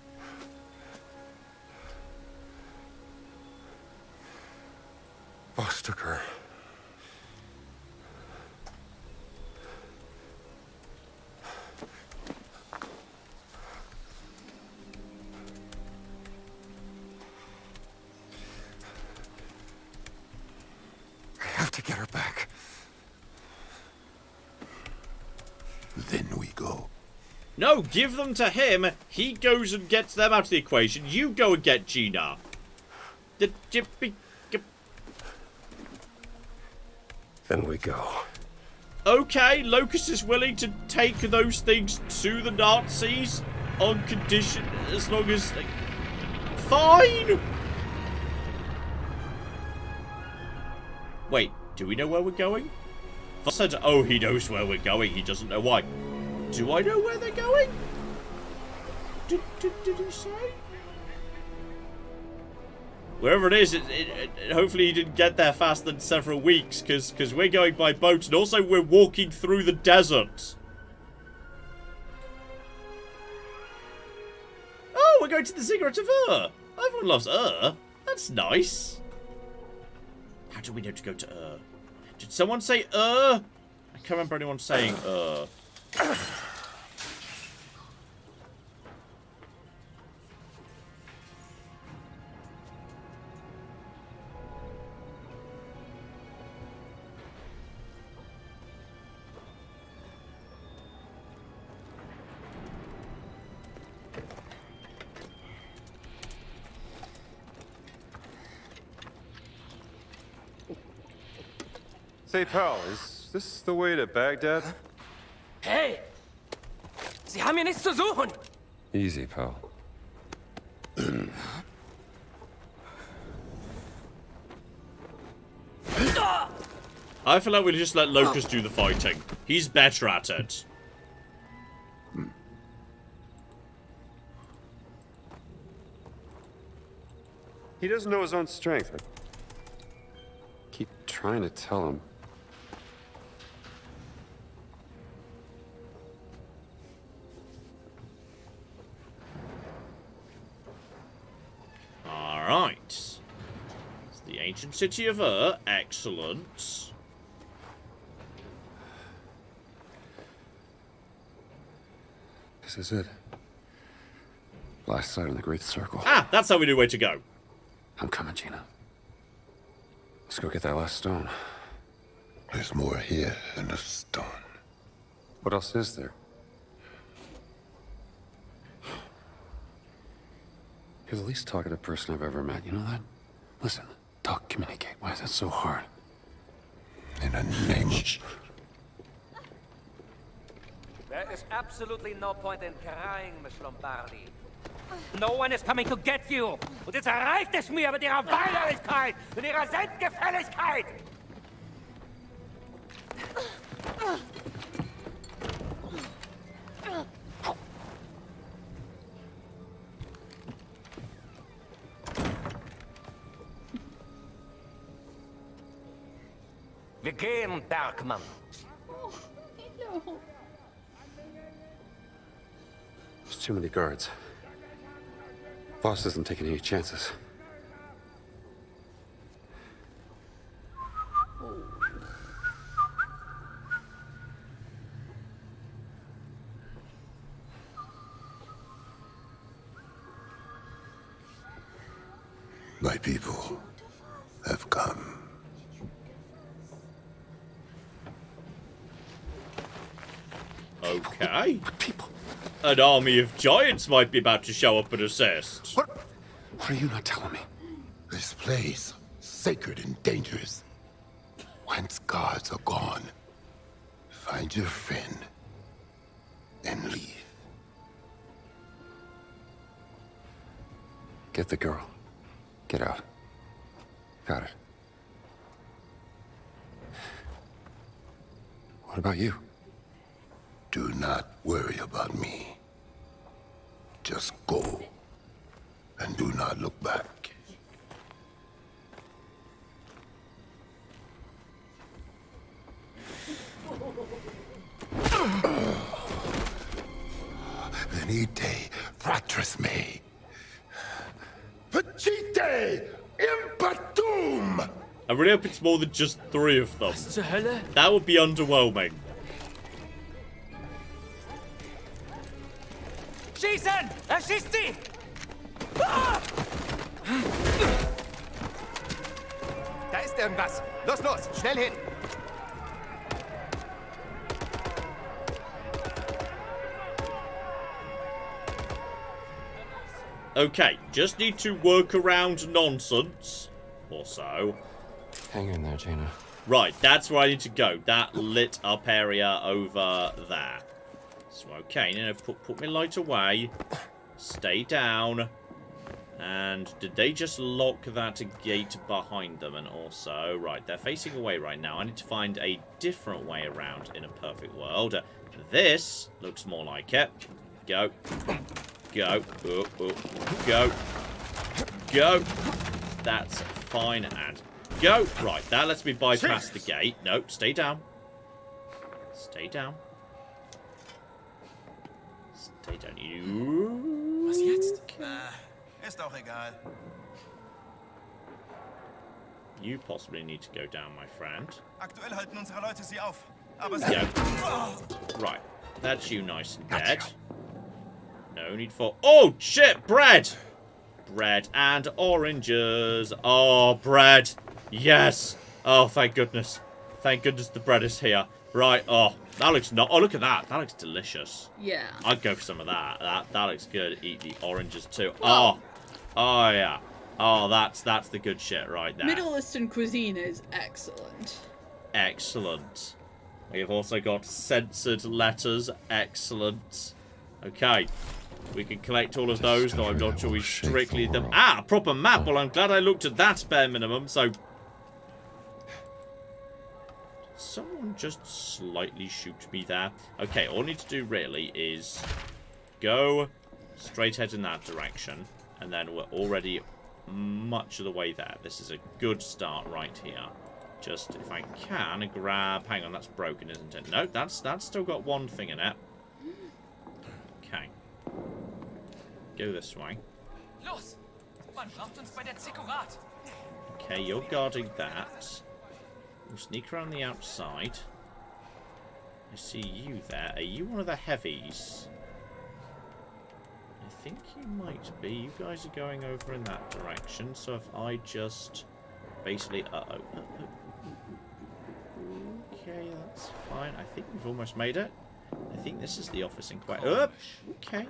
Boss took her. I have to get her back. Then we go. No, give them to him. He goes and gets them out of the equation. You go and get Gina. Then we go. Okay, Locust is willing to take those things to the Nazis on condition, as long as... Fine! Wait, do we know where we're going? I said, oh, he knows where we're going. He doesn't know why. Do I know where they're going? Did he say? Wherever it is, hopefully he didn't get there faster than several weeks, because we're going by boat, and also we're walking through the desert. Oh, we're going to the Ziggurat of Ur. Everyone loves Ur. That's nice. How do we know to go to Ur? Did someone say Ur? I can't remember anyone saying Ur. Hey, pal, is this the way to Baghdad? Hey! Sie haben hier nichts zu suchen! Easy, pal. I feel like we'll just let Locust do the fighting. He's better at it. He doesn't know his own strength. I keep trying to tell him. Alright. It's the ancient city of Ur. Excellent. This is it. Last sight of the Great Circle. Ah, that's how we knew where to go. I'm coming, Gina. Let's go get that last stone. There's more here than a stone. What else is there? You're the least talkative person I've ever met, you know that? Listen, talk, communicate. Why is that so hard? In the name of... There is absolutely no point in crying, Miss Lombardi. No one is coming to get you! Und jetzt reicht es mir mit ihrer Weinerlichkeit, mit ihrer Selbstgefälligkeit! Wir gehen, Bergmann. Oh, no. There's too many guards. Boss isn't taking any chances. My people have come. Okay. People. An army of giants might be about to show up and assist. What are you not telling me? This place, sacred and dangerous. Once guards are gone, find your friend and leave. Get the girl. Get out. Got it. What about you? Do not worry about me. Just go, and do not look back. Venite, fratres me. Facite impatum! I really hope it's more than just 3 of them. That would be underwhelming. Schießen! Erschießt sie! Da ist irgendwas. Los, los, schnell hin. Okay, just need to work around nonsense. Or so. Hang in there, Gina. Right, that's where I need to go. That lit up area over there. So, okay, now put my light away. Stay down. And did they just lock that gate behind them? And also, right, they're facing away right now. I need to find a different way around in a perfect world. This looks more like it. Go. Go. Go. Go. That's fine. And go. Right, that lets me bypass the gate. Nope, stay down. Stay down. Stay down. You. Was jetzt? Ist auch egal. You possibly need to go down, my friend. Aktuell halten unsere Leute sie auf. Aber sie... Go. Right, that's you nice and dead. No need for... Oh, shit! Bread! Bread and oranges. Oh, bread. Yes. Oh, thank goodness. Thank goodness the bread is here. Right, oh, that looks not... Oh, look at that. That looks delicious. Yeah. I'd go for some of that. That looks good. Eat the oranges too. Oh. Oh, yeah. Oh, that's the good shit right there. Middle Eastern cuisine is excellent. Excellent. We have also got censored letters. Excellent. Okay. We can collect all of those, though I'm not sure we strictly them. Ah, proper map. Well, I'm glad I looked at that bare minimum. So, someone just slightly shoot me there. Okay, all I need to do really is go straight ahead in that direction, and then we're already much of the way there. This is a good start right here. Just if I can grab. Hang on, that's broken, isn't it? No, that's still got one thing in it. Okay. Go this way. Okay, you're guarding that. We'll sneak around the outside. I see you there. Are you one of the heavies? I think you might be. You guys are going over in that direction. So if I just basically... Okay, that's fine. I think we've almost made it. I think this is the office in quite... okay.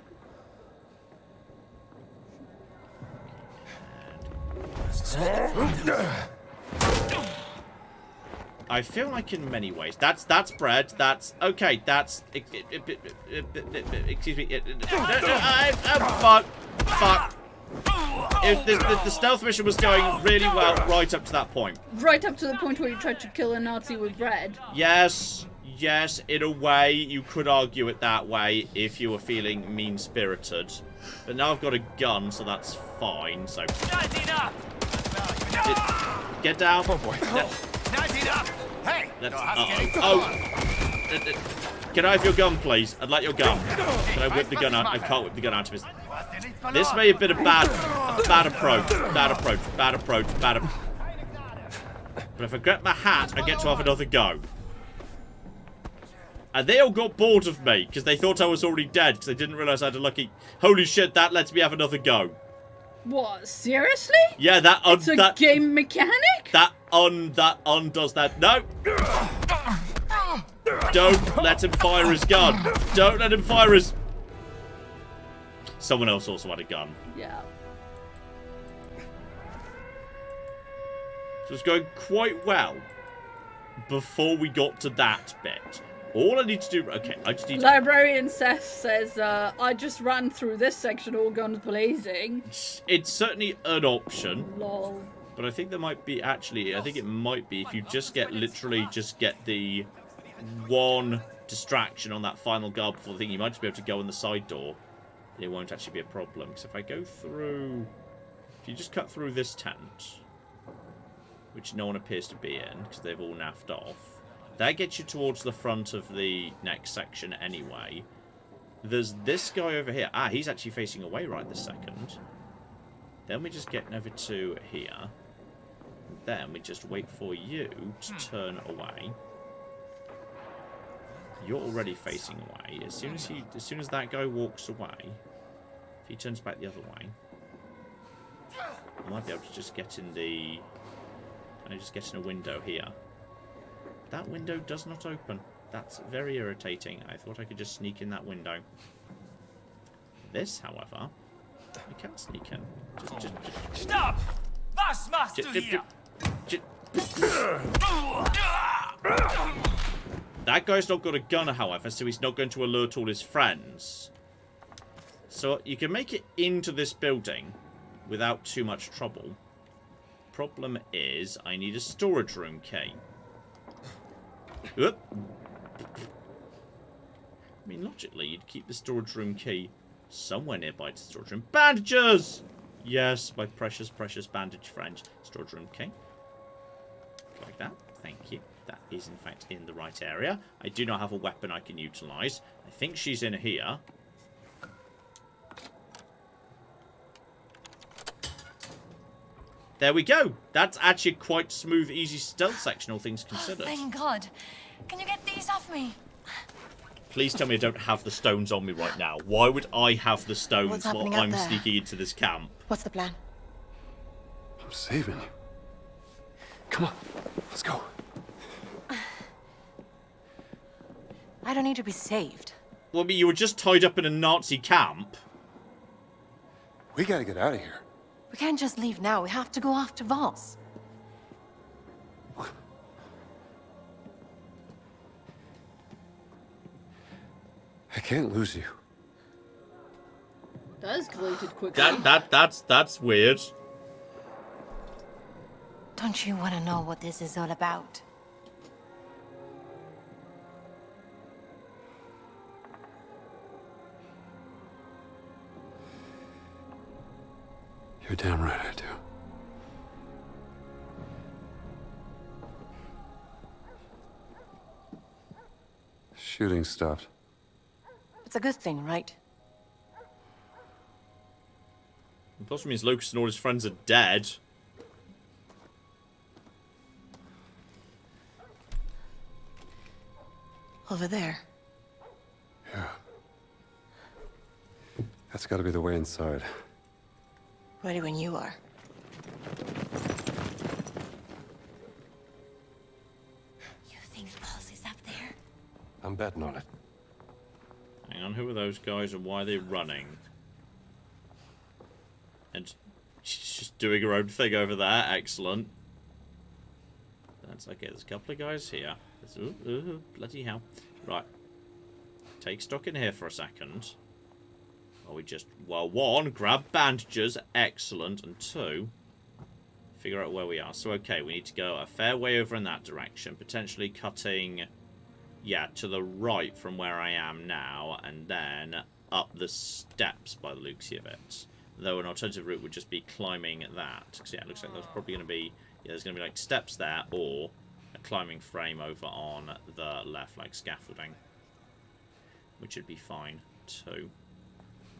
I feel like in many ways that's bread. That's okay. That's excuse me. Fuck. The stealth mission was going really well right up to that point. Right up to the point where you tried to kill a Nazi with bread. Yes. In a way, you could argue it that way if you were feeling mean-spirited. But now I've got a gun, so that's fine. So get down. Oh boy. Hey! Can I have your gun, please? I'd like your gun. Can I whip the gun out? I can't whip the gun out of his... This may have been a bad approach. But if I grab my hat, I get to have another go. And they all got bored of me because they thought I was already dead because they didn't realise I had a lucky... Holy shit, that lets me have another go. What? Seriously? Yeah, it's a game mechanic? That undoes that. No! Don't let him fire his gun. Don't let him fire his... Someone else also had a gun. Yeah. So it's going quite well before we got to that bit. All I need to do... Okay, I just need to... Librarian Seth says, I just ran through this section all guns blazing. It's certainly an option. Lol. But I think there might be... Actually, I think it might be if you just get... Literally just get the one distraction on that final guard before the thing. You might just be able to go in the side door. And it won't actually be a problem. Because if I go through... If you just cut through this tent, which no one appears to be in because they've all naffed off, that gets you towards the front of the next section anyway. There's this guy over here. Ah, he's actually facing away right this second. Then we just get over to here. Then we just wait for you to turn away. You're already facing away. As soon as that guy walks away, if he turns back the other way, I might be able to just get in the... Can I just get in a window here? That window does not open. That's very irritating. I thought I could just sneak in that window. This, however, I can't sneak in. Stop! Was machst du hier? That guy's not got a gun, however, so he's not going to alert all his friends. So you can make it into this building without too much trouble. Problem is, I need a storage room key. Oop. I mean, logically, you'd keep the storage room key somewhere nearby to the storage room. Bandages! Yes, my precious, precious bandage friend. Storage room key. Like that. Thank you. That is, in fact, in the right area. I do not have a weapon I can utilise. I think she's in here. There we go. That's actually quite smooth, easy stealth section, all things considered. Oh, thank God. Can you get these off me? Please tell me I don't have the stones on me right now. Why would I have the stones while I'm sneaking into this camp? What's the plan? I'm saving you. Come on, let's go. I don't need to be saved. Well, I mean, you were just tied up in a Nazi camp. We gotta get out of here. We can't just leave now. We have to go after Voss. I can't lose you. That escalated quickly. That's weird. Don't you want to know what this is all about? You're damn right I do. Shooting stopped. It's a good thing, right? It possibly means Lucas and all his friends are dead. Over there. Yeah. That's got to be the way inside. Ready when you are. You think Boss is up there? I'm betting on it. Hang on, who are those guys and why are they running? And she's just doing her own thing over there. Excellent. That's okay. There's a couple of guys here. Ooh, bloody hell. Right. Take stock in here for a second. While we just, well, one, grab bandages. Excellent. And two, figure out where we are. So, okay, we need to go a fair way over in that direction. Potentially cutting, yeah, to the right from where I am now. And then up the steps by the looks of it. Though an alternative route would just be climbing that. Because, yeah, it looks like there's probably going to be, yeah, there's going to be, like, steps there or a climbing frame over on the left, like scaffolding. Which would be fine, too.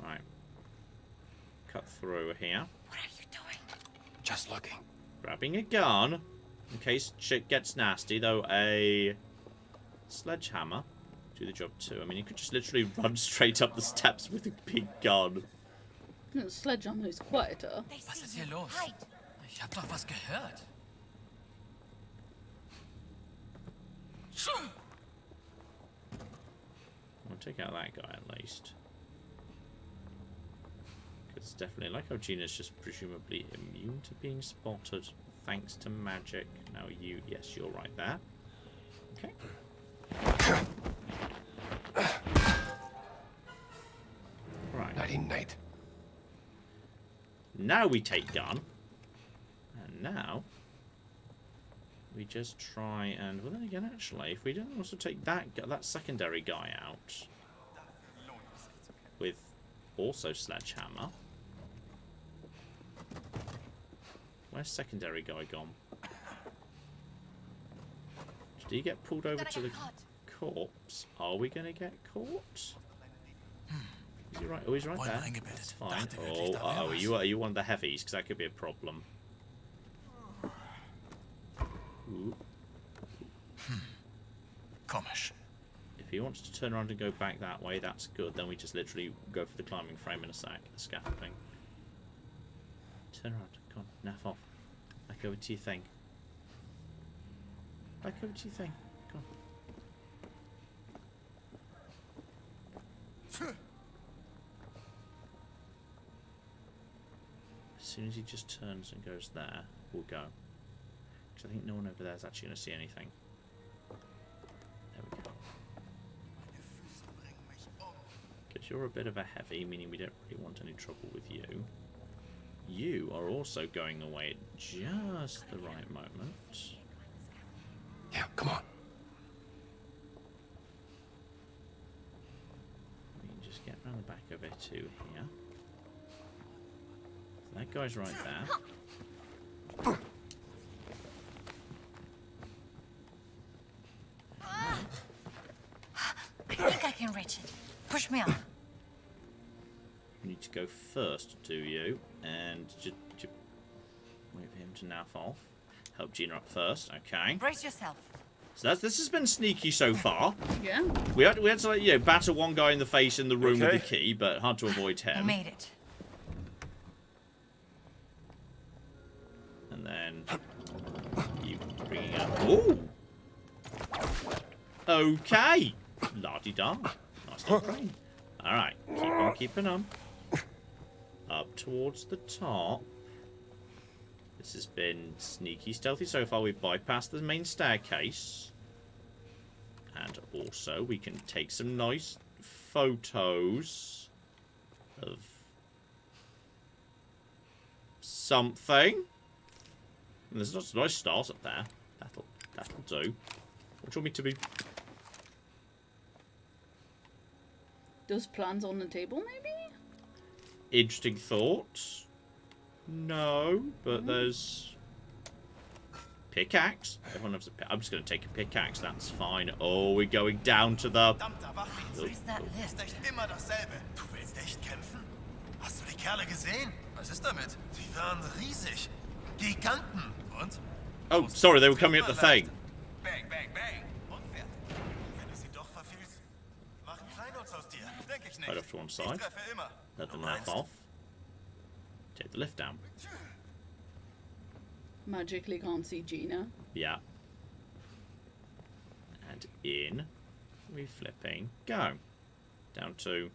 Right. Cut through here. What are you doing? Just looking. Grabbing a gun. In case shit gets nasty, though a sledgehammer do the job too. I mean, you could just literally run straight up the steps with a big gun. The sledgehammer is quieter. Was ist hier los? Ich hab doch was gehört. I'll take out that guy at least. It's definitely like how Gina's just presumably immune to being spotted thanks to magic. Now you, yes, you're right there. Okay. Right. Nighty night. Now we take gun. And now we just try and, well then again actually, if we don't also take that secondary guy out with also sledgehammer. Where's secondary guy gone? Did he get pulled over to the corpse? Are we gonna get caught? Is he right? Oh, he's right there. That's fine. Oh, are you one of the heavies? Because that could be a problem. Ooh. Komisch. If he wants to turn around and go back that way, that's good. Then we just literally go for the climbing frame in a sec. The scaffolding. Turn around. Come on. Naff off. Back over to your thing. Back over to your thing. Come on. As soon as he just turns and goes there, we'll go. Because I think no one over there is actually going to see anything. There we go. Because you're a bit of a heavy, meaning we don't really want any trouble with you. You are also going away at just the right moment. Yeah, come on. We can just get around the back of it too here. So that guy's right there. I think I can reach it. Push me up. You need to go first, do you? And just wait for him to naff off. Help Gina up first, okay. Brace yourself. So this has been sneaky so far. Yeah. We had to like, batter one guy in the face in the room with the key, but hard to avoid him. You made it. And then you bringing up. Ooh. Okay. La-di-da. Nice little brain. All right. Keep on keeping on. Up towards the top. This has been sneaky, stealthy so far. We've bypassed the main staircase. And also, we can take some nice photos of something. And there's lots of nice stars up there. That'll do. What do you want me to be? Those plans on the table, maybe? Interesting thoughts. No, but there's pickaxe. Everyone loves a pick. I'm just going to take a pickaxe. That's fine. Oh, we're going down to the. Where's that lift? Echt immer dasselbe. Du willst echt kämpfen? Hast du die Kerle gesehen? Was ist damit? Die waren riesig. Giganten. Und? Oh, sorry, they were coming up the thing. Bang, bang, bang. Und fertig. Wenn du sie doch verfehlst, mach ein Kleinholz aus dir. Denk ich nicht. Right off to one Ich side. treffe immer. Let them Du laugh meinst? off. Take the lift down. Magically can't see Gina. Yeah. And in we flipping go. Down to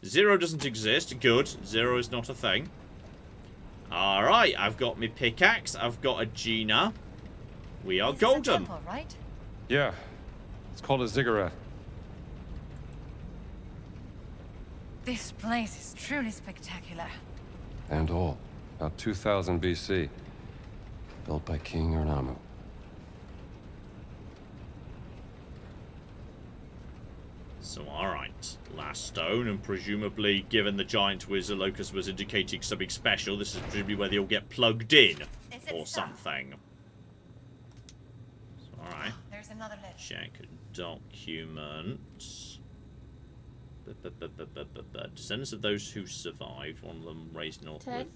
0 doesn't exist. Good. 0 is not a thing. Alright, I've got my pickaxe. I've got a Gina. We are This is a golden. temple, right? Yeah. It's called a ziggurat. This place is truly spectacular. And all. About 2000 BC. Built by King Urnamu. So, alright. Last stone, and presumably, given the giant wizard Locust was indicating something special, this is presumably where they all get plugged in. Or something. So, alright. There's another lift. Check documents. Descendants of those who survived. One of them raised north Ted?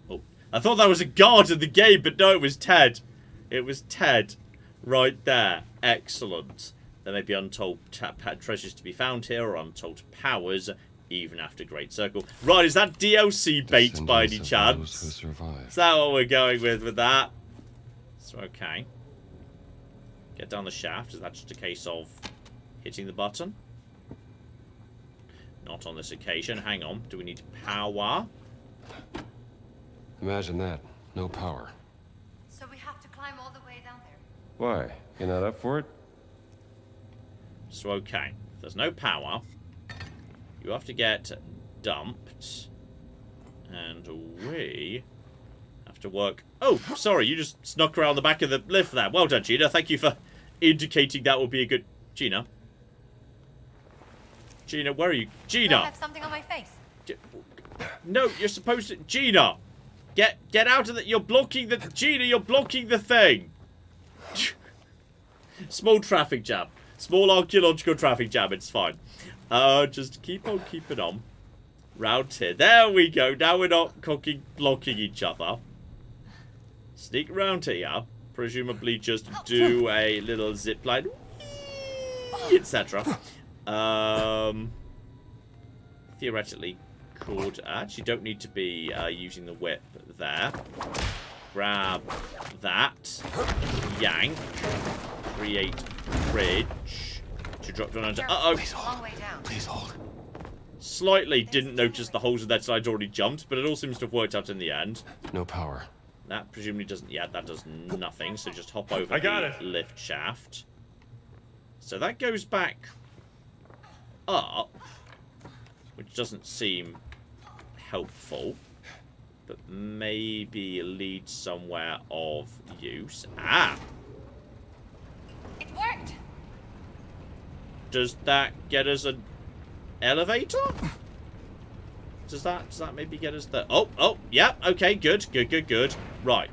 with... Oh, I thought that was a guard in the game, but no, it was Ted. It was Ted. Right there. Excellent. There may be untold treasures to be found here, or untold powers, even after Great Circle. Right, is that DLC bait by any chance? Is that what we're going with that? So, okay. Get down the shaft. Is that just a case of hitting the button? Not on this occasion. Hang on. Do we need power? Imagine that. No power. So we have to climb all the way down there. Why? You're not up for it? So, okay. If there's no power, you have to get dumped. And we have to work... Oh, sorry. You just snuck around the back of the lift there. Well done, Gina. Thank you for indicating that would be a good... Gina? Gina, where are you? Gina! I have something on my face. No, you're supposed to... Gina! Get out of the... You're blocking the... Gina, you're blocking the thing! Small traffic jam. Small archaeological traffic jam. It's fine. Just keep on keeping on. Round here. There we go. Now we're not blocking each other. Sneak around here. Presumably just do a little zip line. Etc. Theoretically could... Actually, don't need to be using the whip there. Grab that. Yank. Create bridge. To drop down under... Uh-oh. Long way down. Please hold. Slightly didn't notice the holes in that side already jumped, but it all seems to have worked out in the end. No power. That presumably doesn't... Yeah, that does nothing, so just hop over the lift shaft. So that goes back up, which doesn't seem helpful, but maybe leads somewhere of use. Ah! It worked. Does that get us an elevator? Does that maybe get us the... Oh, yeah, okay, good. Right.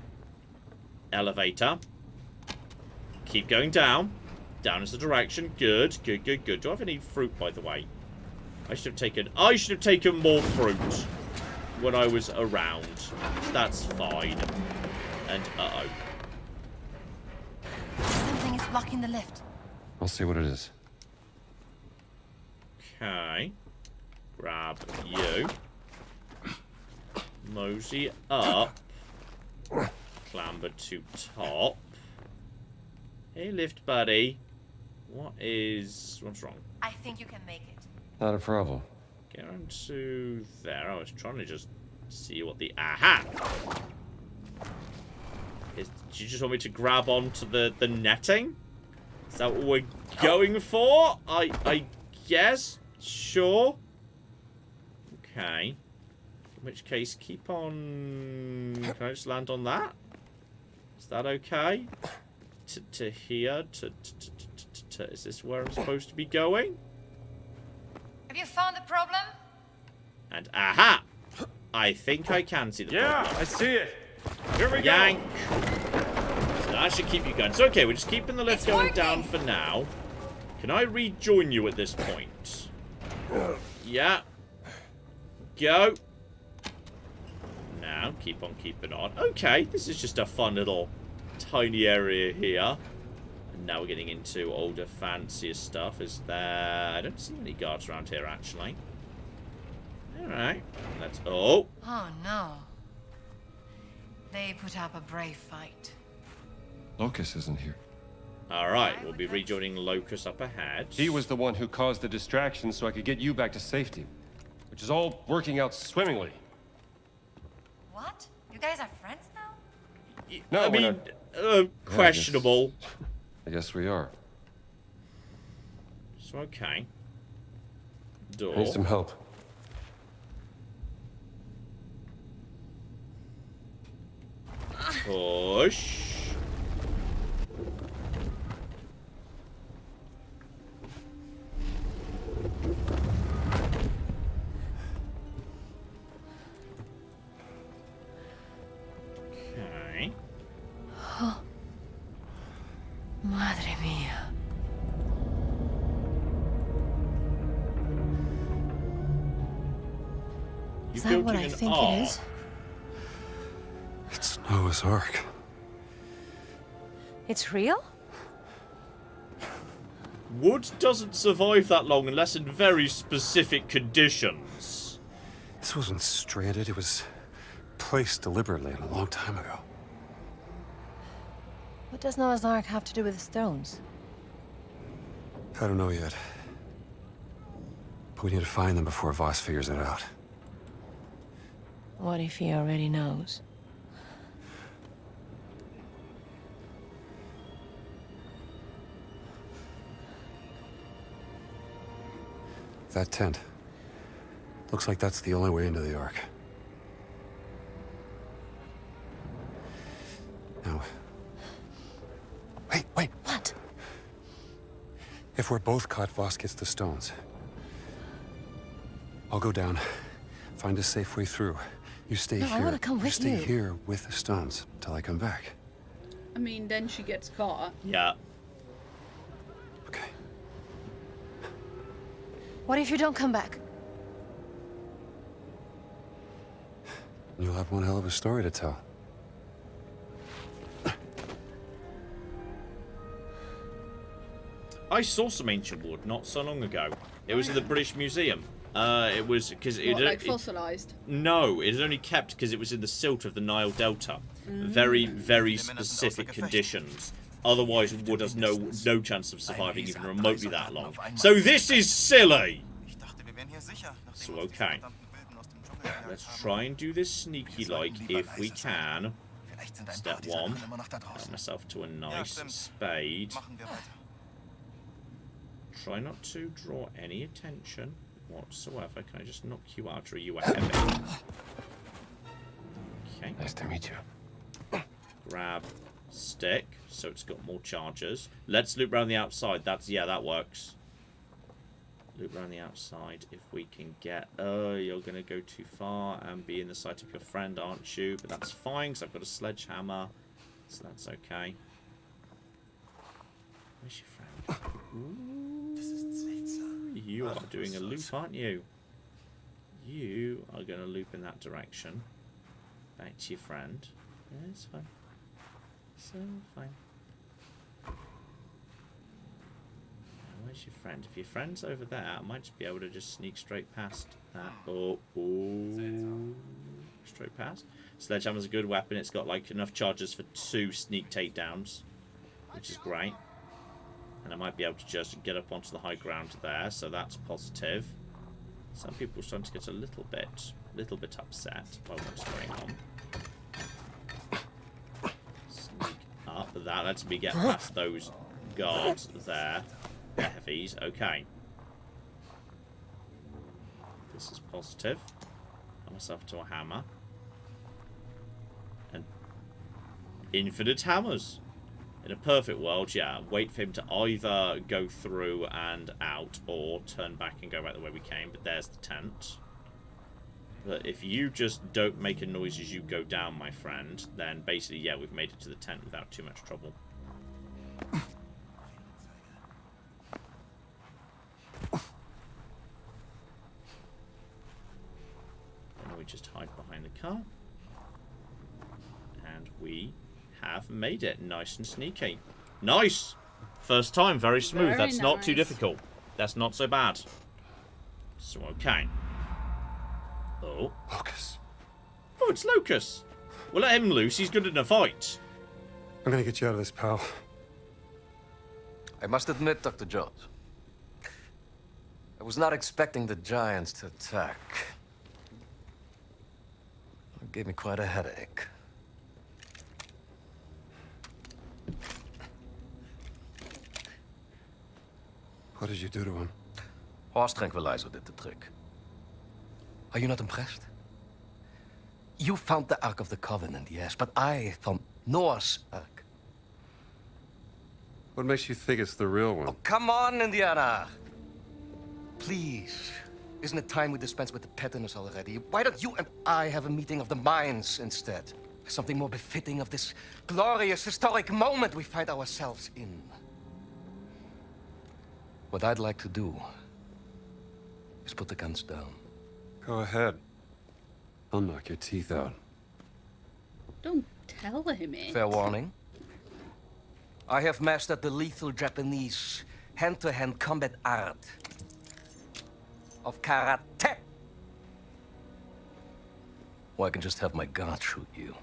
Elevator. Keep going down. Down is the direction. Good. Do I have any fruit, by the way? I should have taken more fruit when I was around. That's fine. And, uh-oh. Something is blocking the lift. I'll see what it is. Okay. Grab you. Mosey up. Clamber to top. Hey, lift buddy. What's wrong? I think you can make it. Not a problem. Get on to there. I was trying to just see what the... Aha! Do you just want me to grab onto the netting? Is that what we're going for? I guess. Sure. Okay. In which case, keep on... Can I just land on that? Is that okay? To here? Is this where I'm supposed to be going? Have you found the problem? And aha! I think I can see the problem. Yeah, I see it. Here we Yank! go. So that should keep you going. So okay, we're just keeping the lift going down for now. Can I rejoin you at this point? Yeah. Go. Now, keep on keeping on. Okay, this is just a fun little tiny area here. And now we're getting into older, fancier stuff. Is there... I don't see any guards around here, actually. Alright. Let's... Oh! Oh, no. They put up a brave fight. Locus isn't here. Alright, we'll be rejoining Locus up ahead. He was the one who caused the distraction so I could get you back to safety. Which is all working out swimmingly. What? You guys are friends now? No, I mean, questionable. I guess we are. So, okay. Door. I need some help. Push. Okay. Madre mia. You Is that built what in I an think ark. it is? It's Noah's Ark. It's real? Wood doesn't survive that long unless in very specific conditions. This wasn't stranded, it was placed deliberately a long time ago. What does Noah's Ark have to do with the stones? I don't know yet. But we need to find them before Voss figures it out. What if he already knows? That tent. Looks like that's the only way into the Ark. Now... Wait! What? If we're both caught, Voss gets the stones. I'll go down, find a safe way through. You stay No, here. I wanna come you with stay you. here with the stones till I come back. I mean, then she gets caught. Yeah. Okay. What if you don't come back? You'll have one hell of a story to tell. I saw some ancient wood not so long ago. It was in the British Museum. It was because it, What, like it fossilized? no, it had only kept because it was in the silt of the Nile Delta. Very, very specific conditions. Otherwise, wood has no chance of surviving even remotely that long. So this is silly. So okay, let's try and do this sneaky-like if we can. Step one, get myself to a nice spade. Try not to draw any attention whatsoever. Can I just knock you out, or are you ahead of me? Okay. Nice to meet you. Grab stick, so it's got more charges. Let's loop around the outside. That works. Loop around the outside if we can get... Oh, you're going to go too far and be in the sight of your friend, aren't you? But that's fine, because I've got a sledgehammer. So that's okay. Where's your friend? Ooh, you are doing a loop, aren't you? You are going to loop in that direction. Back to your friend. Yeah, it's fine. So fine. Where's your friend? If your friend's over there, I might just be able to just sneak straight past that. Oh. Straight past. Sledgehammer's a good weapon. It's got like enough charges for 2 sneak takedowns, which is great. And I might be able to just get up onto the high ground there, so that's positive. Some people are starting to get a little bit upset by what's going on. Sneak up. That lets me get past those guards there. The heavies. Okay. This is positive. Add myself to a hammer. And infinite hammers. In a perfect world, yeah, wait for him to either go through and out or turn back and go back the way we came. But there's the tent. But if you just don't make a noise as you go down, my friend, then basically, yeah, we've made it to the tent without too much trouble. And we just hide behind the car. And we have made it. Nice and sneaky. Nice! First time, very smooth. Very That's not too nice. difficult. That's not so bad. So, okay. Oh. Lucas. Oh, it's Lucas. We'll let him loose. He's good in a fight. I'm gonna get you out of this, pal. I must admit, Dr. Jones, I was not expecting the giants to attack. It gave me quite a headache. What did you do to him? Horse tranquilizer did the trick. Are you not impressed? You found the Ark of the Covenant, yes, but I found Noah's Ark. What makes you think it's the real one? Oh, come on, Indiana! Please. Isn't it time we dispense with the pettiness already? Why don't you and I have a meeting of the minds instead? Something more befitting of this glorious historic moment we find ourselves in. What I'd like to do is put the guns down. Go ahead. I'll knock your teeth out. Don't tell him it. Fair warning. I have mastered the lethal Japanese hand-to-hand combat art of karate. Or I can just have my guard shoot you.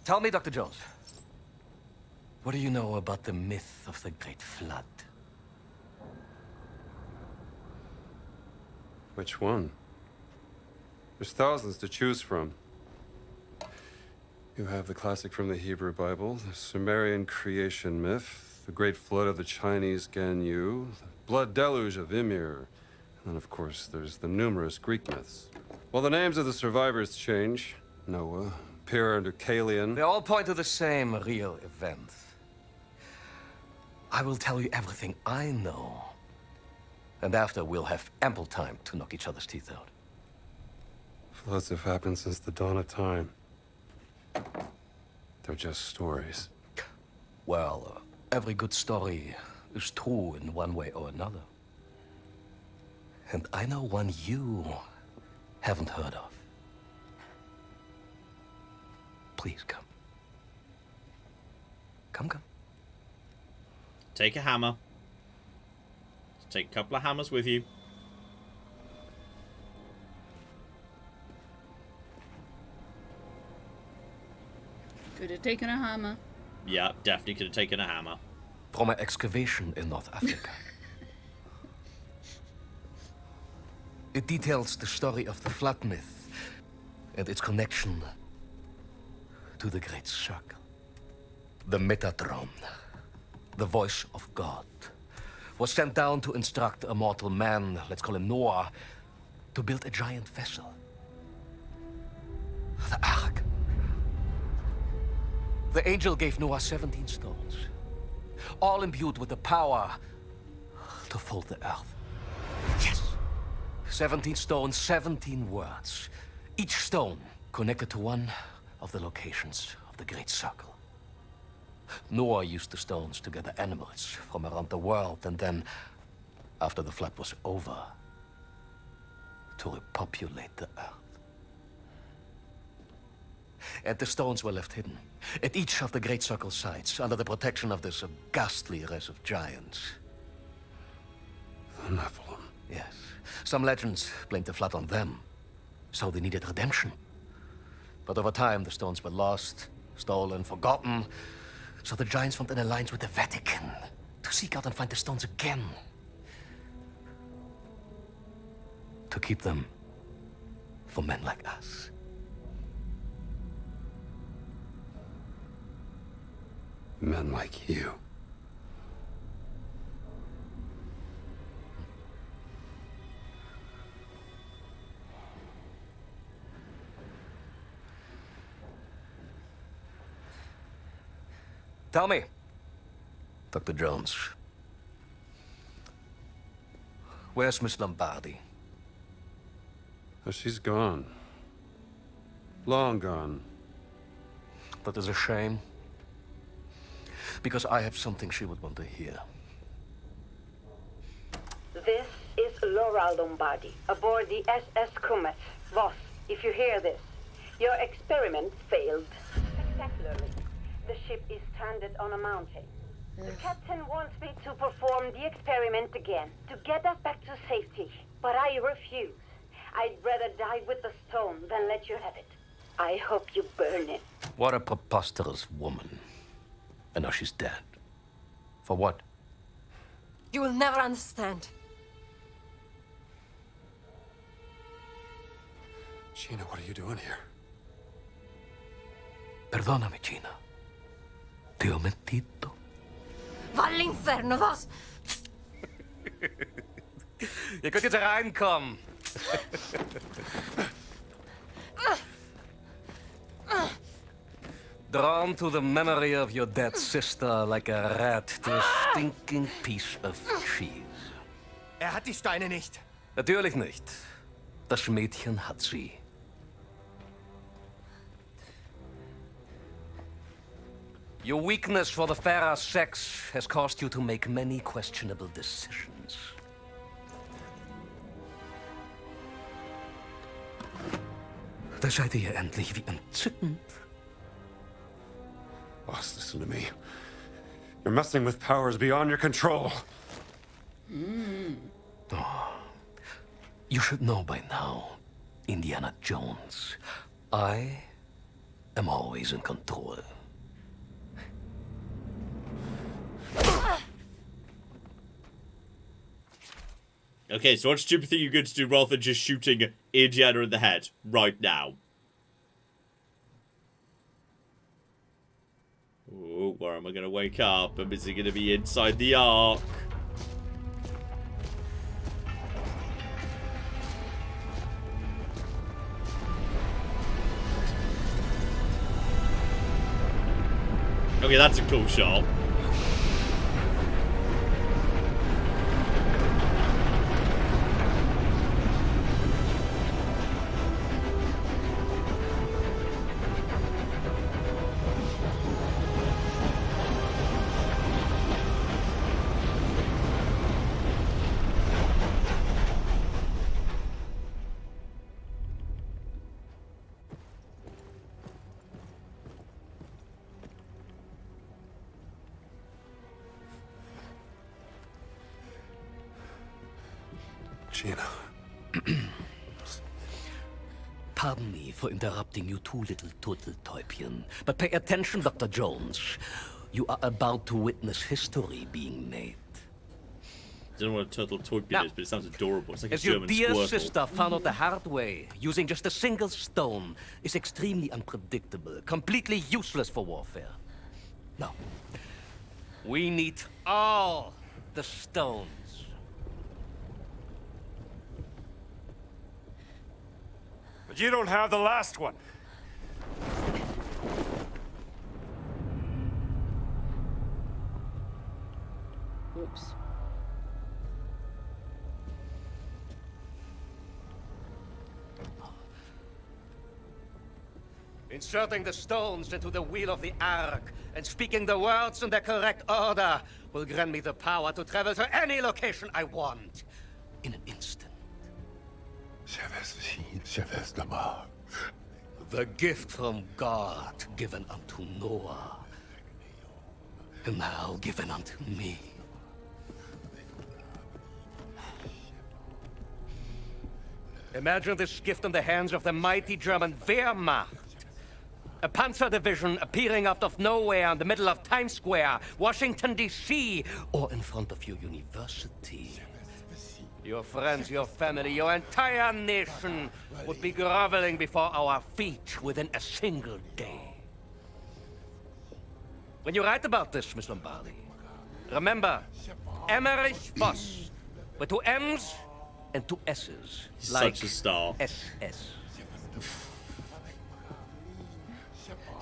Tell me, Dr. Jones, what do you know about the myth of the Great Flood? Which one? There's thousands to choose from. You have the classic from the Hebrew Bible, the Sumerian creation myth, the Great Flood of the Chinese Ganyu, the Blood Deluge of Ymir, and then, of course, there's the numerous Greek myths. Well, the names of the survivors change. Noah, Pyrrha, and Deucalion. They all point to the same real event. I will tell you everything I know. And after, we'll have ample time to knock each other's teeth out. Floods have happened since the dawn of time. They're just stories. Well, every good story is true in one way or another. And I know one you haven't heard of. Please come. Come. Take a hammer. Take a couple of hammers with you. Could have taken a hammer. Yeah, definitely could have taken a hammer. From an excavation in North Africa. It details the story of the flood myth and its connection to the Great Circle. The Metatron, the voice of God, was sent down to instruct a mortal man, let's call him Noah, to build a giant vessel. The Ark. The angel gave Noah 17 stones, all imbued with the power to fold the earth. Yes! 17 stones, 17 words. Each stone connected to one of the locations of the Great Circle. Noah used the stones to gather animals from around the world, and then, after the flood was over, to repopulate the earth. And the stones were left hidden at each of the Great Circle sites under the protection of this ghastly race of giants. The Nephilim. Yes. Some legends blamed the flood on them, so they needed redemption. But over time, the stones were lost, stolen, forgotten. So the giants formed an alliance with the Vatican to seek out and find the stones again. To keep them for men like us. Men like you. Tell me, Dr. Jones, where's Miss Lombardi? Oh, she's gone. Long gone. That is a shame, because I have something she would want to hear. This is Laura Lombardi, aboard the SS Comet. Voss, if you hear this, your experiment failed spectacularly. The ship is stranded on a mountain. The captain wants me to perform the experiment again, to get us back to safety. But I refuse. I'd rather die with the stone than let you have it. I hope you burn it. What a preposterous woman. And now she's dead. For what? You will never understand. Gina, what are you doing here? Perdóname, Gina. Ti ho mentito. Va all'inferno, Voss! Ihr könnt jetzt reinkommen. Drawn to the memory of your dead sister like a rat to a stinking piece of cheese. Hat die Steine nicht. Natürlich nicht. Das Mädchen hat sie. Your weakness for the fairer sex has caused you to make many questionable decisions. Da seid ihr endlich wie entzückend. Boss, listen to me. You're messing with powers beyond your control. Oh, you should know by now, Indiana Jones. I am always in control. Okay, so what stupid thing are you going to do rather than just shooting Indiana in the head right now? Oh, where am I going to wake up? Is he going to be inside the Ark? Okay, that's a cool shot. Gina. Pardon me for interrupting you two little turtle-täubchen, but pay attention, Dr. Jones. You are about to witness history being made. I don't know what a turtle toypin is, but it sounds adorable. It's like a As your German dear Squirtle. sister found out the hard way, using just a single stone is extremely unpredictable, completely useless for warfare. No. We need all the stones. But you don't have the last one. Oops. Inserting the stones into the wheel of the Ark and speaking the words in their correct order will grant me the power to travel to any location I want in an instant. The gift from God given unto Noah, and now given unto me. Imagine this gift in the hands of the mighty German Wehrmacht. A panzer division appearing out of nowhere in the middle of Times Square, Washington, D.C., or in front of your university. Your friends, your family, your entire nation would be groveling before our feet within a single day. When you write about this, Miss Lombardi, remember, Emmerich Voss, with 2 M's and 2 S's. He's Like such a star. SS.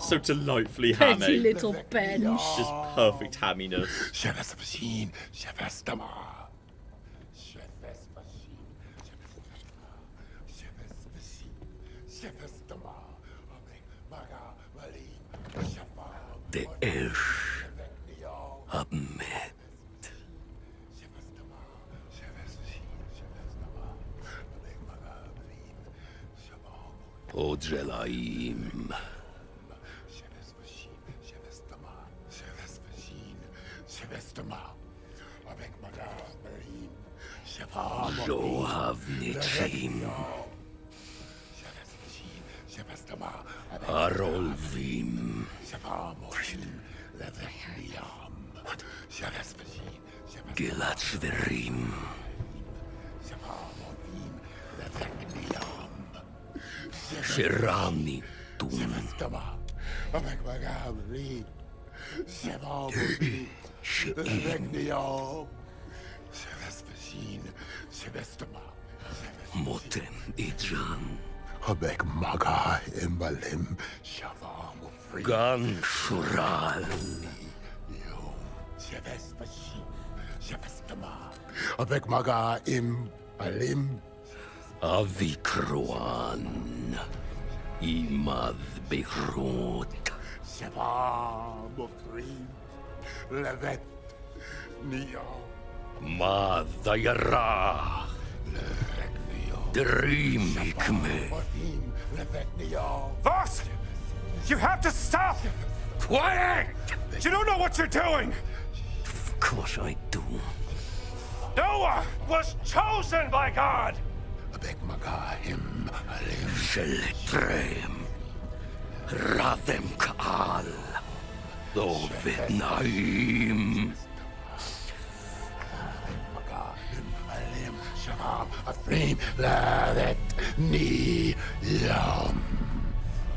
So delightfully Pretty hammy. little bench. Just perfect hamminess. The Ish Ahmed. Odrelaim. Zohavnichim. Arolvim. Gilatzverim. Shirani Tum. Motem Idran. Habek maga imbalim shavam Gan Shural. Habek maga imbalim Avikroan. Imad Beirut. shavam ofrim levet neo Madayara. Dream Hikme. Voss! You have to stop! Quiet! You don't know what you're doing! Of course I do. Noah was chosen by God! Sheletrem. Radem Kaal. Ovid Naim.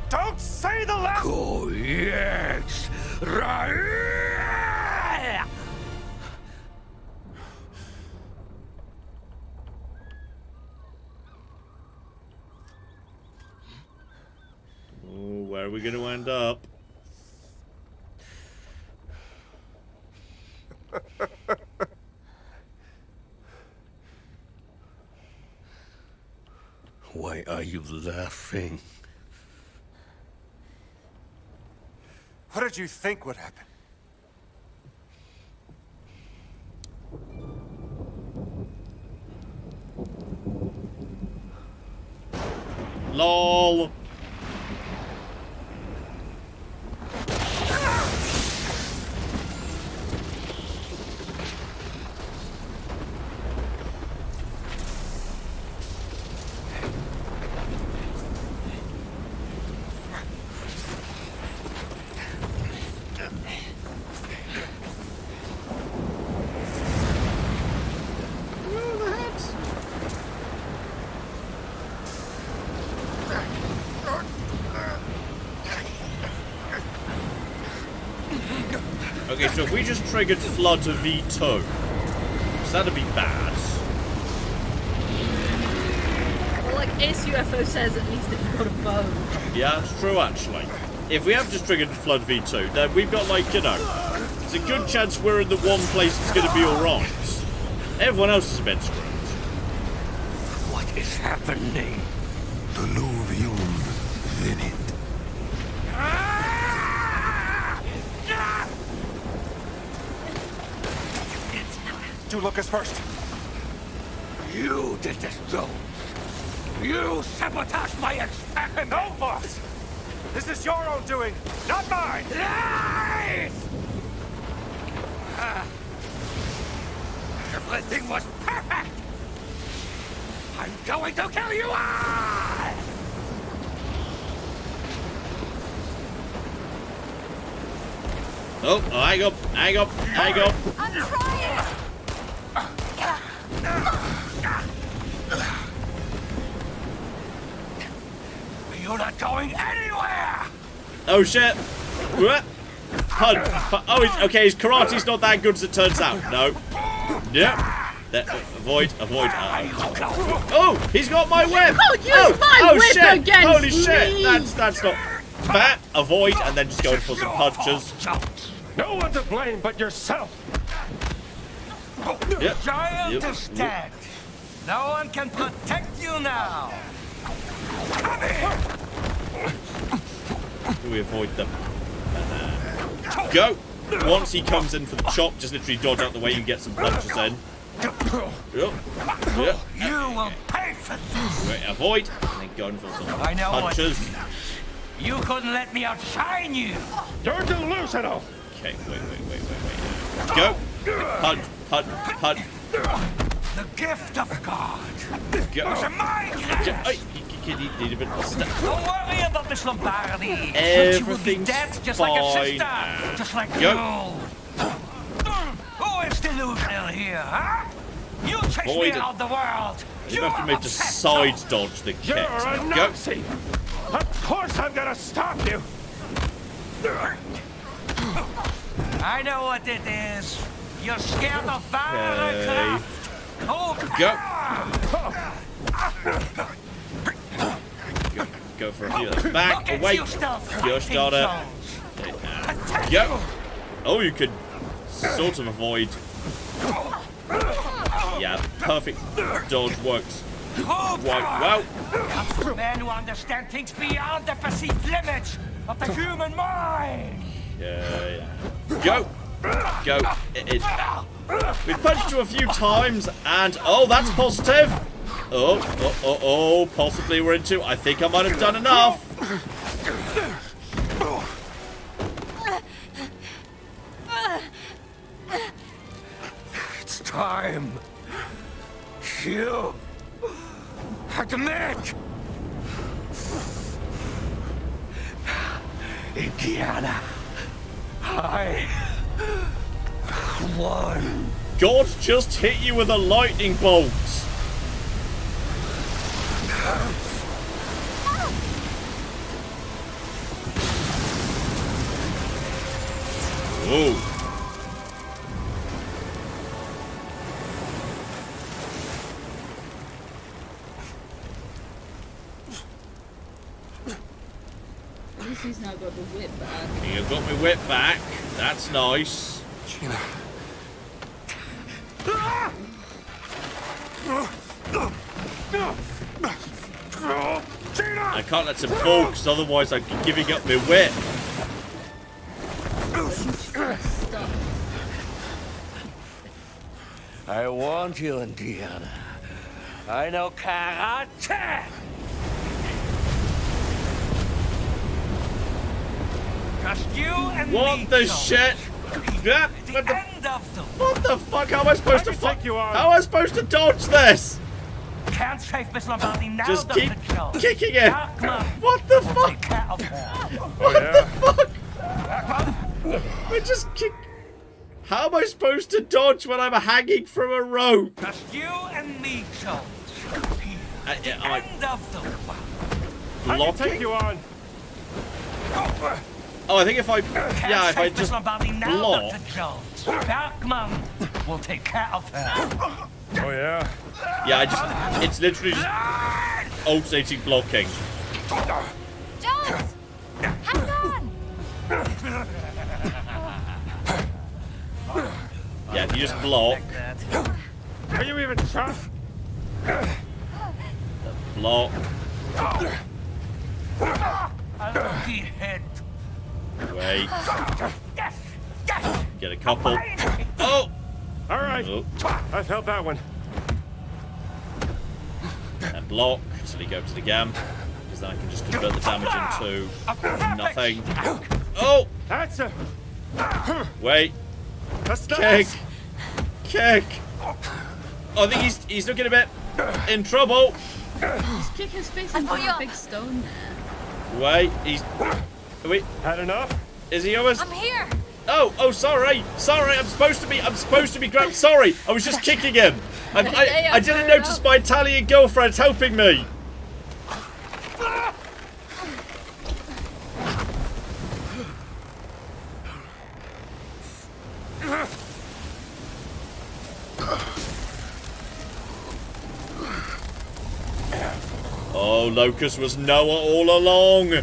Don't say the last... Oh, yes! Right! Oh, where are we going to end up? Why are you laughing? What did you think would happen? LOL. Okay, so if we just triggered Flood to V2, so that'd be bad. Well, like Ace UFO says, at least it's got a bow. Yeah, it's true actually. If we have just triggered Flood V2, then we've got, like, you know, there's a good chance we're in the one place that's going to be alright. Everyone else is a bit screwed. What is happening? Deluvium venit. Do Lucas first. You did this, Jones. You sabotaged my experiment. No, boss! This is your own doing, not mine! Lies! Everything was perfect! I'm going to kill you all! Oh, hang up. I'm trying! You're not going anywhere! Oh shit! Pun. Oh, okay. His karate's not that good as it turns out. No. Yep. Avoid. Oh, he's got my web. Oh, use my whip shit! against Holy shit! me. That's not. bat, avoid, and then just go for some punches. No one to blame but yourself. Yep. Giant is dead. No one can protect you now. We avoid them. Go! Once he comes in for the chop, just literally dodge out the way and get some punches in. Yep. You will pay for this. Wait, avoid, and then go in for some I know punches. You couldn't let me outshine you. You're delusional. Okay, wait. Go! Punch. The gift of God. Go. Was a migraine. Don't worry about Miss Lombardi. She will be dead just like a sister. Just like you. Who is delusional here, huh? You chase me out of the world. You have to make the side dodge the kick. You're a Nazi. Of course I'm gonna stop you. I know what it is. You're scared of firecraft. Go. Go for a few. Back away. Just got it. Go. Oh, you could sort of avoid. Yeah, perfect dodge works. Wow. Men who understand things beyond the perceived limits of the human mind. Yeah. Go. We've punched you a few times, and oh, that's positive. Oh, possibly we're into. I think I might have done enough. It's time. You admit. Indiana, I won. God just hit you with a lightning bolt. Oh. At least he's now got the whip back. You've got my whip back. That's nice. Gina. I can't let him fall, because otherwise I'd be giving up my whip. I want you, Indiana. I know karate. Just you and me. What the shit? Yeah, what the fuck? How am I supposed to fuck you? How am I supposed to dodge this? Can't save Miss Lombardi now. Just keep kicking it. What the fuck? What the fuck? I just kick. How am I supposed to dodge when I'm hanging from a rope? Just you and me, Jones. Am I End of the world. blocking? Take you on. Oh, I think if I just block. Bergman will take care of her. Oh yeah. Yeah, it's literally just alternating blocking. Jones! Hang on! Yeah, if you just block. Are you even tough? Block. Lucky head. Wait. Get a couple. Oh! All right. Oh. I felt that one. And block until he goes to the gam. Because then I can just convert the damage into nothing. Oh! That's a. Wait. That's Kick. Kick. Oh, I think he's looking a bit in trouble. Just kick his face into a big stone there. Wait, wait. Had enough? Is he almost? I'm here. Oh, sorry. I'm supposed to be grabbed. Sorry, I was just kicking him. I didn't notice my Italian girlfriend's helping me. Oh, Locust was Noah all along.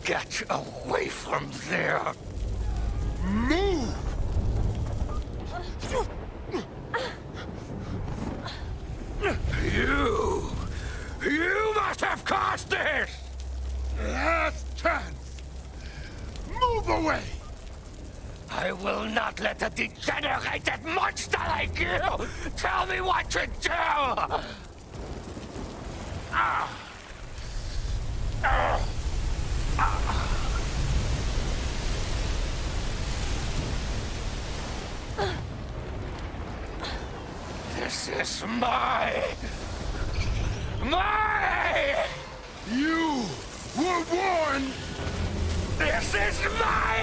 Get away from there! Move! You must have caused this! Last chance! Move away! I will not let a degenerated monster like you tell me what to do! This is my... You were warned! This is my...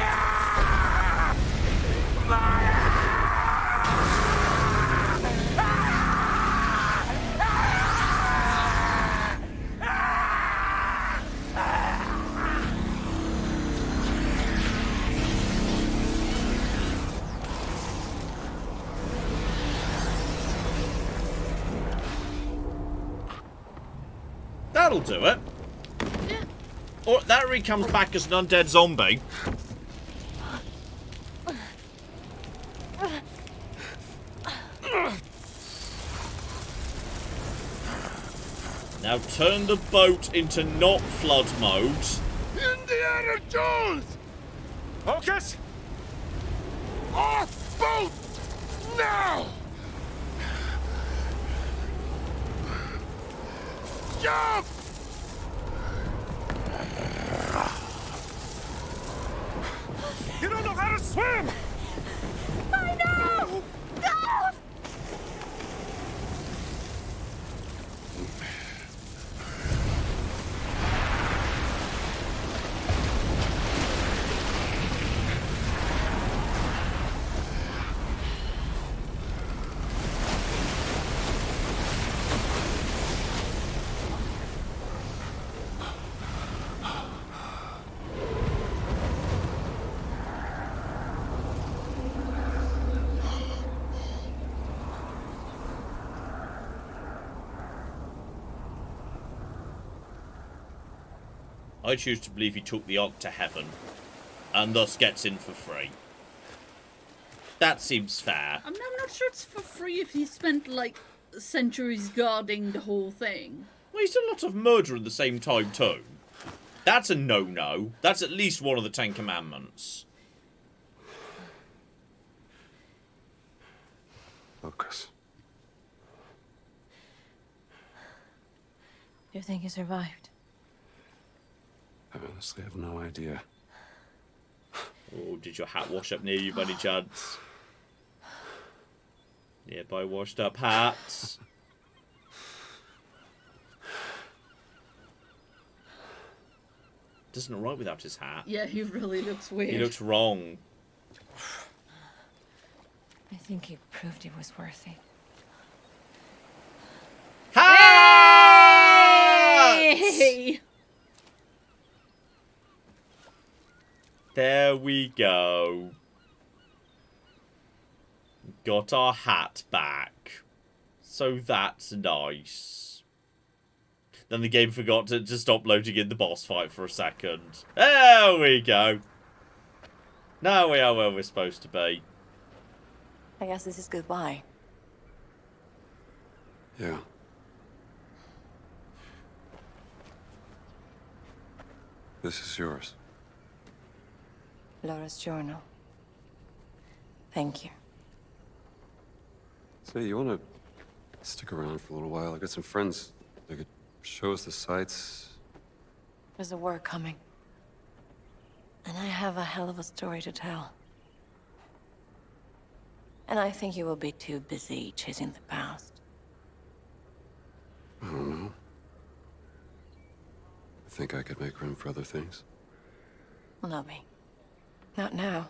That'll do it. Yeah. Or that really comes back as an undead zombie. Now turn the boat into not flood mode. Indiana Jones! Focus! Off boat! Now! Jump! You don't know how to swim! I know! No! I choose to believe he took the Ark to heaven, and thus gets in for free. That seems fair. I'm not sure it's for free if he spent, like, centuries guarding the whole thing. Well, he's done a lot of murder at the same time, too. That's a no-no. That's at least one of the 10 Commandments. Focus. You think he survived? I honestly have no idea. Oh, did your hat wash up near you by any chance? Nearby washed up hats. Doesn't look right without his hat. Yeah, he really looks weird. He looks wrong. I think he proved he was worthy. Hey! There we go. Got our hat back. So that's nice. Then the game forgot to stop loading in the boss fight for a second. There we go. Now we are where we're supposed to be. I guess this is goodbye. Yeah. This is yours. Laura's journal. Thank you. Say, you want to stick around for a little while? I got some friends. They could show us the sights. There's a war coming. And I have a hell of a story to tell. And I think you will be too busy chasing the past. I don't know. I think I could make room for other things. Not me. Not now.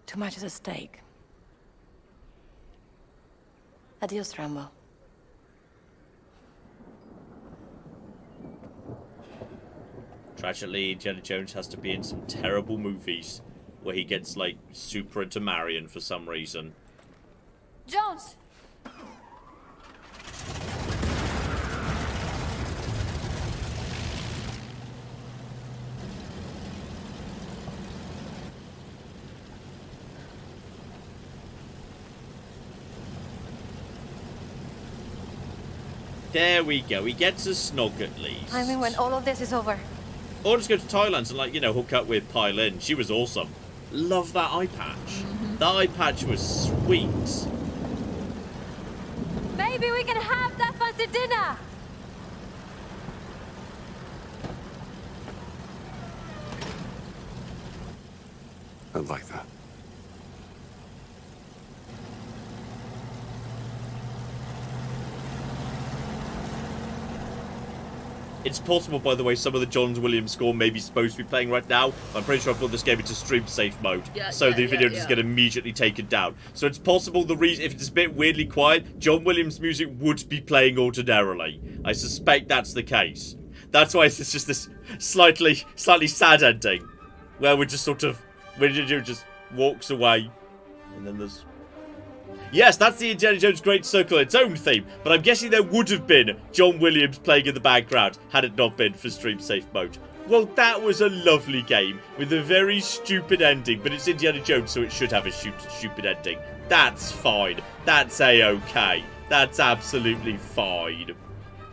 Too much is at stake. Adios, Rambo. Tragically, Indiana Jones has to be in some terrible movies where he gets, like, super into Marion for some reason. Jones! There we go. He gets a snog at least. I mean, when all of this is over. Or just go to Thailand and, like, you know, hook up with Pai Lin. She was awesome. Love that eye patch. The eye patch was sweet. Maybe we can have that fancy dinner! I'd like that. It's possible, by the way, some of the John Williams score may be supposed to be playing right now. I'm pretty sure I put this game into stream safe mode, so the video just get immediately taken down. So it's possible the reason, if it's a bit weirdly quiet, John Williams music would be playing ordinarily. I suspect that's the case. That's why it's just this slightly sad ending, where we're just sort of, Indiana just walks away, and then there's... Yes, that's the Indiana Jones Great Circle, its own theme, but I'm guessing there would have been John Williams playing in the background had it not been for stream safe mode. Well, that was a lovely game with a very stupid ending, but it's Indiana Jones, so it should have a stupid ending. That's fine. That's a-okay. That's absolutely fine.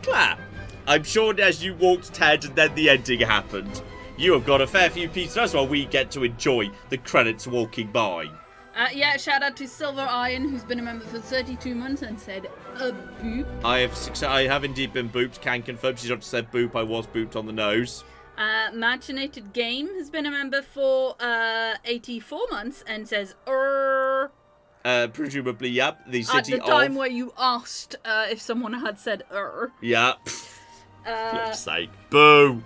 Clap. I'm sure as you walked Ted and then the ending happened, you have got a fair few pieces as well. We get to enjoy the credits walking by. Yeah, shout out to Silver Iron, who's been a member for 32 months and said, boop. I have indeed been booped, can confirm. She's not just said boop, I was booped on the nose. Machinated Game has been a member for 84 months and says, Presumably, yep. The city at the time where you asked if someone had said, Yeah. Flip's sake. Boo.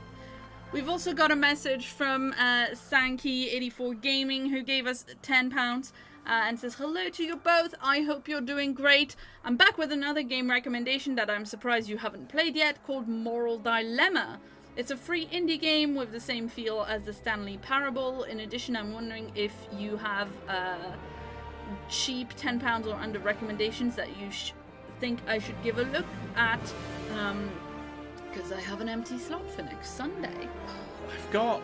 We've also got a message from Sankey84 Gaming, who gave us £10 and says, hello to you both. I hope you're doing great. I'm back with another game recommendation that I'm surprised you haven't played yet, called Moral Dilemma. It's a free indie game with the same feel as the Stanley Parable. In addition, I'm wondering if you have cheap £10 or under recommendations that you think I should give a look at. Because I have an empty slot for next Sunday. I've got,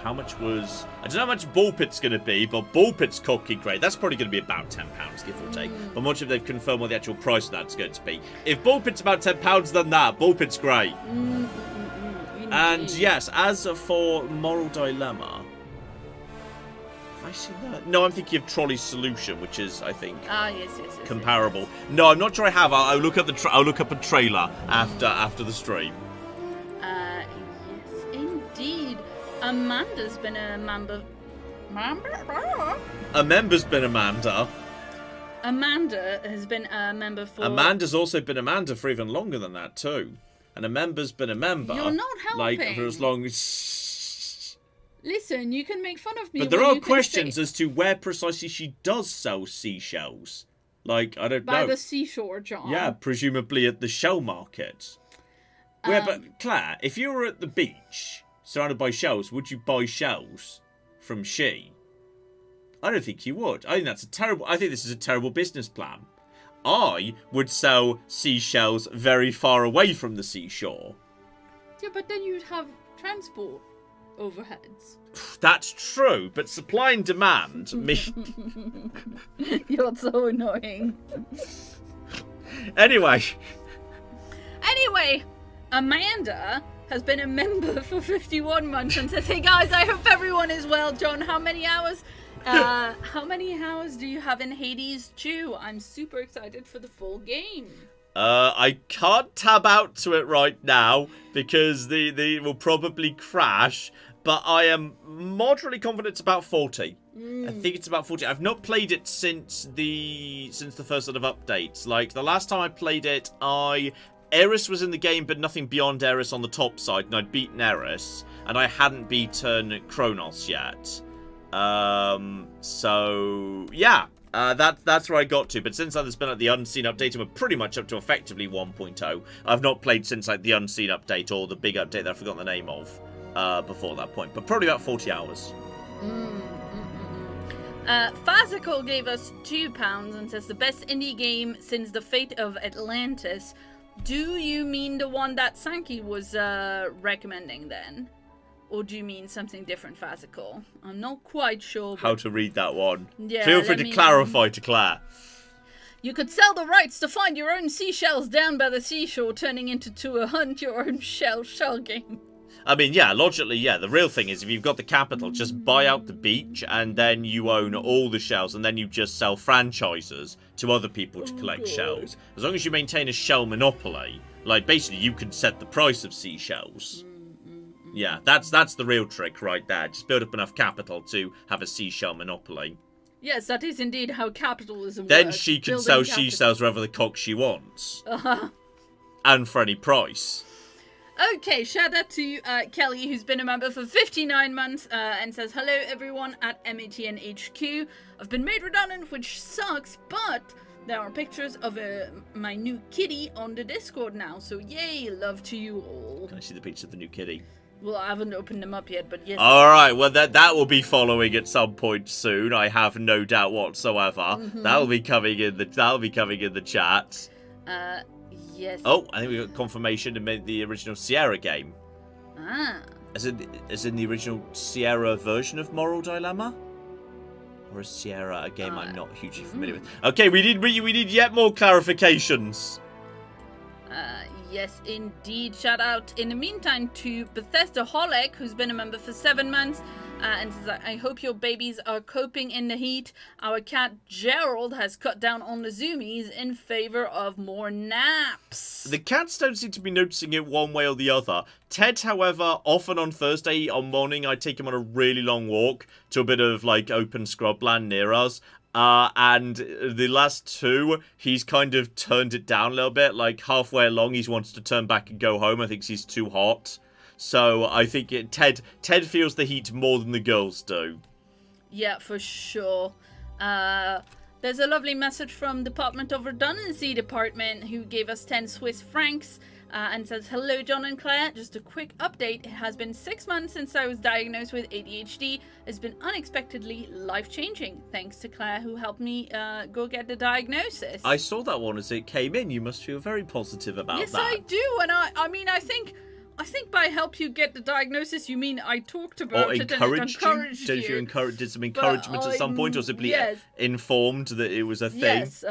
how much was, I don't know how much Ball Pit's going to be, but Ball Pit's cooking great. That's probably going to be about £10, give or take. But I'm not sure if they've confirmed what the actual price of that's going to be. If Ball Pit's about £10, then that, Ball Pit's great. And yes, as for Moral Dilemma, have I seen that? No, I'm thinking of Trolley Solution, which is, I think, yes, comparable. Yes. No, I'm not sure I have. I'll look up I'll look up a trailer after the stream. Yes, indeed. Amanda's been a member. A member's been Amanda. Amanda has been a member for. Amanda's also been Amanda for even longer than that too, and a member's been a member. You're not helping. Like for as long as. Listen, you can make fun of me. But there are questions as to where precisely she does sell seashells. Like, I don't know. By the seashore, John. Yeah, presumably at the shell market. But Claire, if you were at the beach, surrounded by shells, would you buy shells from she? I don't think you would. I think this is a terrible business plan. I would sell seashells very far away from the seashore. Yeah, but then you'd have transport overheads. That's true, but supply and demand. You're so annoying. Anyway, Amanda has been a member for 51 months and says, hey guys, I hope everyone is well. John, how many hours do you have in Hades 2? I'm super excited for the full game. I can't tab out to it right now because the will probably crash, but I am moderately confident it's about 40. I think it's about 40. I've not played it since the first set of updates. Like, the last time I played it, Eris was in the game, but nothing beyond Eris on the top side, and I'd beaten Eris, and I hadn't beaten Kronos yet. So, yeah. That's where I got to, but since there's been like the Unseen update, and we're pretty much up to effectively 1.0. I've not played since like the Unseen update or the big update that I forgot the name of before that point, but probably about 40 hours. Fazical gave us £2 and says the best indie game since the fate of Atlantis. Do you mean the one that Sankey was recommending then? Or do you mean something different, Fazical? I'm not quite sure. How to read that one. Yeah, Feel free to clarify to Claire. You could sell the rights to find your own seashells down by the seashore, turning into a hunt your own shell game. I mean, yeah, logically, yeah. The real thing is if you've got the capital, just buy out the beach and then you own all the shells and then you just sell franchises to other people to collect shells. As long as you maintain a shell monopoly, like basically you can set the price of seashells. Yeah, that's the real trick right there. Just build up enough capital to have a seashell monopoly. Yes, that is indeed how capitalism Then works. she can Building sell capital. seashells wherever the cock she wants. And for any price. Okay, shout out to Kelly, who's been a member for 59 months, and says, hello everyone at MATN HQ. I've been made redundant, which sucks, but there are pictures of my new kitty on the Discord now, so yay, love to you all. Can I see the picture of the new kitty? Well, I haven't opened them up yet, but yes. Alright, well that will be following at some point soon, I have no doubt whatsoever. Mhm. That'll be coming in the chat. Yes. Oh, I think we got confirmation to make the original Sierra game. Ah. As in the original Sierra version of Moral Dilemma? Or is Sierra a game I'm not hugely familiar with? Okay, we need yet more clarifications. Yes, indeed. Shout out in the meantime to Bethesda Holic, who's been a member for 7 months, and says, I hope your babies are coping in the heat. Our cat Gerald has cut down on the zoomies in favor of more naps. The cats don't seem to be noticing it one way or the other. Ted, however, often on Thursday morning, I take him on a really long walk to a bit of like open scrubland near us. And the last 2, he's kind of turned it down a little bit. Like halfway along, he wants to turn back and go home. I think he's too hot. So I think Ted feels the heat more than the girls do. Yeah, for sure. There's a lovely message from Department of Redundancy Department, who gave us 10 Swiss francs. And says, hello John and Claire, just a quick update. It has been 6 months since I was diagnosed with ADHD. It's been unexpectedly life-changing. Thanks to Claire, who helped me go get the diagnosis. I saw that one as it came in. You must feel very positive about yes, that. I do. And I mean, I think by help you get the diagnosis, you mean I talked about it and it encouraged you. Did some encouragement at some point, or simply informed that it was a thing? Yes,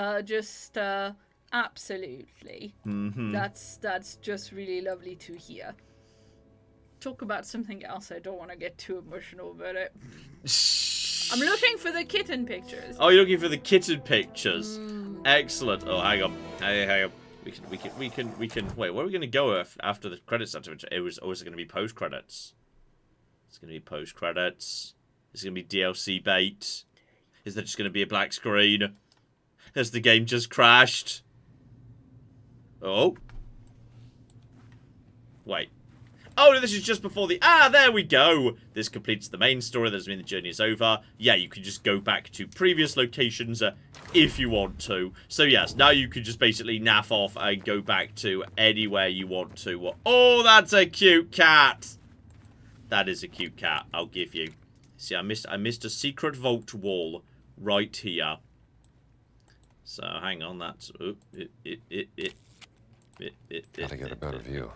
absolutely. Mm-hmm. That's just really lovely to hear. Talk about something else. I don't want to get too emotional about it. I'm looking for the kitten pictures. Oh, you're looking for the kitten pictures. Excellent. Oh, hang on. Hang on. We can. Wait, where are we going to go after the credits? It was always going to be post credits. It's going to be post credits. It's going to be DLC bait. Is there just going to be a black screen? Has the game just crashed? Oh. Wait. Oh, no, this is just before the... Ah, there we go. This completes the main story. That doesn't mean the journey is over. Yeah, you can just go back to previous locations if you want to. So, yes, now you can just basically naff off and go back to anywhere you want to. Oh, that's a cute cat. That is a cute cat, I'll give you. See, I missed a secret vault wall right here. So, hang on, that's... Gotta get a better view.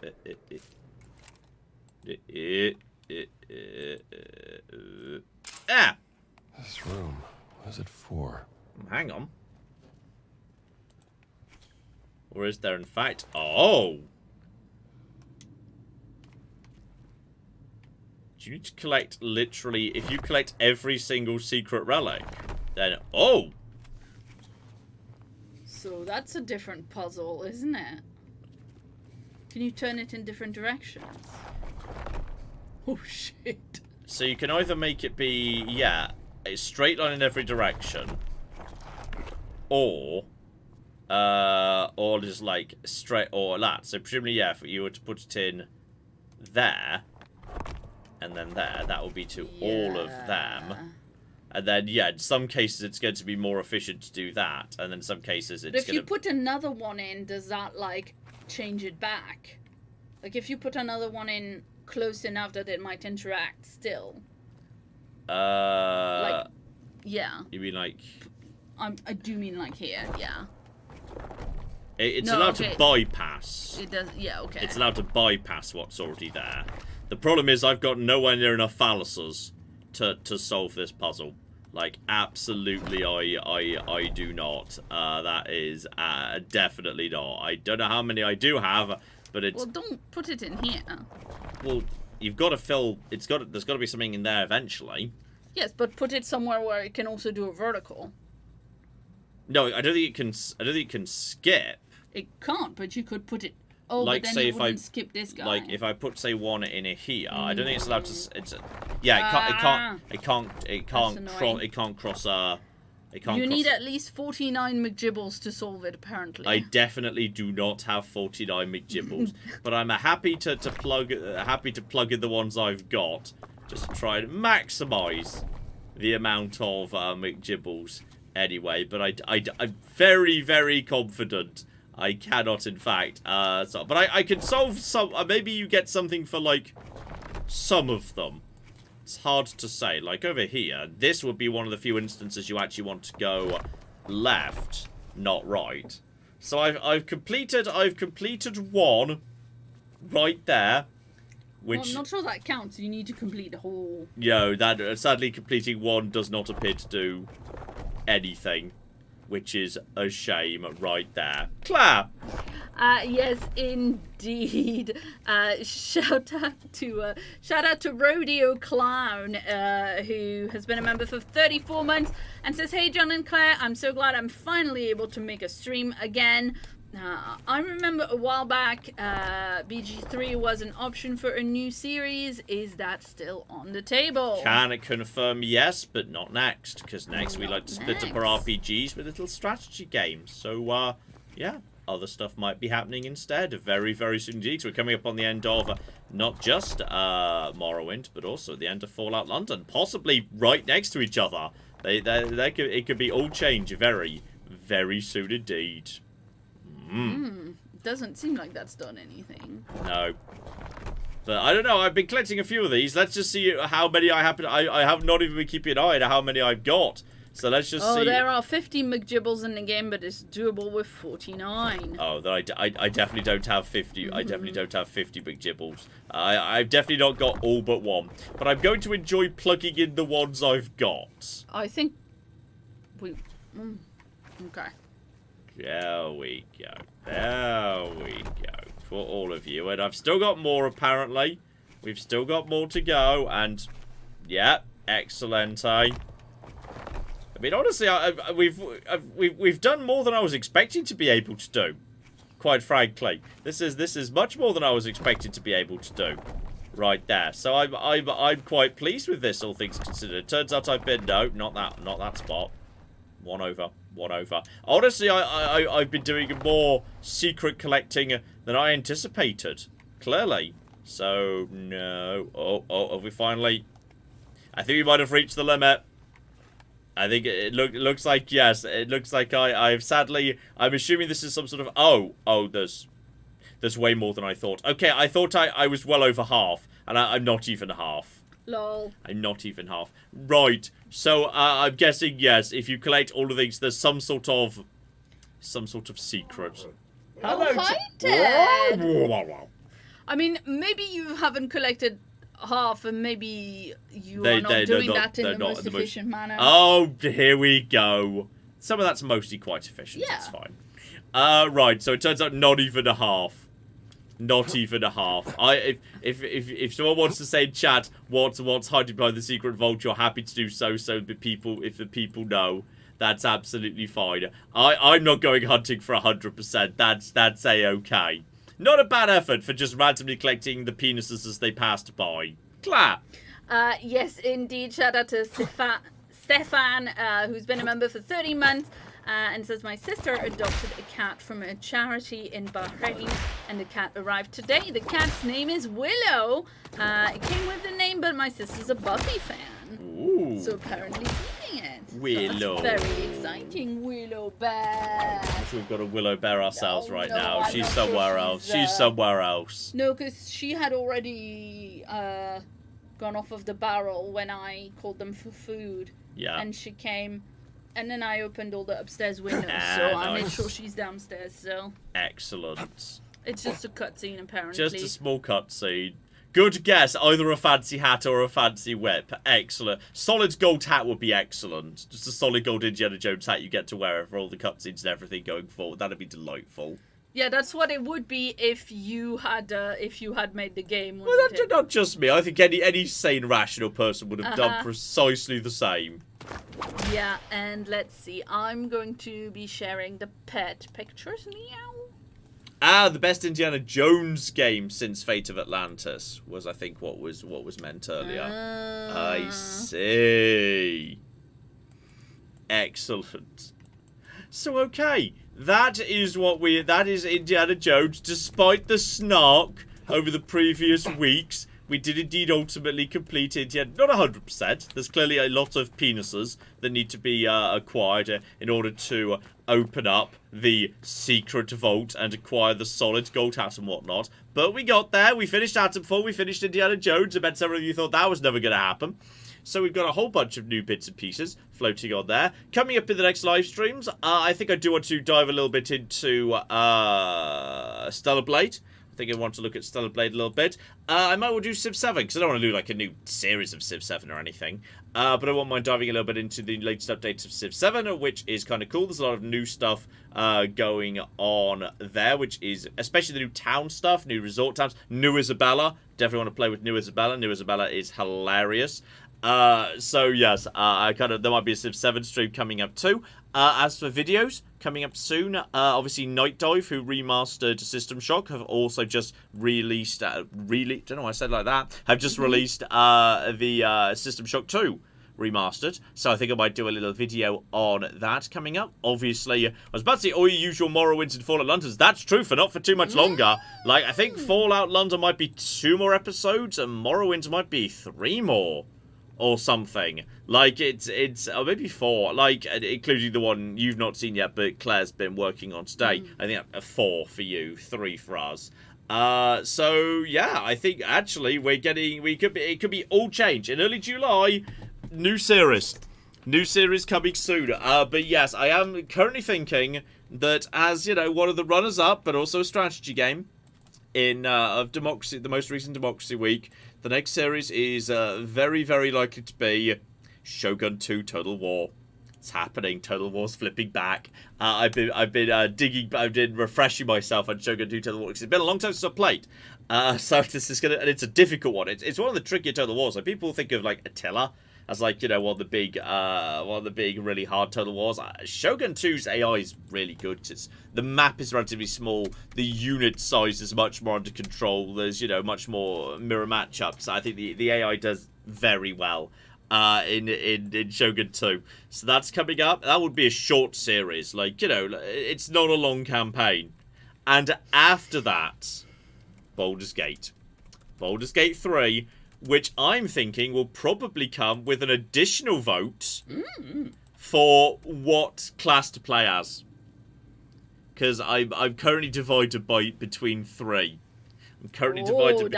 This room, what is it for? Hang on. Or is there in fact... Oh! Do you need to collect literally... If you collect every single secret relic, then... Oh! So that's a different puzzle, isn't it? Can you turn it in different directions? Oh, shit. So you can either make it be, yeah, a straight line in every direction. Or just like straight, or that. So presumably, yeah, if you were to put it in there, and then there, that would be to all of them. And then, yeah, in some cases it's going to be more efficient to do that. And then in some cases it's But if going to... you put another one in, does that, like, change it back? Like, if you put another one in close enough that it might interact still. Like, yeah. You mean, like... I do mean, like, here, yeah. It's allowed to bypass. It does, yeah, okay. It's allowed to bypass what's already there. The problem is I've got nowhere near enough phalluses to solve this puzzle. Like, absolutely, I do not. That is definitely not. I don't know how many I do have, but it's... Well, don't put it in here. Well, you've got to fill... There's got to be something in there eventually. Yes, but put it somewhere where it can also do a vertical. No, I don't think it can. I don't think it can skip. It can't, but you could put it. Oh, like, but then say it wouldn't skip this guy. Like if I put, say, one in here, I don't think it's allowed to. Yeah, it can't cross. You need at least 49 McGibbles to solve it, apparently. I definitely do not have 49 McGibbles, but I'm happy to plug in the ones I've got, just to try and maximise the amount of McGibbles. Anyway, but I'm very, very confident I cannot, in fact. But I can solve some. Maybe you get something for, like, some of them. It's hard to say. Like, over here, this would be one of the few instances you actually want to go left, not right. So I've completed one right there. Which, well, I'm not sure that counts. You need to complete the whole... that sadly completing one does not appear to do anything, which is a shame right there. Claire! Yes, indeed. Shout out to Rodeo Clown, who has been a member for 34 months and says, "Hey John and Claire, I'm so glad I'm finally able to make a stream again. I remember a while back, BG3 was an option for a new series. Is that still on the table?" Can it confirm yes, but not next, because next we like to split up our RPGs with little strategy games. So, yeah, other stuff might be happening instead very, very soon indeed. So we're coming up on the end of not just Morrowind, but also the end of Fallout London, possibly right next to each other. It could be all change very, very soon indeed. Doesn't seem like that's done anything. No. But I don't know, I've been collecting a few of these. Let's just see how many I happen. I have not even been keeping an eye on how many I've got. So let's just see. Oh, there are 50 McGibbles in the game, but it's doable with 49. Oh, then I definitely don't have 50. I definitely don't have 50 McGibbles. I've definitely not got all but one. But I'm going to enjoy plugging in the ones I've got. I think we... okay. There we go. There we go. For all of you. And I've still got more, apparently. We've still got more to go. And, yeah, excellent, eh? I mean, honestly, we've done more than I was expecting to be able to do. Quite frankly. This is much more than I was expecting to be able to do. Right there. So I'm quite pleased with this, all things considered. Turns out I've been... No, not that spot. One over. Honestly, I've been doing more secret collecting than I anticipated. Clearly. So, no. Oh, have we finally... I think we might have reached the limit. I think it looks like, yes. It looks like I've sadly... I'm assuming this is some sort of... Oh, there's way more than I thought. Okay, I thought I was well over half. And I'm not even half. Lol. I'm not even half. Right. So, I'm guessing, yes, if you collect all of these, there's some sort of secret. Hello, hi, Ted. I mean, maybe you haven't collected half, and maybe you are not doing that in the most efficient manner. Oh, here we go. Some of that's mostly quite efficient. Yeah. It's fine. Right. So it turns out not even a half. Not even a half. If someone wants to say in chat what's hiding behind the secret vault, you're happy to do so. So if the people know, that's absolutely fine. I'm not going hunting for 100%. That's a-okay. Not a bad effort for just randomly collecting the penises as they passed by. Clap. Yes, indeed. Shout out to Stefan, who's been a member for 30 months. And says, my sister adopted a cat from a charity in Bahrain, and the cat arrived today. The cat's name is Willow. It came with the name, but my sister's a Buffy fan. Ooh. So apparently keeping it. Willow. So that's very exciting, Willow Bear. I'm sure we've got a Willow Bear ourselves right now. I'm She's not sure somewhere else. she's, She's somewhere else. No, because she had already gone off of the barrel when I called them for food. Yeah. And she came, and then I opened all the upstairs windows, so I made sure she's downstairs, so. Excellent. It's just a cutscene, apparently. Just a small cutscene. Good guess. Either a fancy hat or a fancy whip. Excellent. Solid gold hat would be excellent. Just a solid gold Indiana Jones hat you get to wear for all the cutscenes and everything going forward. That'd be delightful. Yeah, that's what it would be if you had made the game. Well, not just me. I think any sane, rational person would have done precisely the same. Yeah, and let's see. I'm going to be sharing the pet pictures. Meow. The best Indiana Jones game since Fate of Atlantis was, I think, what was meant earlier. I see. Excellent. So, okay. That is Indiana Jones. Despite the snark over the previous weeks, we did indeed ultimately complete Indiana. Not 100%. There's clearly a lot of penises that need to be acquired in order to open up the secret vault and acquire the solid gold hat and whatnot. But we got there. We finished Atomfall. We finished Indiana Jones. I bet several of you thought that was never going to happen. So we've got a whole bunch of new bits and pieces floating on there. Coming up in the next live streams, I think I do want to dive a little bit into Stellar Blade. I think I want to look at Stellar Blade a little bit. I might well do Civ 7, because I don't want to do like a new series of Civ 7 or anything. But I won't mind diving a little bit into the latest updates of Civ 7, which is kind of cool. There's a lot of new stuff going on there, which is especially the new town stuff, new resort towns, New Isabella. Definitely want to play with New Isabella. New Isabella is hilarious. So yes, there might be a Civ 7 stream coming up too. As for videos coming up soon, obviously Night Dive, who remastered System Shock, have also just released, don't know why I said it like that, have just released the System Shock 2 remastered. So I think I might do a little video on that coming up. Obviously, I was about to say all your usual Morrowinds and Fallout Londons. That's true for not for too much longer. Like, I think Fallout London might be 2 more episodes and Morrowinds might be 3 more. Or something. Like, it's or maybe 4. Like, including the one you've not seen yet, but Claire's been working on today. I think 4 for you, 3 for us. So, yeah, I think, actually, it could be all change. In early July, new series. New series coming soon. But yes, I am currently thinking that as, you know, one of the runners-up, but also a strategy game in of Democracy, the most recent Democracy Week, the next series is very, very likely to be Shogun 2 Total War. It's happening. Total War's flipping back. I've been refreshing myself on Shogun 2 Total War because it's been a long time since I played. So this is and it's a difficult one. It's one of the trickier Total Wars. Like, people think of like Attila as like, you know, one of the big really hard Total Wars. Shogun 2's AI is really good. The map is relatively small. The unit size is much more under control. There's, you know, much more mirror matchups. I think the AI does very well in Shogun 2. So that's coming up. That would be a short series. Like, you know, it's not a long campaign. And after that, Baldur's Gate. Baldur's Gate 3, which I'm thinking will probably come with an additional vote for what class to play as. Because I'm currently divided between 3. I'm currently divided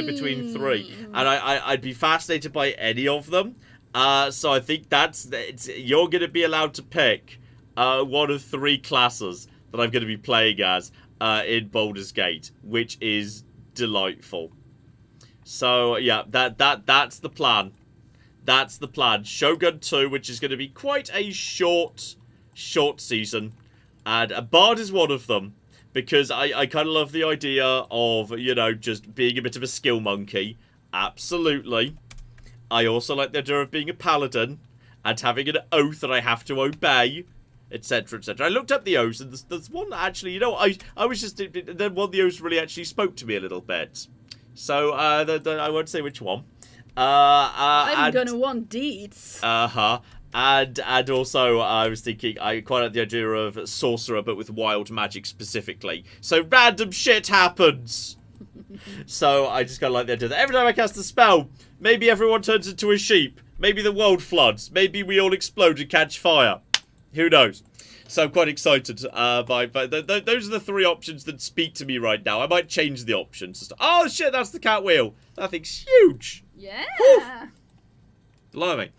between 3, and I'd be fascinated by any of them. So I think you're going to be allowed to pick one of 3 classes that I'm going to be playing as in Baldur's Gate, which is delightful. So yeah, that's the plan. That's the plan. Shogun 2, which is going to be quite a short season, and a Bard is one of them. Because I kind of love the idea of, you know, just being a bit of a skill monkey. Absolutely. I also like the idea of being a paladin and having an oath that I have to obey, etc., etc. I looked up the oaths, and there's one that actually, you know, I was just, then one of the oaths really actually spoke to me a little bit. So, I won't say which one. I'm gonna want deeds. And also, I was thinking, I quite like the idea of sorcerer, but with wild magic specifically. So random shit happens. So I just kind of like the idea that every time I cast a spell, maybe everyone turns into a sheep. Maybe the world floods. Maybe we all explode and catch fire. Who knows? So I'm quite excited by those are the 3 options that speak to me right now. I might change the options. Oh shit, that's the cat wheel. That thing's huge. Yeah. Whew. Blimey.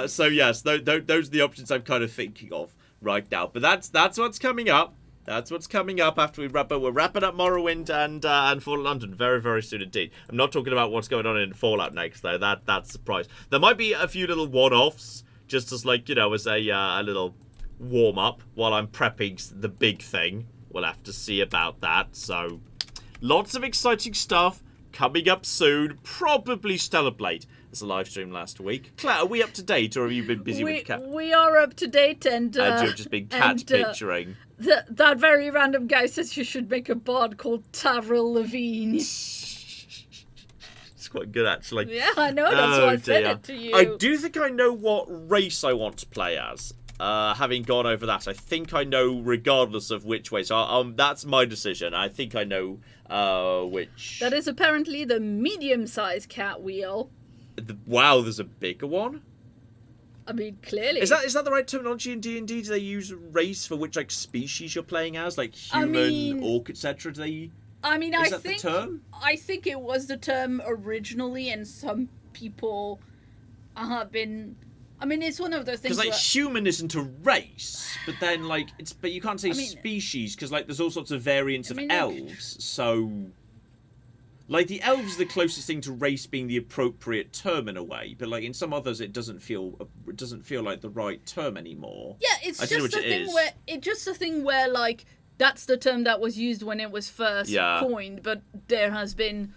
So yes, those are the options I'm kind of thinking of right now. But that's what's coming up. That's what's coming up after we wrap up. We're wrapping up Morrowind and Fallout London very, very soon indeed. I'm not talking about what's going on in Fallout next though. That's a surprise. There might be a few little one-offs, just as like, you know, as a little warm-up while I'm prepping the big thing. We'll have to see about that. So lots of exciting stuff coming up soon. Probably Stellar Blade. It's a live stream last week. Claire, are we up to date, or have you been busy with the cat? We are up to date, and you've just been cat picturing. That very random guy says you should make a bard called Tavril Levine. It's quite good, actually. Yeah, I know. That's why I said it to you. I do think I know what race I want to play as. Having gone over that, I think I know regardless of which way. So that's my decision. I think I know which. That is apparently the medium-sized cat wheel. Wow, there's a bigger one? I mean, clearly. Is that the right terminology in D&D? Do they use race for which like species you're playing as? Like human, orc, etc.? Do they... Is that the term? I think it was the term originally, and some people have been... I mean, it's one of those things. Because like human isn't a race, but then like but you can't say species because like there's all sorts of variants of elves. So like the elves are the closest thing to race being the appropriate term in a way, but like in some others it doesn't feel like the right term anymore. Yeah, it's just a thing where like that's the term that was used when it was first coined, but there has been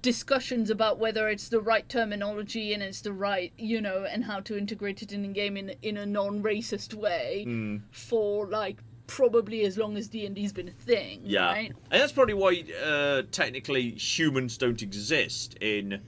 discussions about whether it's the right terminology and it's the right, you know, and how to integrate it in the game in a non-racist way for like probably as long as D&D's been a thing, right? And that's probably why technically humans don't exist in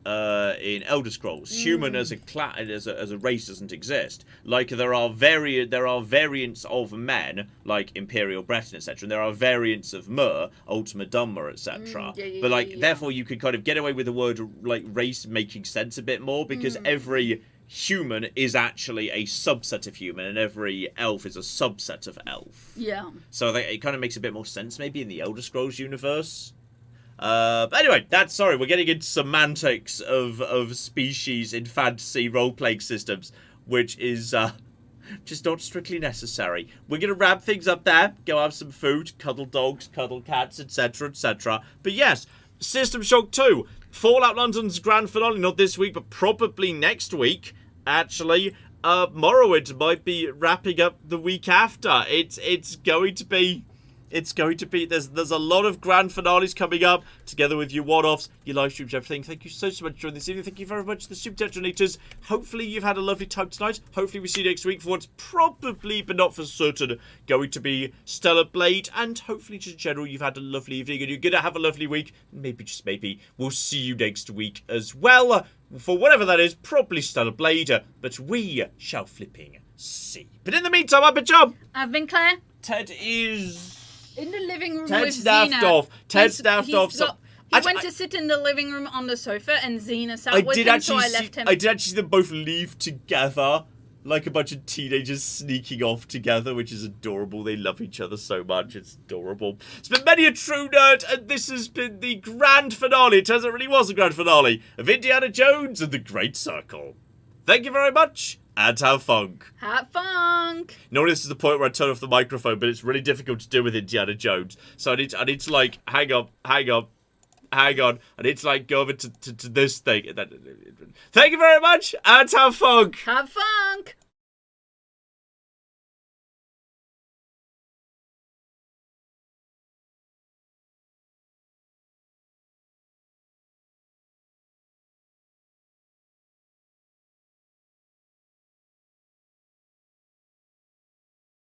Elder Scrolls. Human as a race doesn't exist. Like there are variants of men, like Imperial Breton, etc. And there are variants of Mer, Ultima Dumma, etc. But like therefore you could kind of get away with the word like race making sense a bit more because every human is actually a subset of human and every elf is a subset of elf. Yeah. So it kind of makes a bit more sense maybe in the Elder Scrolls universe. But anyway, we're getting into semantics of species in fantasy role-playing systems, which is just not strictly necessary. We're going to wrap things up there, go have some food, cuddle dogs, cuddle cats, etc., etc. But yes, System Shock 2, Fallout London's grand finale, not this week, but probably next week, actually. Morrowind might be wrapping up the week after. It's going to be... there's a lot of grand finales coming up, together with your one-offs, your live streams, everything. Thank you so much for joining this evening. Thank you very much to the Super Chat donators. Hopefully you've had a lovely time tonight. Hopefully we see you next week for what's probably, but not for certain, going to be Stellar Blade. And hopefully just in general you've had a lovely evening and you're going to have a lovely week. Maybe, just maybe, we'll see you next week as well. For whatever that is, probably Stellar Blade. But we shall flipping see. But in the meantime, I've been John. I've been Claire. Ted is... in the living room Ted with snapped Xena. off. Ted snapped off. He went to sit in the living room on the sofa, and Xena sat with him, so I left him. I did actually see them both leave together, like a bunch of teenagers sneaking off together, which is adorable. They love each other so much. It's adorable. It's been many a true nerd, and this has been the grand finale. It turns out it really was a grand finale of Indiana Jones and the Great Circle. Thank you very much. And have funk. Have funk. Normally this is the point where I turn off the microphone, but it's really difficult to do with Indiana Jones. So I need to like, hang on. I need to like go over to this thing. Thank you very much, and have funk. Have funk.